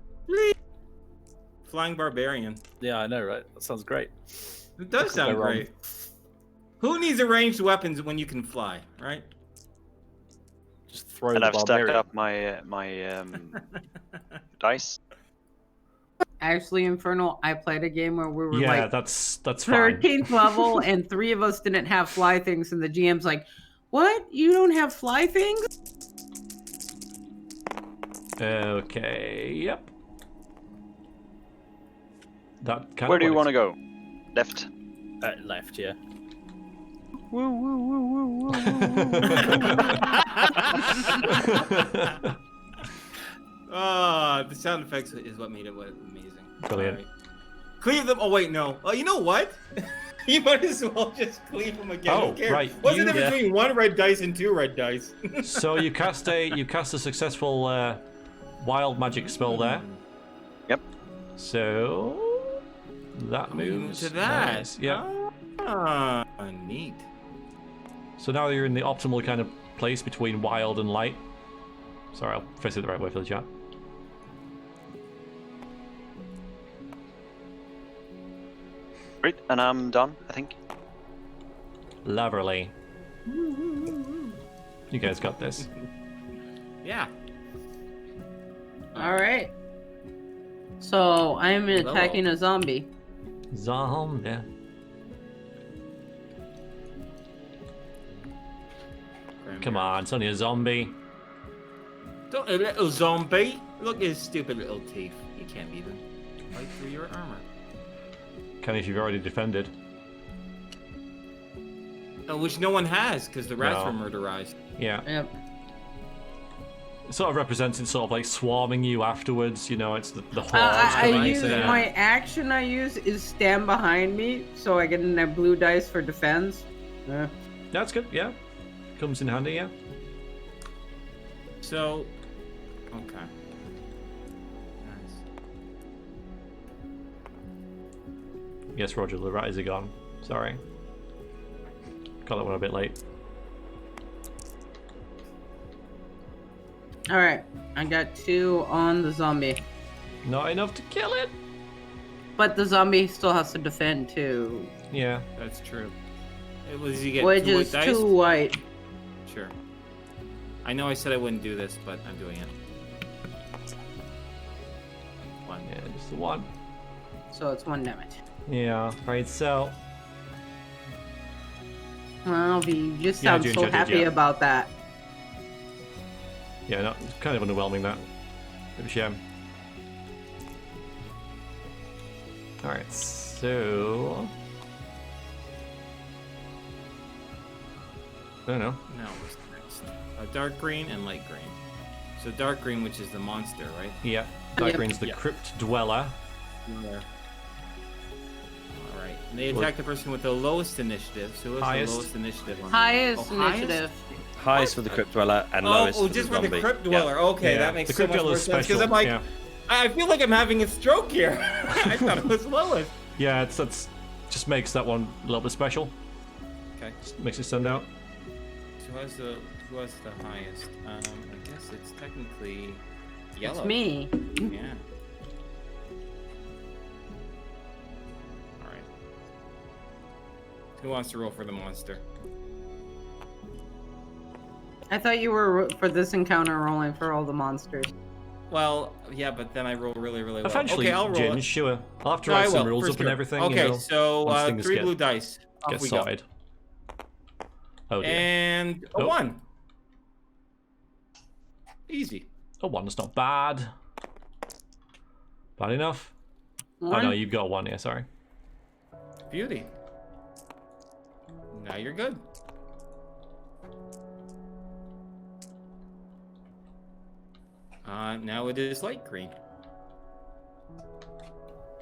Flying barbarian. Yeah, I know, right? That sounds great. It does Could sound go wrong. great. Who needs ranged weapons when you can fly, right? Just throw And the I've stacked barbarian. up my dice. Actually, Inferno, I played a game where we were Yeah, like that's fine. 13th level, and 3 of us didn't have fly things, and the GM's like, "What? You don't have fly things?" Okay. Yep. That kind Where of do you want works. to go? Left. Left, yeah. The sound effects is what made it amazing. Brilliant. Alright. Cleave them. Oh wait, no. You know what? You might as well just cleave them again. Oh, Who cares? right. What's the You- difference between 1 red dice and 2 red dice? So you cast a successful wild magic spell there. Yep. So that moves to that. Nice. Yeah. Ah, neat. So now you're in the optimal kind of place between wild and light. Sorry, I'll face it the right way for the chat. Great, and I'm done, I think. Lovely. You guys got this. Yeah. All right. So I am attacking a zombie. Zombie. Come on, it's only a zombie. Don't a little zombie. Look at his stupid little teeth. You can't beat him. Right through your armor. Can if you've already defended. Which no one has, because the rats No. were murderized. Yeah. Yep. It sort of represents it sort of like swarming you afterwards, you know, it's the hordes. I coming, use so, yeah. my action. I use is stand behind me, so I get in that blue dice for defense. Yeah. That's good, yeah. Comes in handy, yeah. So, okay. Nice. Yes, Roger, the rat is gone. Sorry. Got that one a bit late. All right, I got 2 on the zombie, Not enough to kill it. but the zombie still has to defend too, Yeah. That's true. Was you get which 2 is white dice? 2 white. Sure. I know I said I wouldn't do this, but I'm doing it. 1. Yeah, just the one. So it's 1 damage. Yeah, right, so. Well, you just Yeah, sound June so did, happy yeah. about that. Yeah, no, it's kind of underwhelming that. Bit of a shame. Alright, so. I don't know. Now, what's next? Dark green and light green. So dark green, which is the monster, right? Yeah, Dark Yep. Green's the Yeah. Crypt Dweller. Yeah. Alright. And they attack the person with the lowest initiative. So what's Highest. the lowest initiative one? Highest Oh, highest? initiative. Highest for the Crypt Dweller and lowest for just the for zombie. the Crypt Yeah. Dweller. Okay, Yeah, that makes the so Crypt much more Dweller's sense. Because special. I'm like, yeah. I feel like I'm having a stroke here. I thought it was lowest. Yeah, that's just makes that one a little bit special. Okay. Just makes it stand out. So who has the highest? I guess it's technically yellow. It's me. Yeah. Alright. Who wants to roll for the monster? I thought you were for this encounter rolling for all the monsters. Well, yeah, but then I roll really, really well. Eventually, okay, I'll roll Jin, it. sure. I'll have to No, I write some will, rules for up and sure. everything. Okay, you know, so once things 3 get- blue dice. Off Get we go. sorted. Oh dear. And a Oh. 1. Easy. A one's not bad. Bad enough. Oh no, One? you've got 1, yeah, sorry. Beauty. Now you're good. Now it is light green.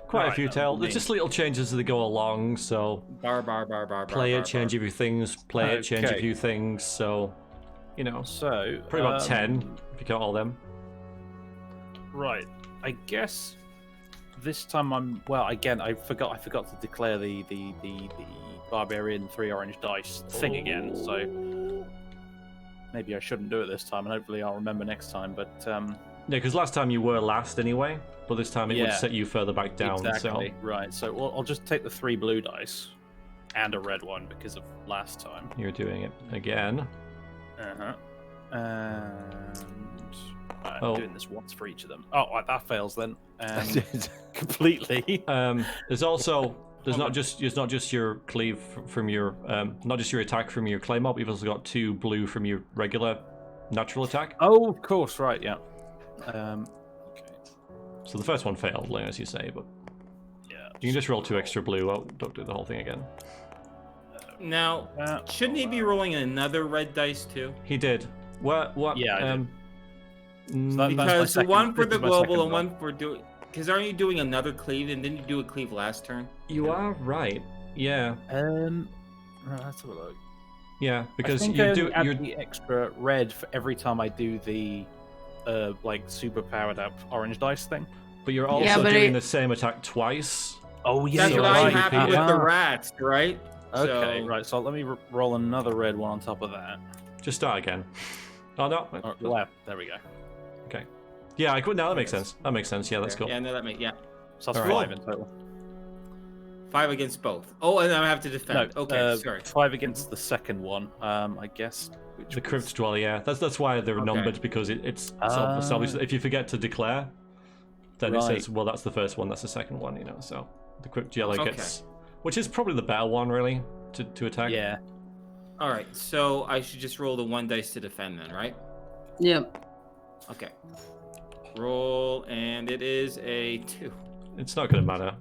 Quite a Right, few that tell. would There's be- just little changes as they go along, so Bar. play it, change a few things, play it, change a Okay. few things, so you know, So probably about 10 if you count all them. Right. I guess this time I'm again. I forgot to declare the barbarian 3 orange dice thing again. So maybe I shouldn't do it this time, and hopefully I'll remember next time. But Yeah, because last time you were last anyway, but this time it would Yeah. set you further back down. exactly right. So I'll just take the 3 blue dice and a red one because of last time. So you're doing it again. Uh-huh. And I'm Oh. doing this once for each of them. Oh, that fails then. Completely. There's also not just your cleave from your not just your attack from your clay mob. You've also got 2 blue from your regular natural attack. Oh, of course, right, yeah. Okay, So the first one failed, as you say, but yeah. you can just roll 2 extra blue. Oh, don't do the whole thing again. Now, shouldn't he be rolling another red dice too? He did. What? Yeah, I did. So that- mm, that's my Because the second- one for this the is my global second and one for doing. Because aren't you doing another cleave and didn't you do a cleave last turn? you are right. Yeah, Right, let's have a look. yeah, because I think you I do. only add You're the extra red for every time I do the like super powered up orange dice thing. but you're also Yeah, but doing it- the same attack twice. Oh yeah, That's you're what right. I'm happy with the Ah. rats, right? Okay, So- right. So let me roll another red one on top of that. Just start again. Oh no. Oh, left. There we go. Okay. Yeah, I could. Now that makes sense. That makes sense. Yeah, that's cool. Yeah, no, that makes So that's Alright. 5 in total. 5 against both. Oh, and I have to defend. No, Okay, sorry. 5 against the second one. I guess. Which The was- Crypt Dweller, yeah. That's why they're Okay. numbered, because it's sort of established. If you forget to declare, then it Right. says, well, that's the first one, that's the second one, you know. So the Crypt Dweller Okay. gets, which is probably the better one, really, to attack. Yeah. All right, so I should just roll the 1 dice to defend then, right? Yep. Okay. Roll, and it is a 2. It's not going to matter.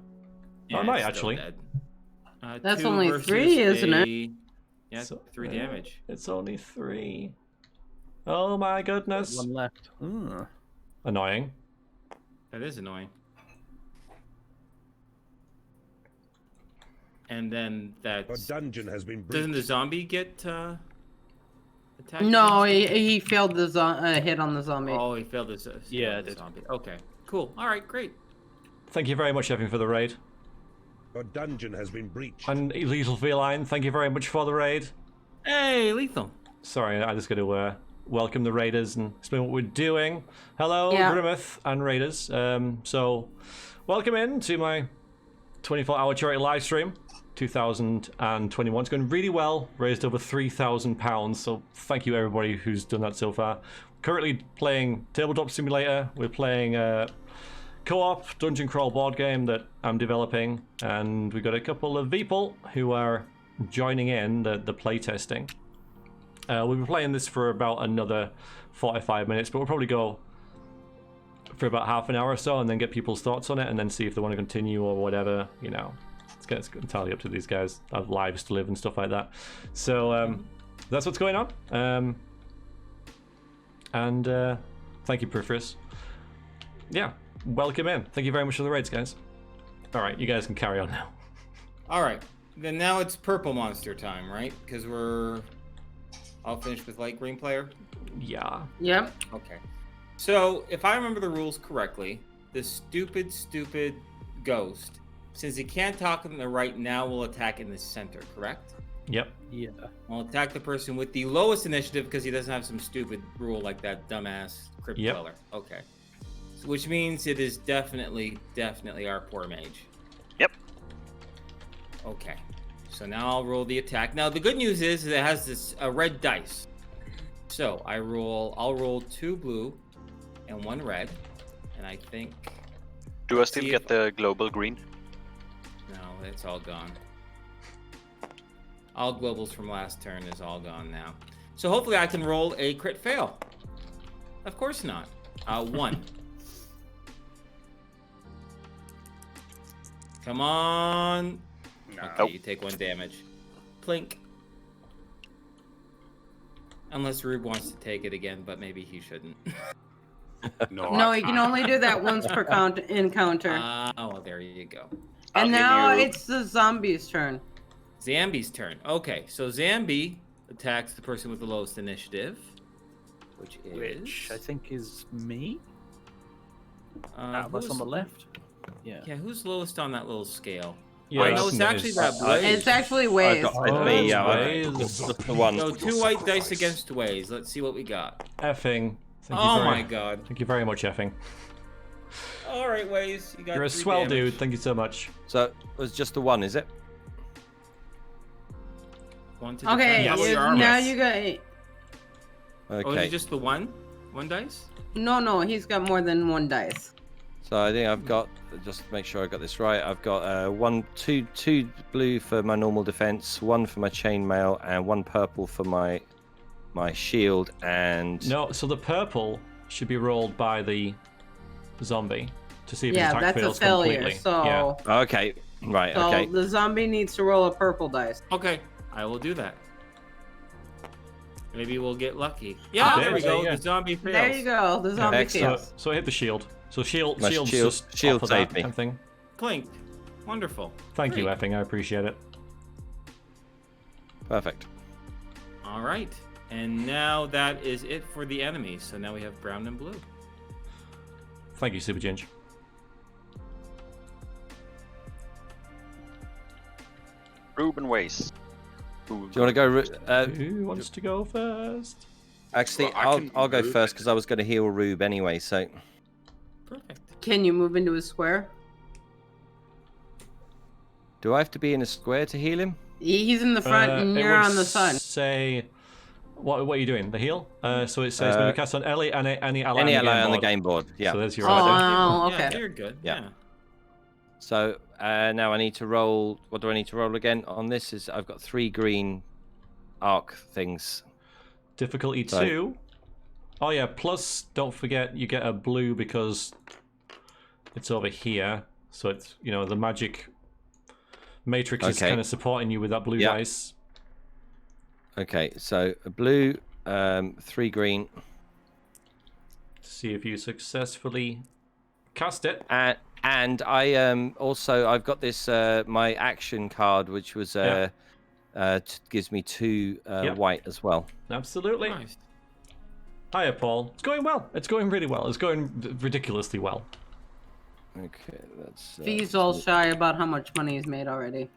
Yeah, it might it's still actually. dead. That's 2 only versus 3, isn't it? Yeah, So, 3 damage. It's only 3. Oh my goodness. One left. Annoying. That is annoying. And then A that's... dungeon has been Doesn't the zombie get attacked? No, against it? he failed the hit on the zombie. Oh, he failed his Yeah, the it did. zombie. Okay, cool. All right, great. Thank you very much, Evan, for the raid. A dungeon has been breached. And Lethal Feline, thank you very much for the raid. Hey, Lethal. Sorry, I just got to welcome the raiders and explain what we're doing. Hello, Yeah. Grimmeth and raiders. So, welcome in to my 24-hour charity live stream. 2021. It's going really well. Raised over £3,000. So thank you everybody who's done that so far. Currently playing Tabletop Simulator. We're playing co-op dungeon crawl board game that I'm developing, and we've got a couple of people who are joining in the playtesting. We'll be playing this for about another 45 minutes, but we'll probably go for about half an hour or so, and then get people's thoughts on it, and then see if they want to continue or whatever. You know, it's entirely up to these guys. I have lives to live and stuff like that. So that's what's going on. And thank you, Peripherus. Yeah. Welcome in. Thank you very much for the raids, guys. All right, you guys can carry on now. All right, then now it's purple monster time, right? Because we're all finished with light green player. Yeah. Yep. Okay. So if I remember the rules correctly, the stupid ghost, since he can't talk in the right now, will attack in the center, correct? Yep. Yeah. I'll attack the person with the lowest initiative because he doesn't have some stupid rule like that dumbass crypt Yep. dweller. Okay. Which means it is definitely our poor mage. Yep. Okay. So now I'll roll the attack. Now the good news is it has this red dice. So I'll roll 2 blue and 1 red, and I think Do I still See get if- the global green? no, it's all gone. All globals from last turn is all gone now. So hopefully I can roll a crit fail. Of course not. 1. Come on. Okay, Nope. you take 1 damage. Plink. Unless Rube wants to take it again, but maybe he shouldn't. No, No, I you can can't. only do that once per encounter. Well, there you go. I'll And give now you- it's the zombie's turn. Zambi's turn. Okay, so Zambi attacks the person with the lowest initiative, which is... Which I think is me. who's- That's on the left. Yeah. Yeah, who's lowest on that little scale? Yeah, I know that's it's nice. actually that I- Blaze. It's actually I Waze. got Oh, me, yeah, Waze. just the one. So 2 white dice against Waze. Let's see what we got. Effing. Thank Oh you very, my god. Thank you very much, Effing. All right, Waze, you got You're a 3 swell damage. dude. Thank you so much. So it was just the one, is it? 1 to Okay, defend. Double your armor. now you got. Oh, is Okay. it just the one? 1 dice? No, he's got more than 1 dice. So I think I've got, just to make sure I got this right, I've got two blue for my normal defense, 1 for my chainmail, and 1 purple for my shield. And No, so the purple should be rolled by the zombie to see if his Yeah, attack that's a fails failure. completely. So, Yeah. okay, right, so okay. the zombie needs to roll a purple dice. Okay, I will do that. Maybe we'll get lucky. Yeah, Okay, there we there go. you go. The zombie fails. There you go. The zombie Excellent. fails. So I hit the shield. So shield's My just shield off of saved that me. kind of thing. Plink. Wonderful. Thank you, Great. Effing. I appreciate it. Perfect. All right. And now that is it for the enemies. So now we have brown and blue. Thank you, Super Ginge. Ruben Ways. Do you want to go? Who wants to go first? Actually, Well, I I'll can go move first it. because I was going to heal Rube anyway. So Perfect. Can you move into a square? do I have to be in a square to heal him? He's in the front and It you're would on the sun. Say, what are you doing? The heal? So it says when you cast on any ally Any on the ally game on the board. game board. Yeah. So there's your idea. Oh, Yeah, okay. you're good. Yeah. Yeah. So now I need to roll. What do I need to roll again on this? Is I've got 3 green arc things. Difficulty So- 2. Oh yeah, plus don't forget you get a blue because it's over here. So it's, you know, the magic matrix is kind of supporting you with that blue dice. Okay, so a blue, 3 green. See if you successfully cast it. And I also I've got this my action card, which was gives me 2 white as well. Absolutely. Nice. Hiya, Paul. It's going well. It's going really well. It's going ridiculously well. Okay, that's. He's all shy about how much money he's made already.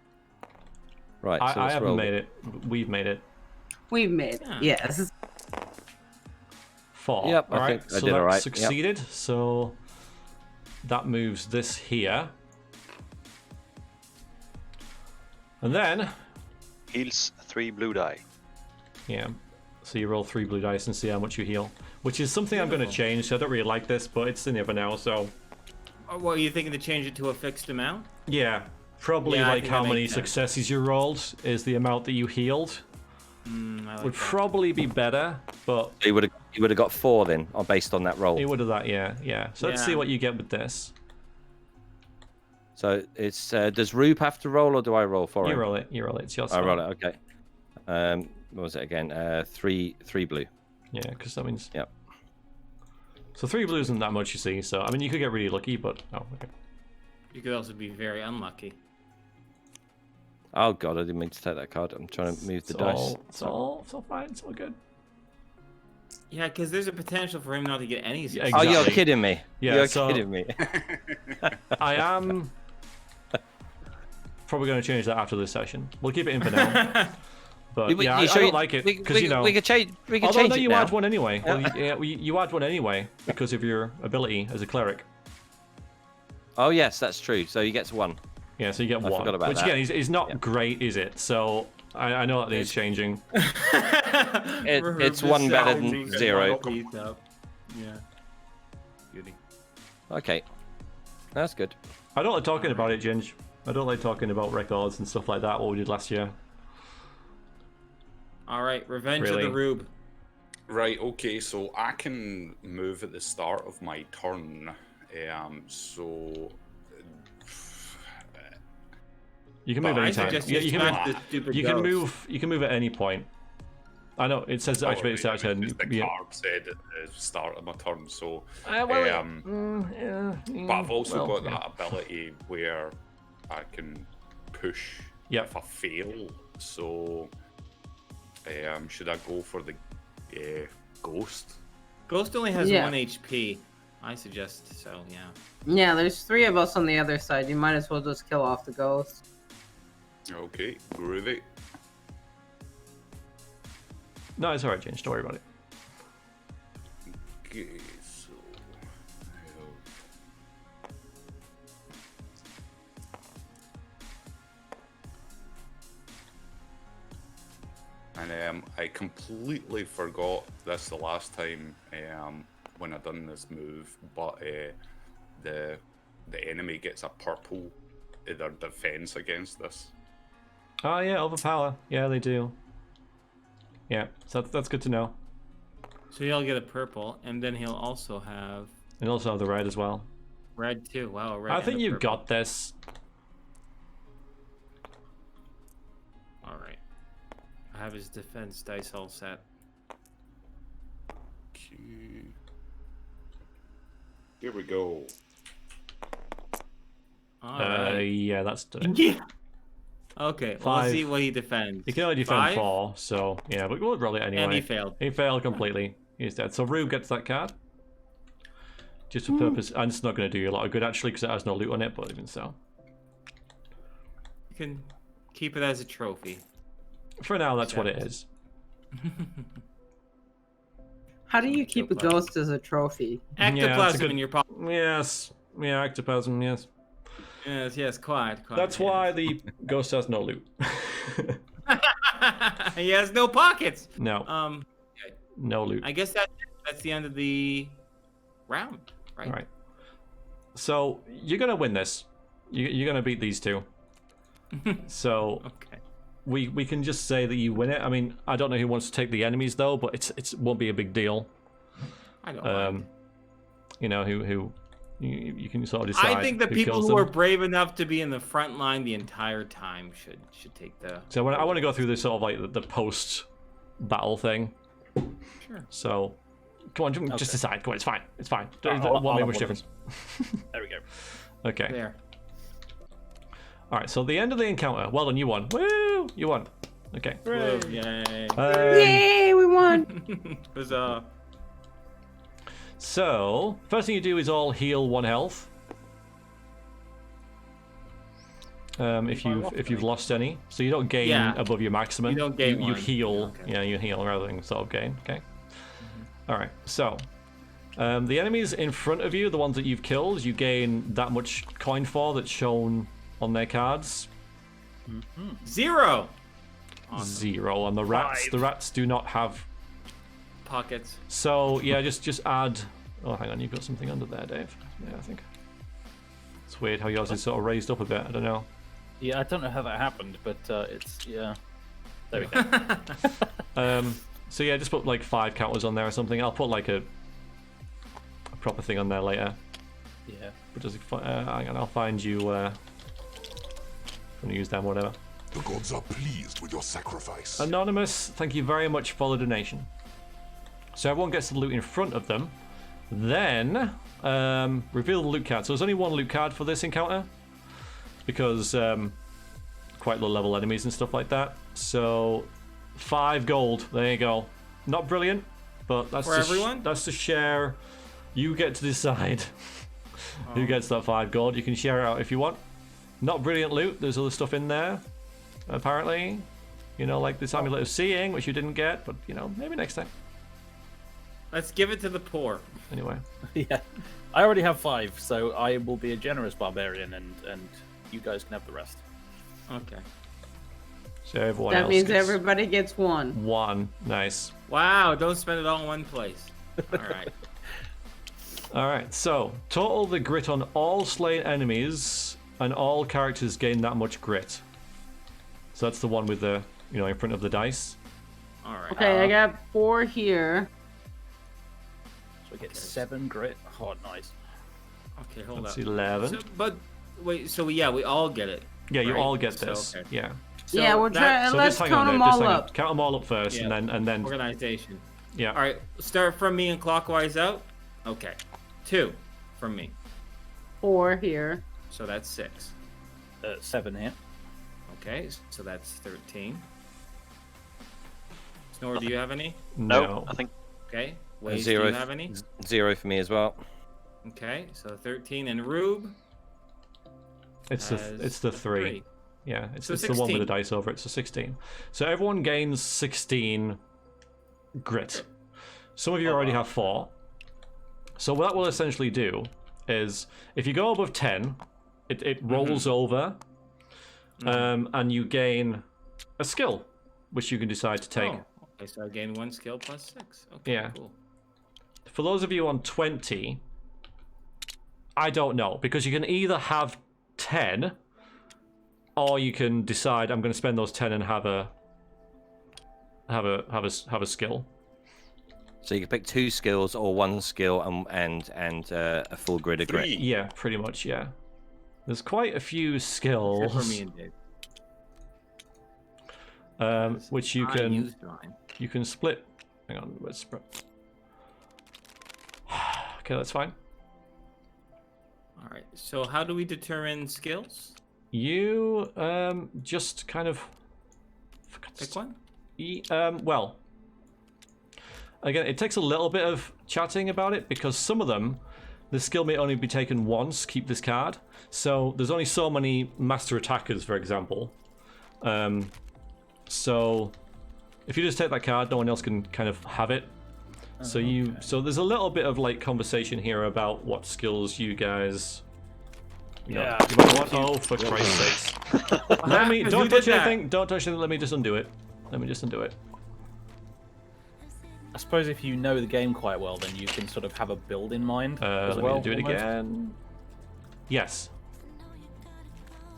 Right. So I haven't made it. We've made it. We've made it. Yes. 4. Yep. All I right. think I So did that all right. succeeded. Yep. So that moves this here. And then Heals 3 blue die. Yeah. So you roll 3 blue dice and see how much you heal, which is something I'm going to change. So I don't really like this, but it's in there for now. So. Well, are you thinking to change it to a fixed amount? Yeah. Probably like how many successes you rolled is the amount that you healed. Like would probably be better, but he would have got 4 then, or based on that roll. He would have that, yeah. So let's see what you get with this. So it's does Rube have to roll, or do I roll for him? You roll it. It's your I roll it. Okay. What was it again? 3 blue. Yeah, because that means. Yep. So 3 blue isn't that much, you see. So I mean, you could get really lucky, but okay. You could also be very unlucky. Oh god, I didn't mean to take that card. I'm trying to move the dice. It's all fine. It's all good. Yeah, because there's a potential for him not to get any. Yeah, exactly. Oh, you're kidding me. Yeah, you're kidding me. I am probably going to change that after this session. We'll keep it in for now. But yeah, I don't like it because you know. We could change. We could although change no, it you now. add one anyway. Well, you add one anyway because of your ability as a cleric. Oh yes, that's true. So he gets 1. Yeah, so you get 1. Forgot about which that. Again, is not great, is it? So I know that needs changing. It's 1 better than 0. Yeah. Beauty. Okay, that's good. I don't like talking about it, Ginge. I don't like talking about records and stuff like that. What we did last year. All right, Revenge of the Rube. Right. Okay. So I can move at the start of my turn. So. You can move anytime. Yeah, you can move. You can move at any point. I know it says activate start turn. The card said at the start of my turn, so. But I've also got that ability where I can push if I fail. So, should I go for the ghost? Ghost only has 1 HP. I suggest so. Yeah. Yeah, there's 3 of us on the other side. You might as well just kill off the ghost. Okay, groovy. No, it's alright, James. Don't worry about it. Okay, so. And I completely forgot this the last time when I done this move, but the enemy gets a purple in their defense against this. Oh yeah, overpower. Yeah, they do. Yeah, so that's good to know. So he'll get a purple, and then he'll also have. And also have the red as well. Red too. Wow, red. I think you've got this. All right. I have his defense dice all set. Okay. Here we go. Yeah, that's done. Yeah. Okay, well, 5. let's see what he defends. He can only defend 5? 4, so yeah, but we'll roll it anyway. And he failed. He failed completely. He's dead. So Rube gets that card. Just for purpose, and it's not going to do you a lot of good actually because it has no loot on it, but even so. You can keep it as a trophy. For now, that's what it is. How do you keep a ghost as a trophy? Ectoplasm in your pocket. Yes. Yeah, ectoplasm, yes. Yes, quite. That's why the ghost has no loot. He has no pockets. No. Okay. No loot. I guess that's the end of the round, right? All right. So you're gonna win this. You're gonna beat these 2. So okay. We can just say that you win it. I mean, I don't know who wants to take the enemies though, but it won't be a big deal. I don't mind. You know, who you can sort of decide. I think the who people kills who are them. brave enough to be in the front line the entire time should take the. So I want to go through this sort of like the post battle thing. Sure. So, come on, just decide. Come on, it's fine. It's fine. I'll Won't make have much one difference. There we go. Okay. There. All right. So the end of the encounter. Well done. You won. Woo! You won. Okay. Whoa, yay. Yay, we won. Huzzah. So first thing you do is all heal 1 health. If you've lost any, so you don't gain above your maximum. You don't gain You one. heal. Okay. Yeah, you heal rather than sort of gain. Okay. All right. So the enemies in front of you, the ones that you've killed, you gain that much coin for that's shown on their cards. 0 0 on the rats. 5. The rats do not have. pockets. So yeah, just add. Oh, hang on, you've got something under there, Dave. Yeah, I think. It's weird how yours is sort of raised up a bit. I don't know. Yeah, I don't know how that happened, but it's yeah. There we go. So yeah, just put like 5 counters on there or something. I'll put like a proper thing on there later. Yeah. But just hang on, I'll find you. I'm gonna use them, whatever. The gods are pleased with your sacrifice. Anonymous, thank you very much for the donation. So everyone gets the loot in front of them. Then reveal the loot card. So there's only 1 loot card for this encounter because quite low level enemies and stuff like that. So 5 gold. There you go. Not brilliant, but that's For everyone? That's to share. You get to decide who gets that 5 gold. You can share it out if you want. Not brilliant loot. There's other stuff in there, apparently. You know, like this amulet of seeing, which you didn't get, but you know, maybe next time. Let's give it to the poor. Anyway. Yeah. I already have 5, so I will be a generous barbarian, and you guys can have the rest. Okay. So everyone That else means gets everybody gets 1. 1. Nice. Wow, don't spend it all in one place. All right. All right. So total the grit on all slain enemies, and all characters gain that much grit. So that's the one with the in front of the dice. All right. Okay, I got 4 here. So I get 7 grit. Oh, nice. Okay, hold That's up. 11. So, but wait, so yeah, we all get it. Yeah, you right? all get So, this. okay. Yeah. So Yeah, we're that- trying. So Let's just hang count on them there. Just all hang on. up. Count them all up first, Yeah. and then Organization. yeah. All right, start from me and clockwise out. Okay, 2 from me. 4 here. So that's 6. 7 here. Okay, so that's 13. Snore, do you have any? No, I think Okay. Waze, 0. do you have any? 0 for me as well. Okay, so 13. And Rube? It's has the 3. Yeah, it's So the one with 16. the dice over it. So 16. So everyone gains 16 grit. Some of you already have 4. So what that will essentially do is, if you go above 10, it rolls over, and you gain a skill, which you can decide to take. Oh, okay, so I gain 1 skill plus 6. Okay, Yeah. cool. For those of you on 20, I don't know, because you can either have 10, or you can decide I'm going to spend those 10 and have a skill. So you can pick 2 skills or 1 skill and a full grid of grit. 3. Yeah, pretty much. Yeah, there's quite a few skills, Except for me and Dave. which you I can used mine. split. Hang on, let's split. Okay, that's fine. All right. So how do we determine skills? You just kind of Pick one. Well, again, it takes a little bit of chatting about it, because some of them, the skill may only be taken once. Keep this card. So there's only so many master attackers, for example. So if you just take that card, no one else can kind of have it. So there's a little bit of like conversation here about what skills you guys. You know, Yeah. you might want. Oh, for Christ's sakes! Let me. Who Don't did touch that? anything. Don't touch anything. Let me just undo it. Let me just undo it. I suppose if you know the game quite well, then you can sort of have a build in mind as Let well. me do it almost. again. Yes.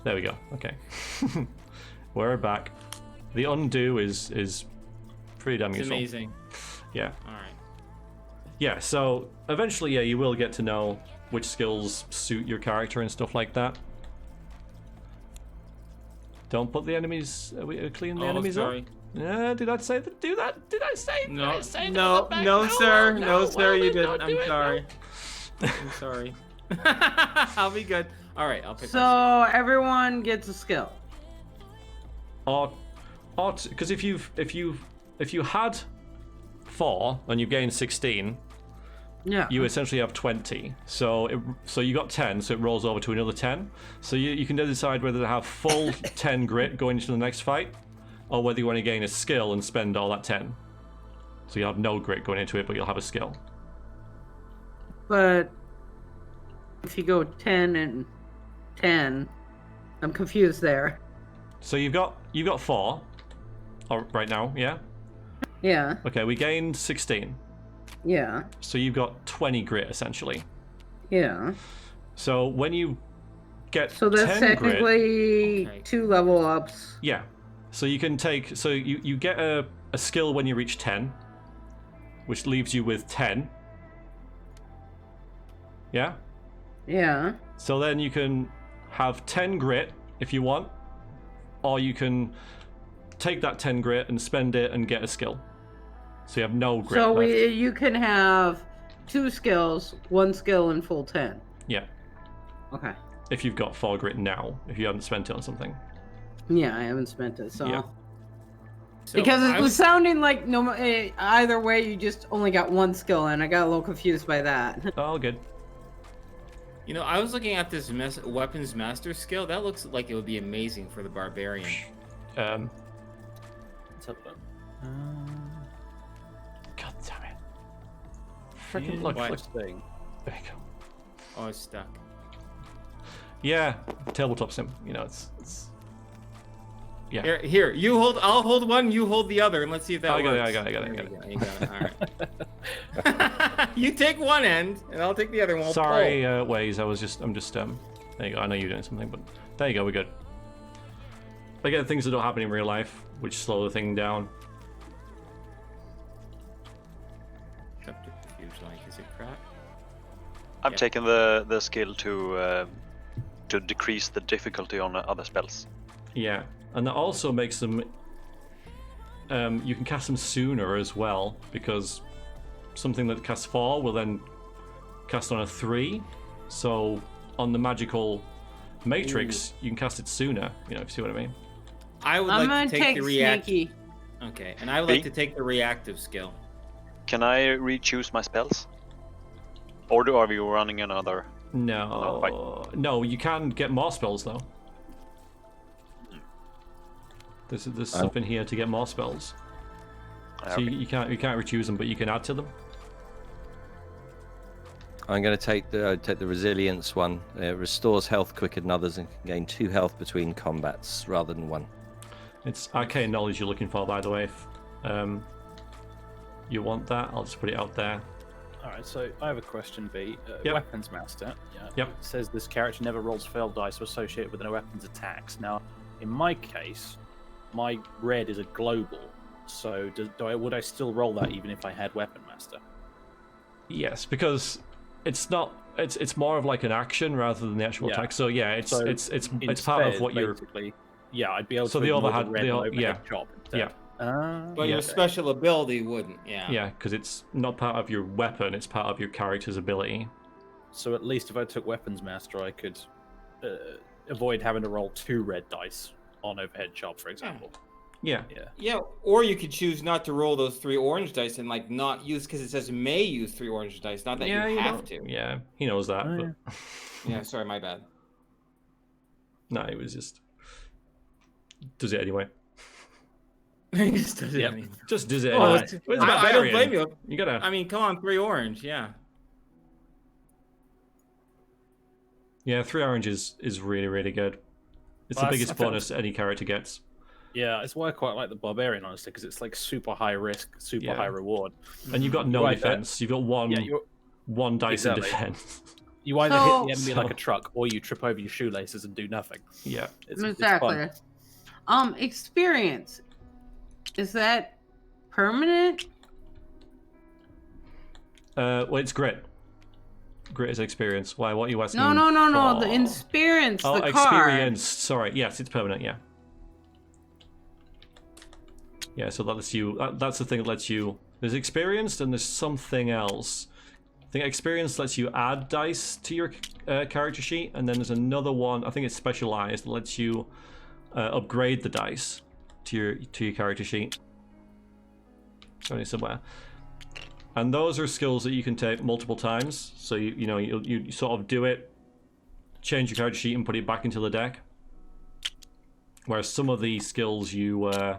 There we go. Okay. We're back. The undo is pretty damn It's useful. amazing. Yeah. All right. Yeah, so eventually, yeah, you will get to know which skills suit your character and stuff like that. Don't put the enemies. Clean the enemies sorry. up. Yeah, did I say that? Do that? Did I say? No, Did I say no, back? no, sir, no, sir, well, you then didn't. don't do I'm it, sorry. no. I'm sorry. I'll be good. All right, I'll pick. So everyone gets a skill. Or because if you had 4 and you've gained 16, Yeah. you essentially have 20. So you got 10, so it rolls over to another 10. So you can then decide whether to have full 10 grit going into the next fight, or whether you want to gain a skill and spend all that 10. So you'll have no grit going into it, but you'll have a skill. But if you go 10 and 10, I'm confused there. So you've got 4 right now, yeah? Yeah. Okay, we gained 16. Yeah. So you've got 20 grit essentially. Yeah. So when you get So that's 10 grit, technically Okay. 2 level ups. yeah. So you can take, so you get a skill when you reach 10, which leaves you with 10. Yeah? Yeah. So then you can have 10 grit if you want, or you can take that 10 grit and spend it and get a skill. So you have no grit So left. you can have 2 skills, 1 skill and full 10. Yeah, Okay. if you've got 4 grit now, if you haven't spent it on something. Yeah, I haven't spent it, so. Yeah. So Because it I was sounding like either way you just only got 1 skill, and I got a little confused by that. Oh, good. You know, I was looking at this weapons master skill. That looks like it would be amazing for the barbarian. What's up, then? God damn it. Freaking look. Interesting. There you go. Oh, it's stuck. Yeah, tabletop sim. You know, it's yeah. Here, you hold. I'll hold one. You hold the other, and let's see if that I works. got it. There you go, you got it. All right. You take one end, and I'll take the other one. We'll Sorry, pull. Waze. I'm just there you go. I know you're doing something, but there you go. We're good. Again, things that don't happen in real life, which slow the thing down. Except if you like, is it crap? I'm Yeah. taking the skill to decrease the difficulty on other spells. Yeah, and that also makes them. You can cast them sooner as well, because something that casts 4 will then cast on a 3. So on the magical matrix, you can cast it sooner. You know, if you see what I mean. I would I'm like gonna to take take the react. sneaky. Okay, and I would B? like to take the reactive skill. Can I re-choose my spells? Or are we running another? No, you can get more spells though. There's stuff in here to get more spells. So Okay. you can't re-choose them, but you can add to them. I'm going to take the resilience one. It restores health quicker than others and can gain 2 health between combats rather than 1. It's arcane knowledge you're looking for, by the way. If you want that, I'll just put it out there. Alright, so I have a question, B. Yep. Weapons Master. Yeah. Yep. It says this character never rolls failed dice associated with no weapons attacks. Now, in my case, my red is a global. So would I still roll that even if I had Weapon Master? Yes, because it's not. It's more of like an action rather than the actual Yeah. attack. So yeah, it's part of Instead, what you're. basically, yeah, I'd be able So to the ignore overhead- red the and o- overhead yeah. chop instead. Yeah. But your special ability wouldn't. Yeah. Yeah, because it's not part of your weapon; it's part of your character's ability. So at least if I took Weapons Master, I could avoid having to roll 2 red dice on overhead chop, for example. Yeah. Yeah. Yeah, or you could choose not to roll those 3 orange dice and like not use, because it says may use 3 orange dice, not that Yeah, you have don't- to. Yeah, he knows that. Oh, but... Yeah, sorry, my bad. No, it was just does it anyway. Just does it Yep. anyway. Just does it Oh, anyway. it's- It's a I don't barbarian. blame you. You gotta. I mean, come on, 3 orange, yeah. Yeah, 3 oranges is really, really good. It's Well, the I biggest felt- bonus any character gets. Yeah, it's why I quite like the Barbarian, honestly, because it's like super high risk, super Yeah. high reward. And you've got no Right, defense. You've got one Yeah, one dice in Exactly. defense. you either So- hit the enemy like a truck, or you trip over your shoelaces and do nothing. Yeah. It's Exactly. fun. Experience. Is that permanent? Well, it's grit. Grit is experience. Why? What are you asking? No. The experience. Oh, the experience. Sorry. Yes, it's permanent. Yeah. Yeah. So that lets you. That's the thing that lets you. There's experience, and there's something else. I think experience lets you add dice to your character sheet, and then there's another one. I think it's specialized. That lets you upgrade the dice to your character sheet. Only somewhere. And those are skills that you can take multiple times. So you sort of do it, change your character sheet, and put it back into the deck. Whereas some of the skills the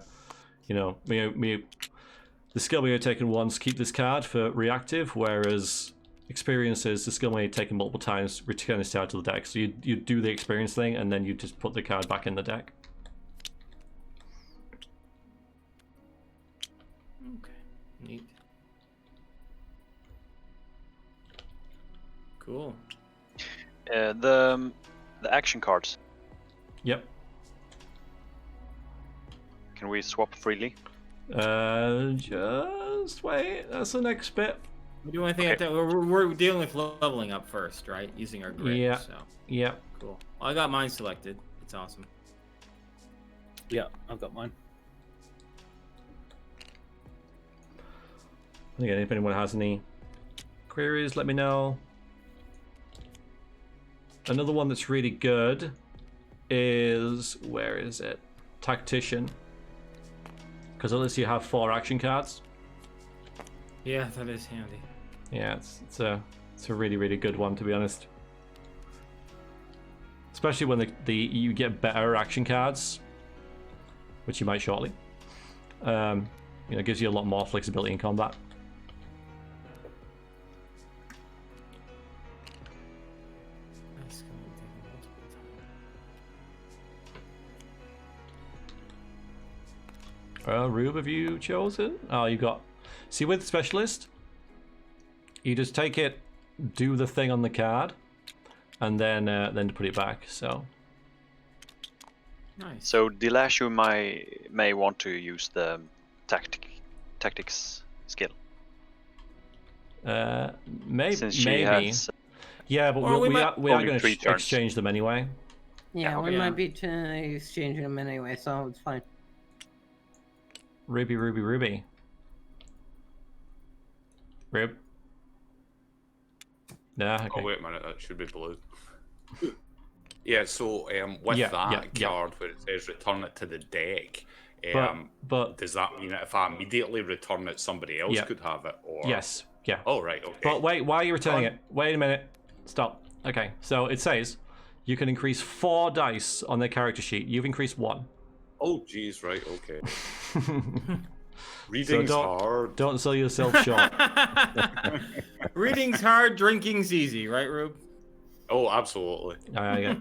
skill when you're taken once, keep this card for reactive. Whereas experience is the skill when you're taken multiple times, return this card to the deck. So you do the experience thing, and then you just put the card back in the deck. Okay, neat. Cool. The action cards. Yep. Can we swap freely? Just wait. That's the next bit. We do anything at that? We're dealing with leveling up first, right? Using our grid. Yeah. So. Yeah. Cool. Well, I got mine selected. It's awesome. Yeah, I've got mine. Again, if anyone has any queries, let me know. Another one that's really good is, where is it? Tactician. Because at least you have 4 action cards. Yeah, that is handy. Yeah, it's a really, really good one, to be honest. Especially when you get better action cards, which you might shortly. It gives you a lot more flexibility in combat. Rube, have you chosen? Oh, you got... See, with Specialist, you just take it, do the thing on the card, and then put it back, so... Nice. So Dilashu may want to use the tactics skill. Maybe. Since she has... Yeah, but we are going to exchange them anyway. Yeah, we might be exchanging them anyway, so it's fine. Ruby. Rube. Nah, okay. Oh, wait a minute, that should be blue. Yeah, so with that card where it says return it to the deck, but does that mean that if I immediately return it, somebody else could have it? Or... Yes, yeah. Oh, right, okay. But wait, why are you returning it? Wait a minute. Stop. Okay, so it says you can increase 4 dice on their character sheet. You've increased 1. Oh, geez, right, okay. Reading's hard. Don't sell yourself short. Reading's hard, drinking's easy, right, Rube? Oh, absolutely. Yeah.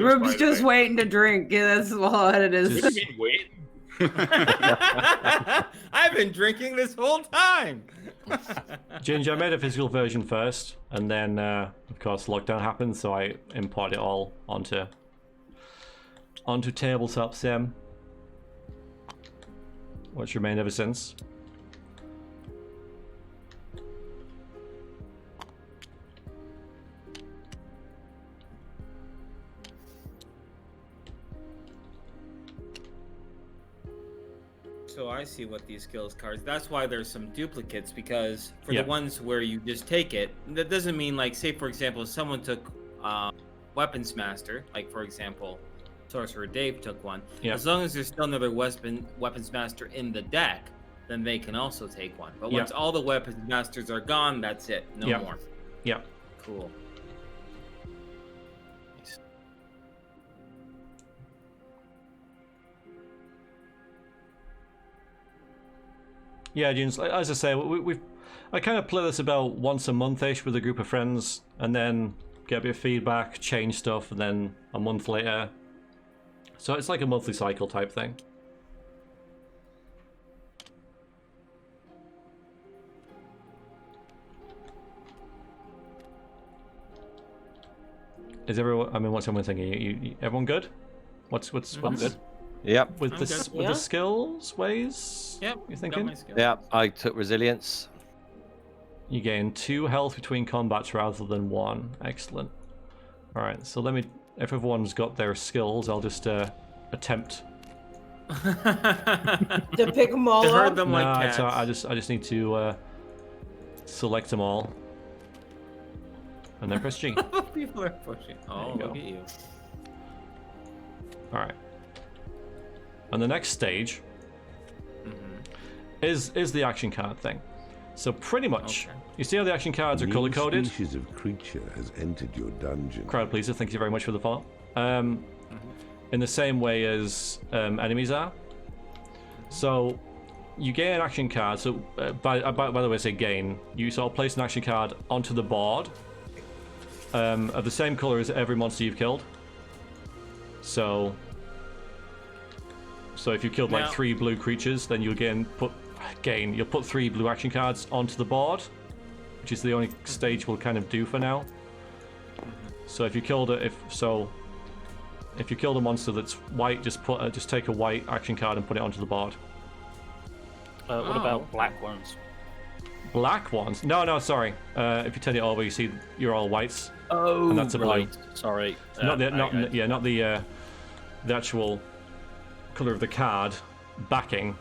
Rube's just waiting to drink. Yeah, that's what it is. What do you mean waiting? I've been drinking this whole time. Ginger, I made a physical version first, and then, of course, lockdown happened, so I imported it all onto Tabletop Sim, which remained ever since. So I see what these skills cards. That's why there's some duplicates, because for the ones where you just take it, that doesn't mean, like, say for example, someone took Weapons Master, like for example, Sorcerer Dave took one. As long as there's still another Weapons Master in the deck, then they can also take one. But once all the Weapons Masters are gone, that's it. No more. Yeah. Cool. Yeah, Junes, as I say, I kind of play this about once a month-ish with a group of friends, and then get a bit of feedback, change stuff, and then a month later. So it's like a monthly cycle type thing. Is everyone? I mean, what's everyone thinking? Everyone good? What's good? Yep. With the skills ways? Yep. You thinking? Yeah, I took resilience. You gain 2 health between combats rather than 1. Excellent. Alright, so let me... If everyone's got their skills, I'll just attempt... To pick them all To herd up? them like cats. I just need to select them all. And then press G. People are pushing. Oh, look at you. Alright. And the next stage is the action card thing. So pretty much, you see how the action cards are New color-coded? species of creature has entered your dungeon. Crowd pleaser, thank you very much for the follow. In the same way as enemies are. So you gain an action card. So by the way, I say gain. You sort of place an action card onto the board of the same color as every monster you've killed. So if you killed like 3 blue creatures, then you'll you'll put 3 blue action cards onto the board, which is the only stage we'll kind of do for now. So if you killed if you killed a monster that's white, just take a white action card and put it onto the board. What about black ones? Black ones? No, sorry. If you turn it over, you see you're all whites. Oh, and that's a blue. right. Sorry. Not the actual color of the card backing,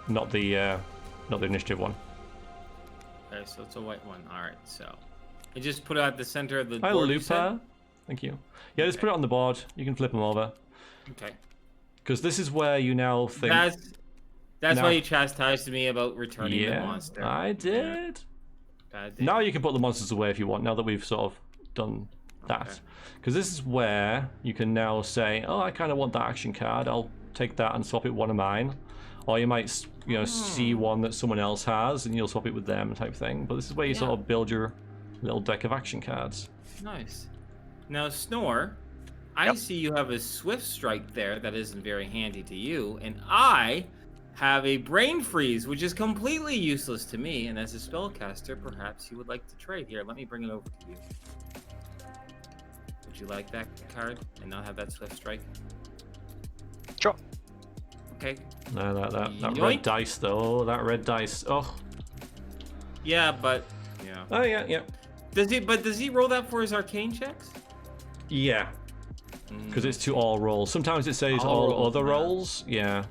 not the initiative one. Okay, so it's a white one. All right, so you just put it at the center of the Hi, board. You said? Lupa. Thank you. Yeah, just put it on the board. You can flip them over. Okay. Because this is where you now think. That's why you chastised me about returning the monster. I did. Yeah. Now you can put the monsters away if you want. Now that we've sort of done that, because this is where you can now say, "Oh, I kind of want that action card. I'll take that and swap it with one of mine." Or you might, see one that someone else has, and you'll swap it with them, type thing. But this is where you sort of build your little deck of action cards. Nice. Now, Snore, I see you have a Swift Strike there that isn't very handy to you, and I have a Brain Freeze, which is completely useless to me. And as a spellcaster, perhaps you would like to trade. Here, let me bring it over to you. Would you like that card and not have that Swift Strike? Sure. Okay. No, that Yoink. red dice though. That red dice. Oh. Yeah, but Oh yeah. Does he roll that for his arcane checks? Yeah. Because it's to all rolls. Sometimes it says all other rolls. Yeah.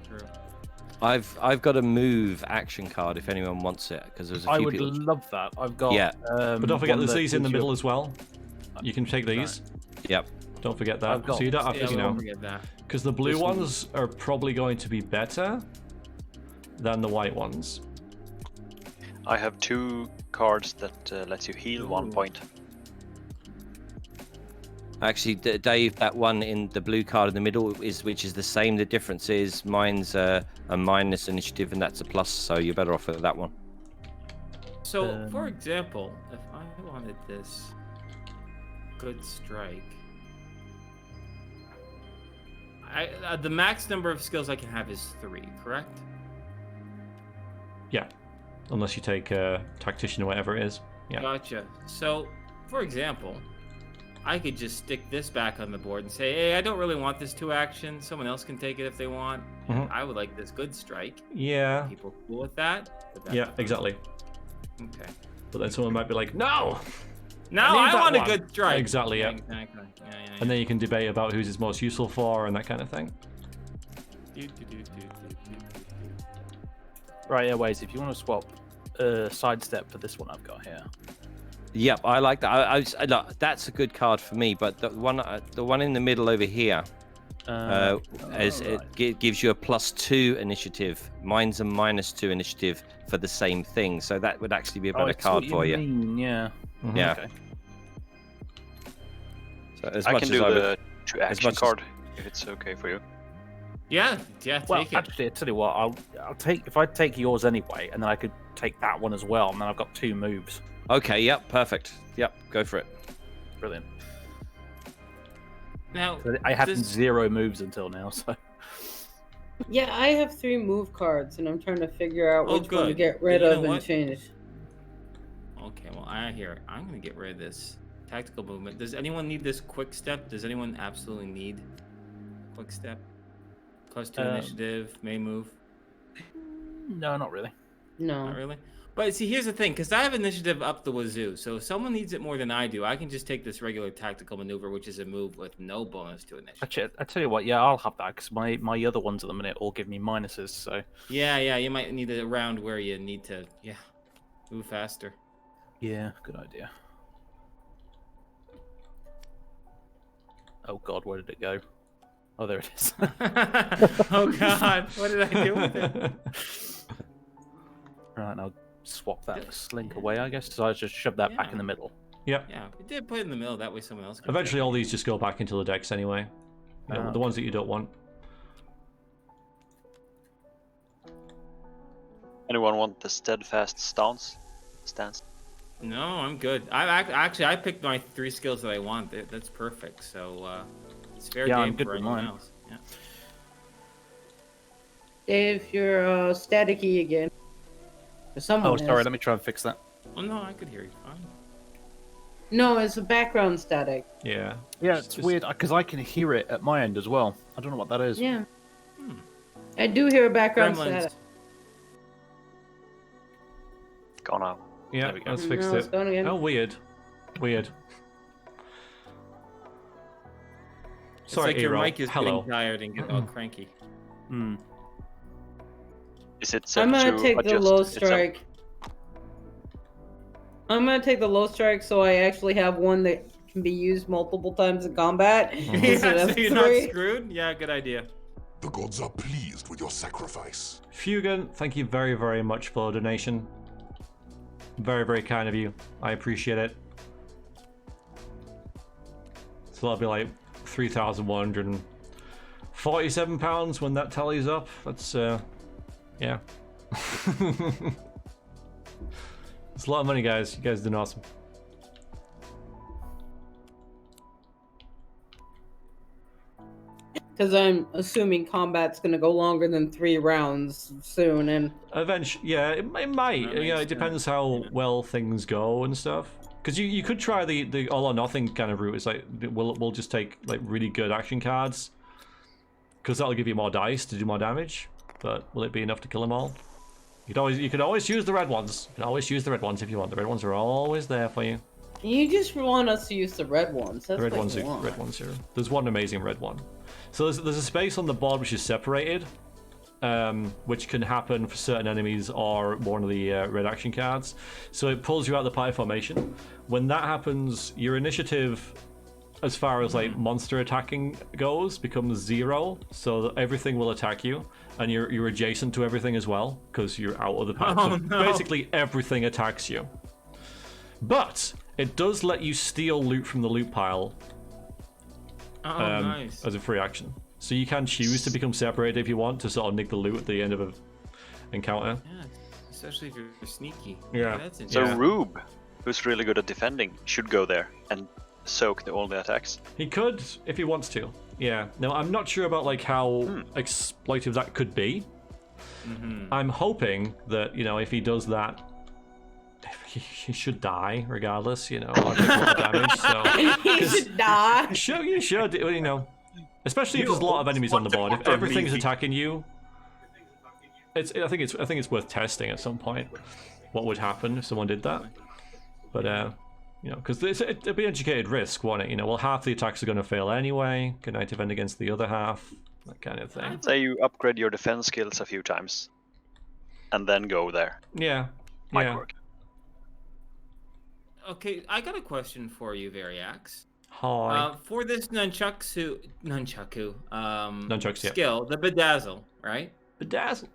True. I've got a move action card if anyone wants it, because there's a few people. I would love that. I've got. Yeah. But don't forget there's these in the middle as well. You can take these. Yep. Don't forget that. So you don't have to, don't forget that. Because the blue ones are probably going to be better than the white ones. I have 2 cards that lets you heal 1 point. Actually, Dave, that one in the blue card in the middle which is the same. The difference is mine's a minus initiative and that's a plus, so you're better off with that one. So, for example, if I wanted this good strike, the max number of skills I can have is 3, correct? Yeah. Unless you take tactician or whatever it is. Yeah. Gotcha. So, for example, I could just stick this back on the board and say, hey, I don't really want this 2 action. Someone else can take it if they want. I would like this good strike. Yeah. People cool with that? Yeah, exactly. Okay. But then someone might be like, no! No, I want one. a good strike. Exactly, yeah. Exactly. Yeah. And then you can debate about who's it's most useful for and that kind of thing. Right, yeah, Waze, if you want to swap sidestep for this one I've got here. Yep, I like that. Look, that's a good card for me, but the one in the middle over here it gives you a +2 initiative. Mine's a -2 initiative for the same thing, so that would actually be a better card for you. Yeah. Yeah. Okay. So as I much can as do I the would, 2 action card if it's okay for you. Yeah, Well, take it. actually, I tell you what, I'll take if I take yours anyway, and then I could take that one as well, and then I've got 2 moves. Okay, yep, perfect. Yep, go for it. Brilliant. Now, I had 0 moves until now, so. Yeah, I have 3 move cards, and I'm trying to figure out which one to good. get rid You know of and what? change. Okay, well, I'm going to get rid of this tactical movement. Does anyone need this quick step? Does anyone absolutely need quick step? +2 initiative, may move? No, not really. No. Not really? But see, here's the thing, because I have initiative up the wazoo, so if someone needs it more than I do, I can just take this regular tactical maneuver, which is a move with no bonus to initiative. Actually, I tell you what, yeah, I'll have that because my other ones at the minute all give me minuses. So Yeah, you might need a round where you need to, move faster. yeah, good idea. Oh God, where did it go? Oh, there it is. Oh God, what did I do with it? Right, now swap that slink away, I guess. So I just shove that back in the middle. Yep. Yeah, we did put it in the middle. That way someone else can Eventually, take all these just go back into the decks anyway. You know, the ones that you don't want. Anyone want the steadfast stance? No, I'm good. I picked my 3 skills that I want. That's perfect. So it's fair game I'm good for with anyone mine. else. Yeah. Dave, you're staticky again. Someone Oh, sorry. is. Let me try and fix that. Oh no, I could hear you fine. No, it's a background static. Yeah. Yeah, it's weird because I can hear it at my end as well. I don't know what that is. Yeah. I do hear a background Gremlins. static. Gone out. Yeah, we go. let's fix No, it's it. gone again. Oh, weird. Weird. It's Sorry, like your Aero. mic is Hello. getting tired and getting all cranky. Hmm. Is it set I'm gonna to take the adjust low itself? strike. I'm gonna take the low strike so I actually have one that can be used multiple times in combat. instead Yeah, of so you're not 3. screwed? Yeah, good idea. The gods are pleased with your sacrifice. Fugan, thank you very, very much for the donation. Very, very kind of you. I appreciate it. So that'll be like £3,147 when that tallies up. That's, yeah. It's a lot of money, guys. You guys are doing awesome. Because I'm assuming combat's gonna go longer than 3 rounds soon, and Eventually, yeah, it might. That You know, makes it depends how well things go and stuff. Because you could try the all or nothing kind of route. It's like we'll just take like really good action cards, because that'll give you more dice to do more damage. But will it be enough to kill them all? You could always use the red ones. You can always use the red ones if you want. The red ones are always there for you. you just want us to use the red ones. That's The red what ones, you want. red ones here. There's one amazing red one. So there's a space on the board which is separated, which can happen for certain enemies or one of the red action cards. So it pulls you out of the party formation. When that happens, your initiative, as far as like monster attacking goes, becomes 0. So that everything will attack you, and you're adjacent to everything as well because you're out of the party. Oh, So no. basically, everything attacks you. But it does let you steal loot from the loot pile. Oh, nice. As a free action. So you can choose to become separated if you want to sort of nick the loot at the end of an encounter. Yeah, especially if you're sneaky. Yeah. That's So interesting. Rube, who's really good at defending, should go there and soak all the attacks. He could if he wants to. Yeah. Now I'm not sure about like how exploitive that could be. I'm hoping that, you know, if he does that, he should die regardless, you know, or take a lot of damage. So He should die. you should, you know, especially if there's a lot of enemies on the board. If everything's attacking you, I think it's worth testing at some point what would happen if someone did that. But you know, because it'd be educated risk, won't it? You know, well, half the attacks are going to fail anyway. Can I defend against the other half? That kind of thing. Say you upgrade your defense skills a few times, and then go there. Yeah. Might Yeah. work. Okay, I got a question for you, Variax. Hi. For this nunchaku Nunchucks, yeah. skill, the bedazzle, right? Bedazzle.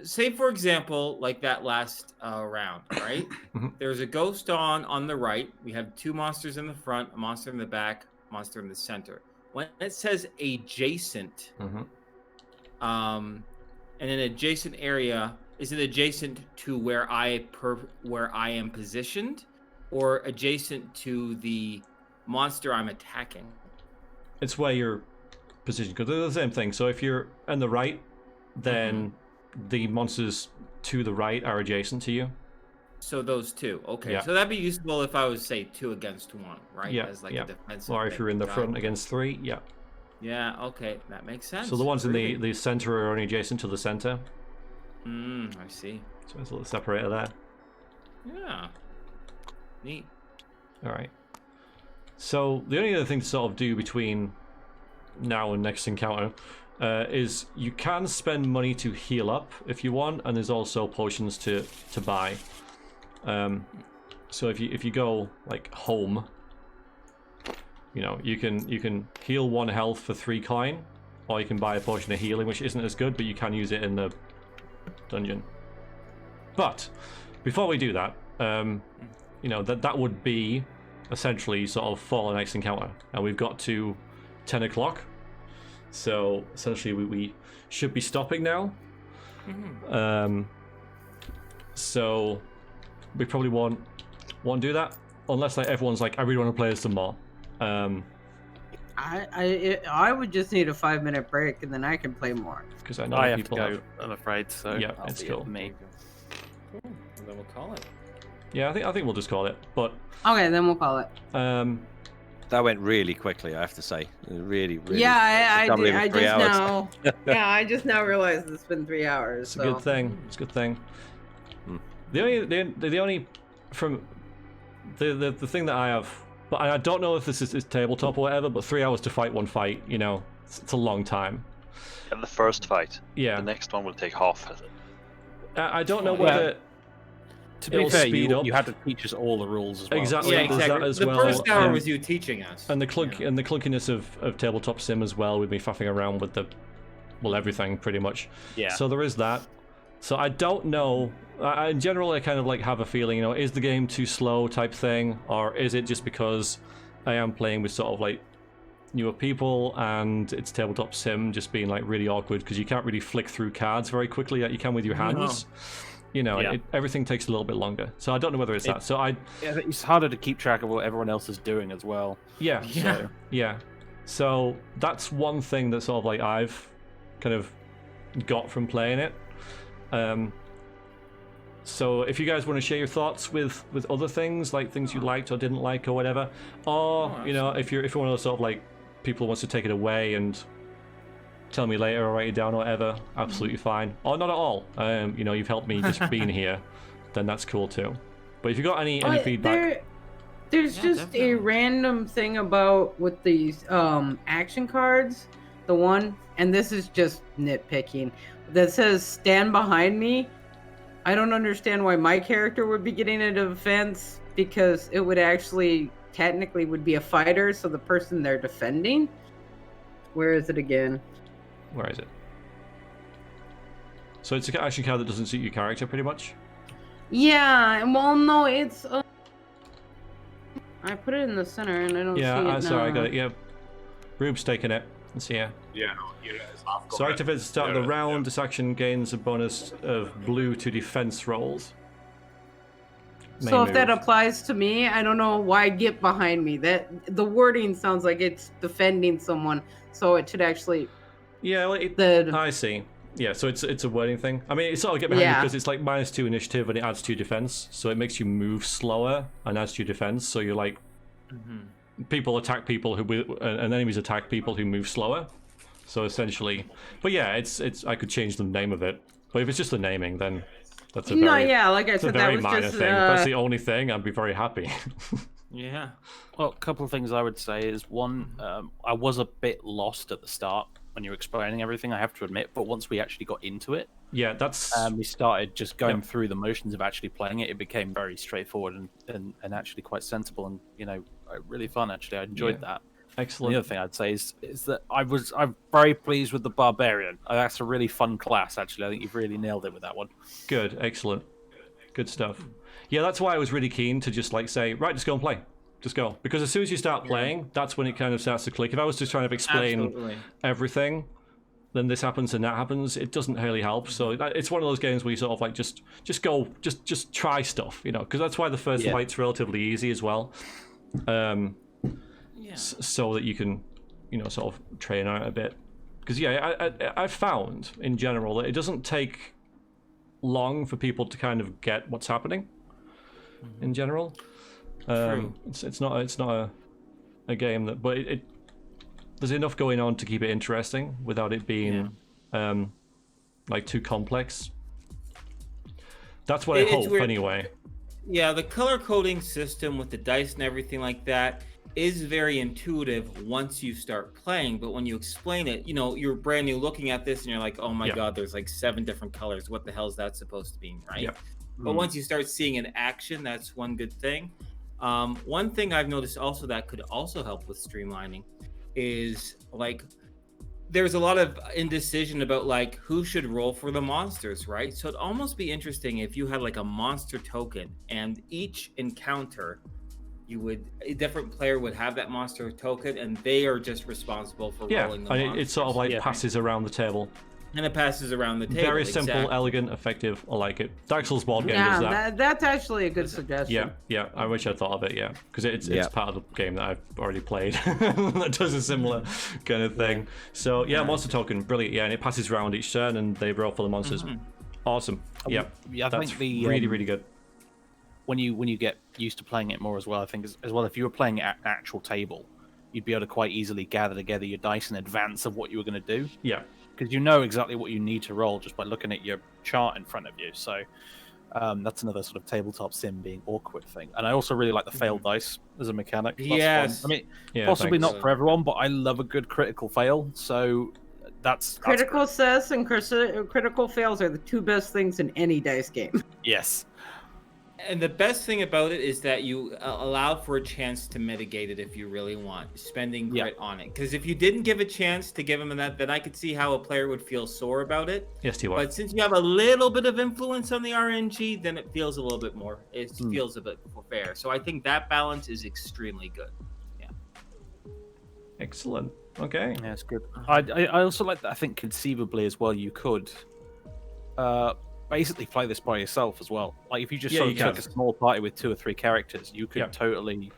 Say for example, like that last round, right? There's a ghost on the right. We have 2 monsters in the front, a monster in the back, monster in the center. When it says adjacent, in an adjacent area, is it adjacent to where I am positioned, or adjacent to the monster I'm attacking? It's where you're positioned, because they're the same thing. So if you're on the right, then the monsters to the right are adjacent to you. So those 2, okay. Yeah. So that'd be useful if I was, say, 2 against 1, right? Yeah, As like yeah. a defensive Or if thing. you're in the Got front it. against 3, yeah. Yeah, okay, that makes sense. So the ones in Really? the center are only adjacent to the center. I see. So there's a little separator there. Yeah. Neat. All right. So the only other thing to sort of do between now and next encounter is you can spend money to heal up if you want, and there's also potions to buy. So if you go like home, you know, you can heal 1 health for 3 coin, or you can buy a potion of healing, which isn't as good, but you can use it in the dungeon. But before we do that, you know, that would be essentially sort of for the next encounter, and we've got to 10 o'clock. So essentially we should be stopping now. So we probably won't do that unless like everyone's like, I really want to play this some more. I would just need a 5-minute break and then I can play more. Because I know I have to people go, I'm afraid. So yeah, that'll it's be cool. it for me. Cool. And then we'll call it. Yeah, I think we'll just call it. But Okay, then we'll call it. That went really quickly, I have to say. Really. Yeah, I can't believe I it's 3 just hours. now. Yeah, I just now realized it's been 3 hours. it's a good thing. It's a good thing. The only from the thing that I have, but I don't know if this is tabletop or whatever, but 3 hours to fight one fight, you know, it's a long time. And the first fight. Yeah. The next one will take half. I don't know whether To be it'll fair, speed up. you had to teach us all the rules as well. Exactly. Yeah, there's exactly. that as the well. first hour and- was you teaching us. And the clunkiness of tabletop sim as well, with me faffing around with everything pretty much. Yeah. So there is that. So I don't know. In general, I kind of like have a feeling, you know, is the game too slow type thing, or is it just because I am playing with sort of like newer people and it's tabletop sim just being like really awkward because you can't really flick through cards very quickly like you can with your hands. You know, Yeah. everything takes a little bit longer. So I don't know whether it's that. So Yeah, it's harder to keep track of what everyone else is doing as well. yeah. So, Yeah. So that's one thing that sort of like I've kind of got from playing it. So if you guys want to share your thoughts with other things, like things you liked or didn't like or whatever, or you know, if you're one of those sort of like people who wants to take it away and tell me later or write it down or whatever, absolutely fine. Or not at all. You know, you've helped me just being here, then that's cool too. But if you got any feedback, There's Yeah, just definitely. a random thing about with these action cards, the one, and this is just nitpicking, that says stand behind me. I don't understand why my character would be getting a defense, because it would actually technically would be a fighter, so the person they're defending. Where is it again? where is it? So it's an action card that doesn't suit your character pretty much. Yeah, well, no, it's. I put it in the center and I don't see it now. Sorry, I got it. Yeah, Rube's taking it. Let's see here. Yeah, no, yeah, I've got So it. activate at the start of the Yeah, round. yeah. This action gains a bonus of blue to defense rolls. So Main if that move. applies to me, I don't know why get behind me. That the wording sounds like it's defending someone, so it should actually Yeah, well, I see. Yeah, so it's a wording thing. I mean, it's sort of get behind you Yeah. because it's like -2 initiative and it adds 2 defense, so it makes you move slower and adds 2 defense. So you're like, people attack people and enemies attack people who move slower. So essentially, but yeah, it's I could change the name of it, but if it's just the naming, then that's a very no, yeah, like I it's a said, that very was minor just thing. If that's the only thing, I'd be very happy. Yeah. Well, a couple of things I would say is one, I was a bit lost at the start when you were explaining everything, I have to admit, but once we actually got into it, Yeah, that's we started just going Yep. through the motions of actually playing it. It became very straightforward and actually quite sensible and, you know, really fun, actually. I enjoyed that. And excellent. the other thing I'd say is that I'm very pleased with the Barbarian. That's a really fun class, actually. I think you've really nailed it with that one. Good, excellent. Good stuff. Yeah, that's why I was really keen to just like say, right, just go and play. Just go. Because as soon as you start playing, that's when it kind of starts to click. If I was just trying to explain Absolutely. everything, then this happens and that happens, it doesn't really help. So it's one of those games where you sort of like just go, just try stuff, you know, because that's why the first Yeah. fight's relatively easy as well. Yeah. So that you can, you know, sort of train on it a bit. Because yeah, I've found in general that it doesn't take long for people to kind of get what's happening. In general, it's not a game that, but it there's enough going on to keep it interesting without it being like too complex. That's what I It's hope weird. anyway. Yeah, the color coding system with the dice and everything like that is very intuitive once you start playing. But when you explain it, you're brand new looking at this and you're like, oh my God, there's like 7 different colors. What the hell is that supposed to mean, right? Yeah. But once you start seeing in action, that's one good thing. One thing I've noticed also that could also help with streamlining is like there's a lot of indecision about like who should roll for the monsters, right? So it'd almost be interesting if you had like a monster token and each encounter a different player would have that monster token and they are just responsible for rolling the monsters. It sort of like passes around the table. And it passes around the table. Very simple, elegant, effective. I like it. Dark Souls board game does that. That's actually a good suggestion. Yeah. I wish I'd thought of it. Because it's part of the game that I've already played that does a similar kind of thing. So monster token, brilliant. Yeah, and it passes around each turn, and they roll for the monsters. Awesome. Yeah, I that's think the really, really good. When you get used to playing it more as well, I think as well if you were playing at an actual table, you'd be able to quite easily gather together your dice in advance of what you were going to do. Yeah. Because you know exactly what you need to roll just by looking at your chart in front of you. So that's another sort of tabletop sim being awkward thing. And I also really like the fail dice as a mechanic. Yes. I mean, possibly not for everyone, but I love a good critical fail. So that's critical success and critical fails are the 2 best things in any dice game. Yes. And the best thing about it is that you allow for a chance to mitigate it if you really want, spending grit on it. Because if you didn't give a chance to give him that, then I could see how a player would feel sore about it. Yes, you are. But since you have a little bit of influence on the RNG, then it feels a little bit more. It feels a bit more fair. So I think that balance is extremely good. Yeah. Excellent. Okay. Yeah, it's good. I also like that. I think conceivably as well, you could basically play this by yourself as well. Like if you just sort of took a small party with 2 or 3 characters, you could totally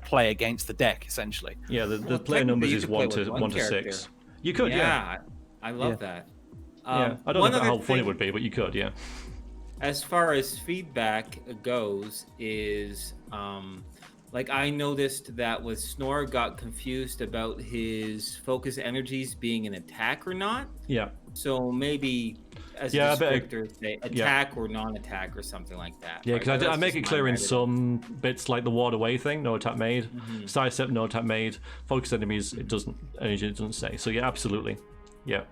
play against the deck essentially. Yeah, the player numbers is 1 to 6. You could, I love that. I don't know how fun it would be, but you could, As far as feedback goes, is like I noticed that with Snor got confused about his focus energies being an attack or not. Yeah. So maybe as a descriptor, say attack or non-attack or something like that. Yeah, because I make it clear in some bits like the ward away thing, no attack made. Sidestep, no attack made. Focus enemies, it doesn't say. So yeah, absolutely. Yeah,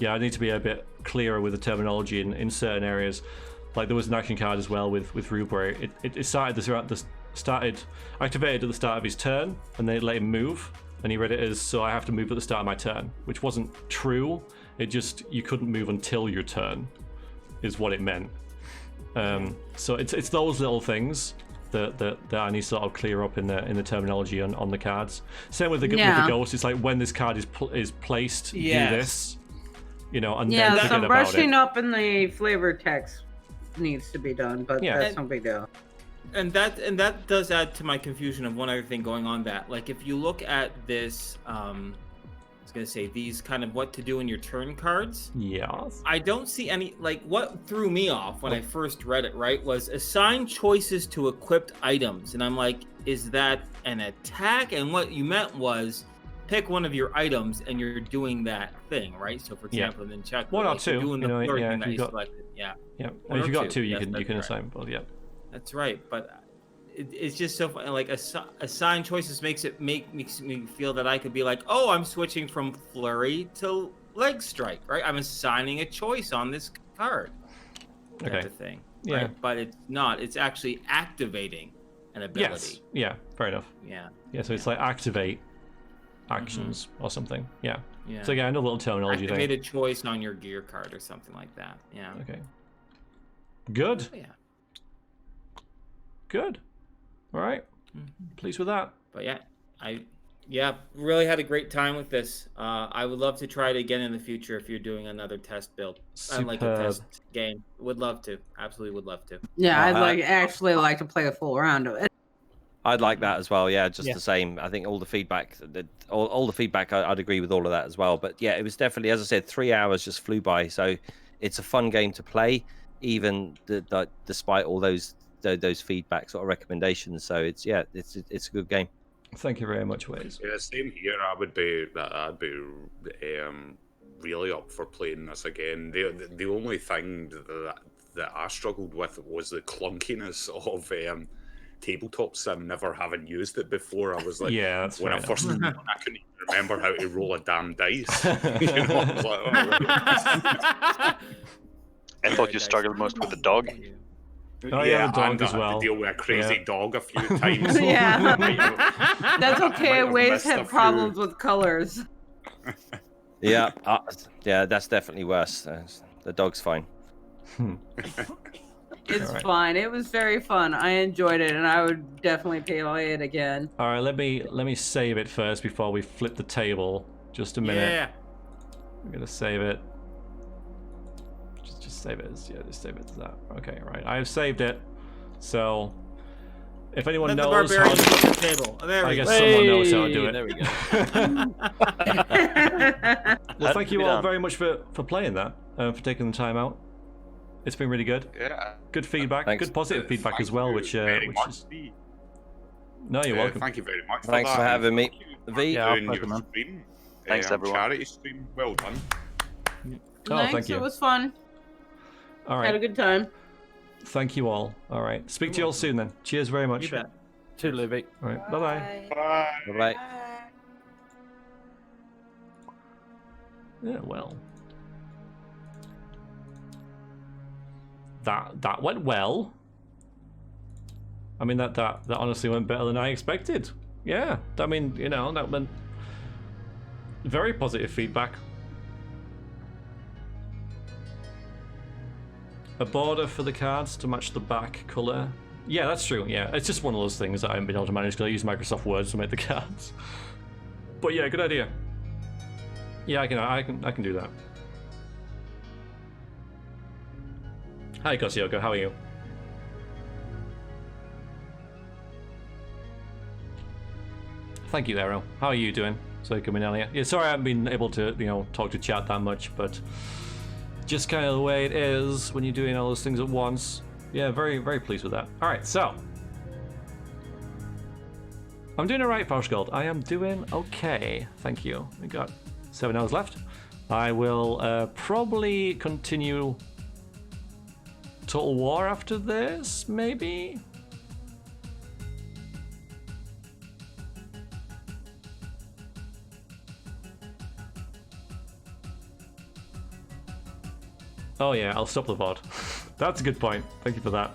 I need to be a bit clearer with the terminology in certain areas. Like there was an action card as well with Rube where it started activated at the start of his turn, and then it let him move, and he read it as so I have to move at the start of my turn, which wasn't true. It just you couldn't move until your turn, is what it meant. So it's those little things that I need to sort of clear up in the terminology on the cards. Same with the ghost. It's like when this card is placed, do this, and then forget about it. Brushing up in the flavor text needs to be done, but that's no big deal. And that does add to my confusion of one other thing going on. That like if you look at this, I was gonna say these kind of what to do in your turn cards. Yes. I don't see any like what threw me off when I first read it. Right, was assign choices to equipped items, and I'm like, is that an attack? And what you meant was pick one of your items and you're doing that thing, right? So for example, in Chuck, one or two, doing the thing that you selected. Yeah. And if you got 2, you can assign both. Yeah. That's right, but it's just so funny. Like assign choices makes me feel that I could be like, oh, I'm switching from flurry to leg strike, right? I'm assigning a choice on this card. That's a thing. Yeah, right? But it's not. It's actually activating an ability. Yes. Yeah. Fair enough. Yeah. Yeah. So it's like activate actions or something. Yeah. So yeah, another little terminology thing. Activate a choice on your gear card or something like that. Yeah. Okay. Good. Yeah. Good. All right. Pleased with that. But I really had a great time with this. I would love to try it again in the future if you're doing another test build. Like a test game. Would love to. Absolutely would love to. Yeah, I'd actually like to play a full round of it. I'd like that as well. Yeah, just the same. I think all the feedback, all the feedback, I'd agree with all of that as well. But yeah, it was definitely, as I said, 3 hours just flew by. So it's a fun game to play, even despite all those feedback sort of recommendations. So it's a good game. Thank you very much, Waze. Yeah, same here. I'd be really up for playing this again. The only thing that I struggled with was the clunkiness of tabletop sim, never having used it before. I was like, Yeah, that's when I fair first, I couldn't even remember how to roll a damn dice. You know, I was like, oh, right. I thought you struggled most with the dog. Oh, yeah, the dog and as I had well. to deal with a crazy Yeah. dog a few times. Yeah. That's I okay. might have Waves missed a had few. problems with colors. Yeah, yeah, that's definitely worse. The dog's fine. It's Alright. fine. It was very fun. I enjoyed it, and I would definitely play it again. All right, let me save it first before we flip the table. Just a minute. Yeah. I'm gonna save it. Just save it as just save it as that. Okay, right. I have saved it. So if anyone Let the knows how barbarian to, flip the table. There I we guess go. someone knows how to do it. There we go. Well, thank you be all done. very much for playing that, for taking the time out. It's been really good. Yeah. Good feedback. Thanks. Good positive feedback Thank as well, you which very which much, is. V. No, you're welcome. Thank you very much. Thanks for for that, having and me. thank you V. Yeah, our doing pleasure, your man. stream. Thanks, everyone. Charity stream. Well done. Oh, Thanks. thank you. It was fun. All Had a right. good time. Thank you all. All right. Speak to you all soon then. Cheers very much. You bet. Toodaloo, V. All right. Bye-bye. Bye. Bye. Yeah, well. That went well. I mean that honestly went better than I expected. Yeah. I mean, you know, that went very positive feedback. A border for the cards to match the back color. Yeah, that's true. Yeah, it's just one of those things that I haven't been able to manage because I use Microsoft Word to make the cards. But yeah, good idea. Yeah, I can do that. Hi, Kosyoko, how are you? Thank you, Arrow. How are you doing? So coming earlier. Yeah, sorry I haven't been able to, you know, talk to chat that much, but just kind of the way it is when you're doing all those things at once. Yeah, very, very pleased with that. All right, so I'm doing all right, Fauschgold. I am doing okay. Thank you. We got 7 hours left. I will probably continue Total War after this, maybe? Oh yeah, I'll stop the VOD. That's a good point. Thank you for that.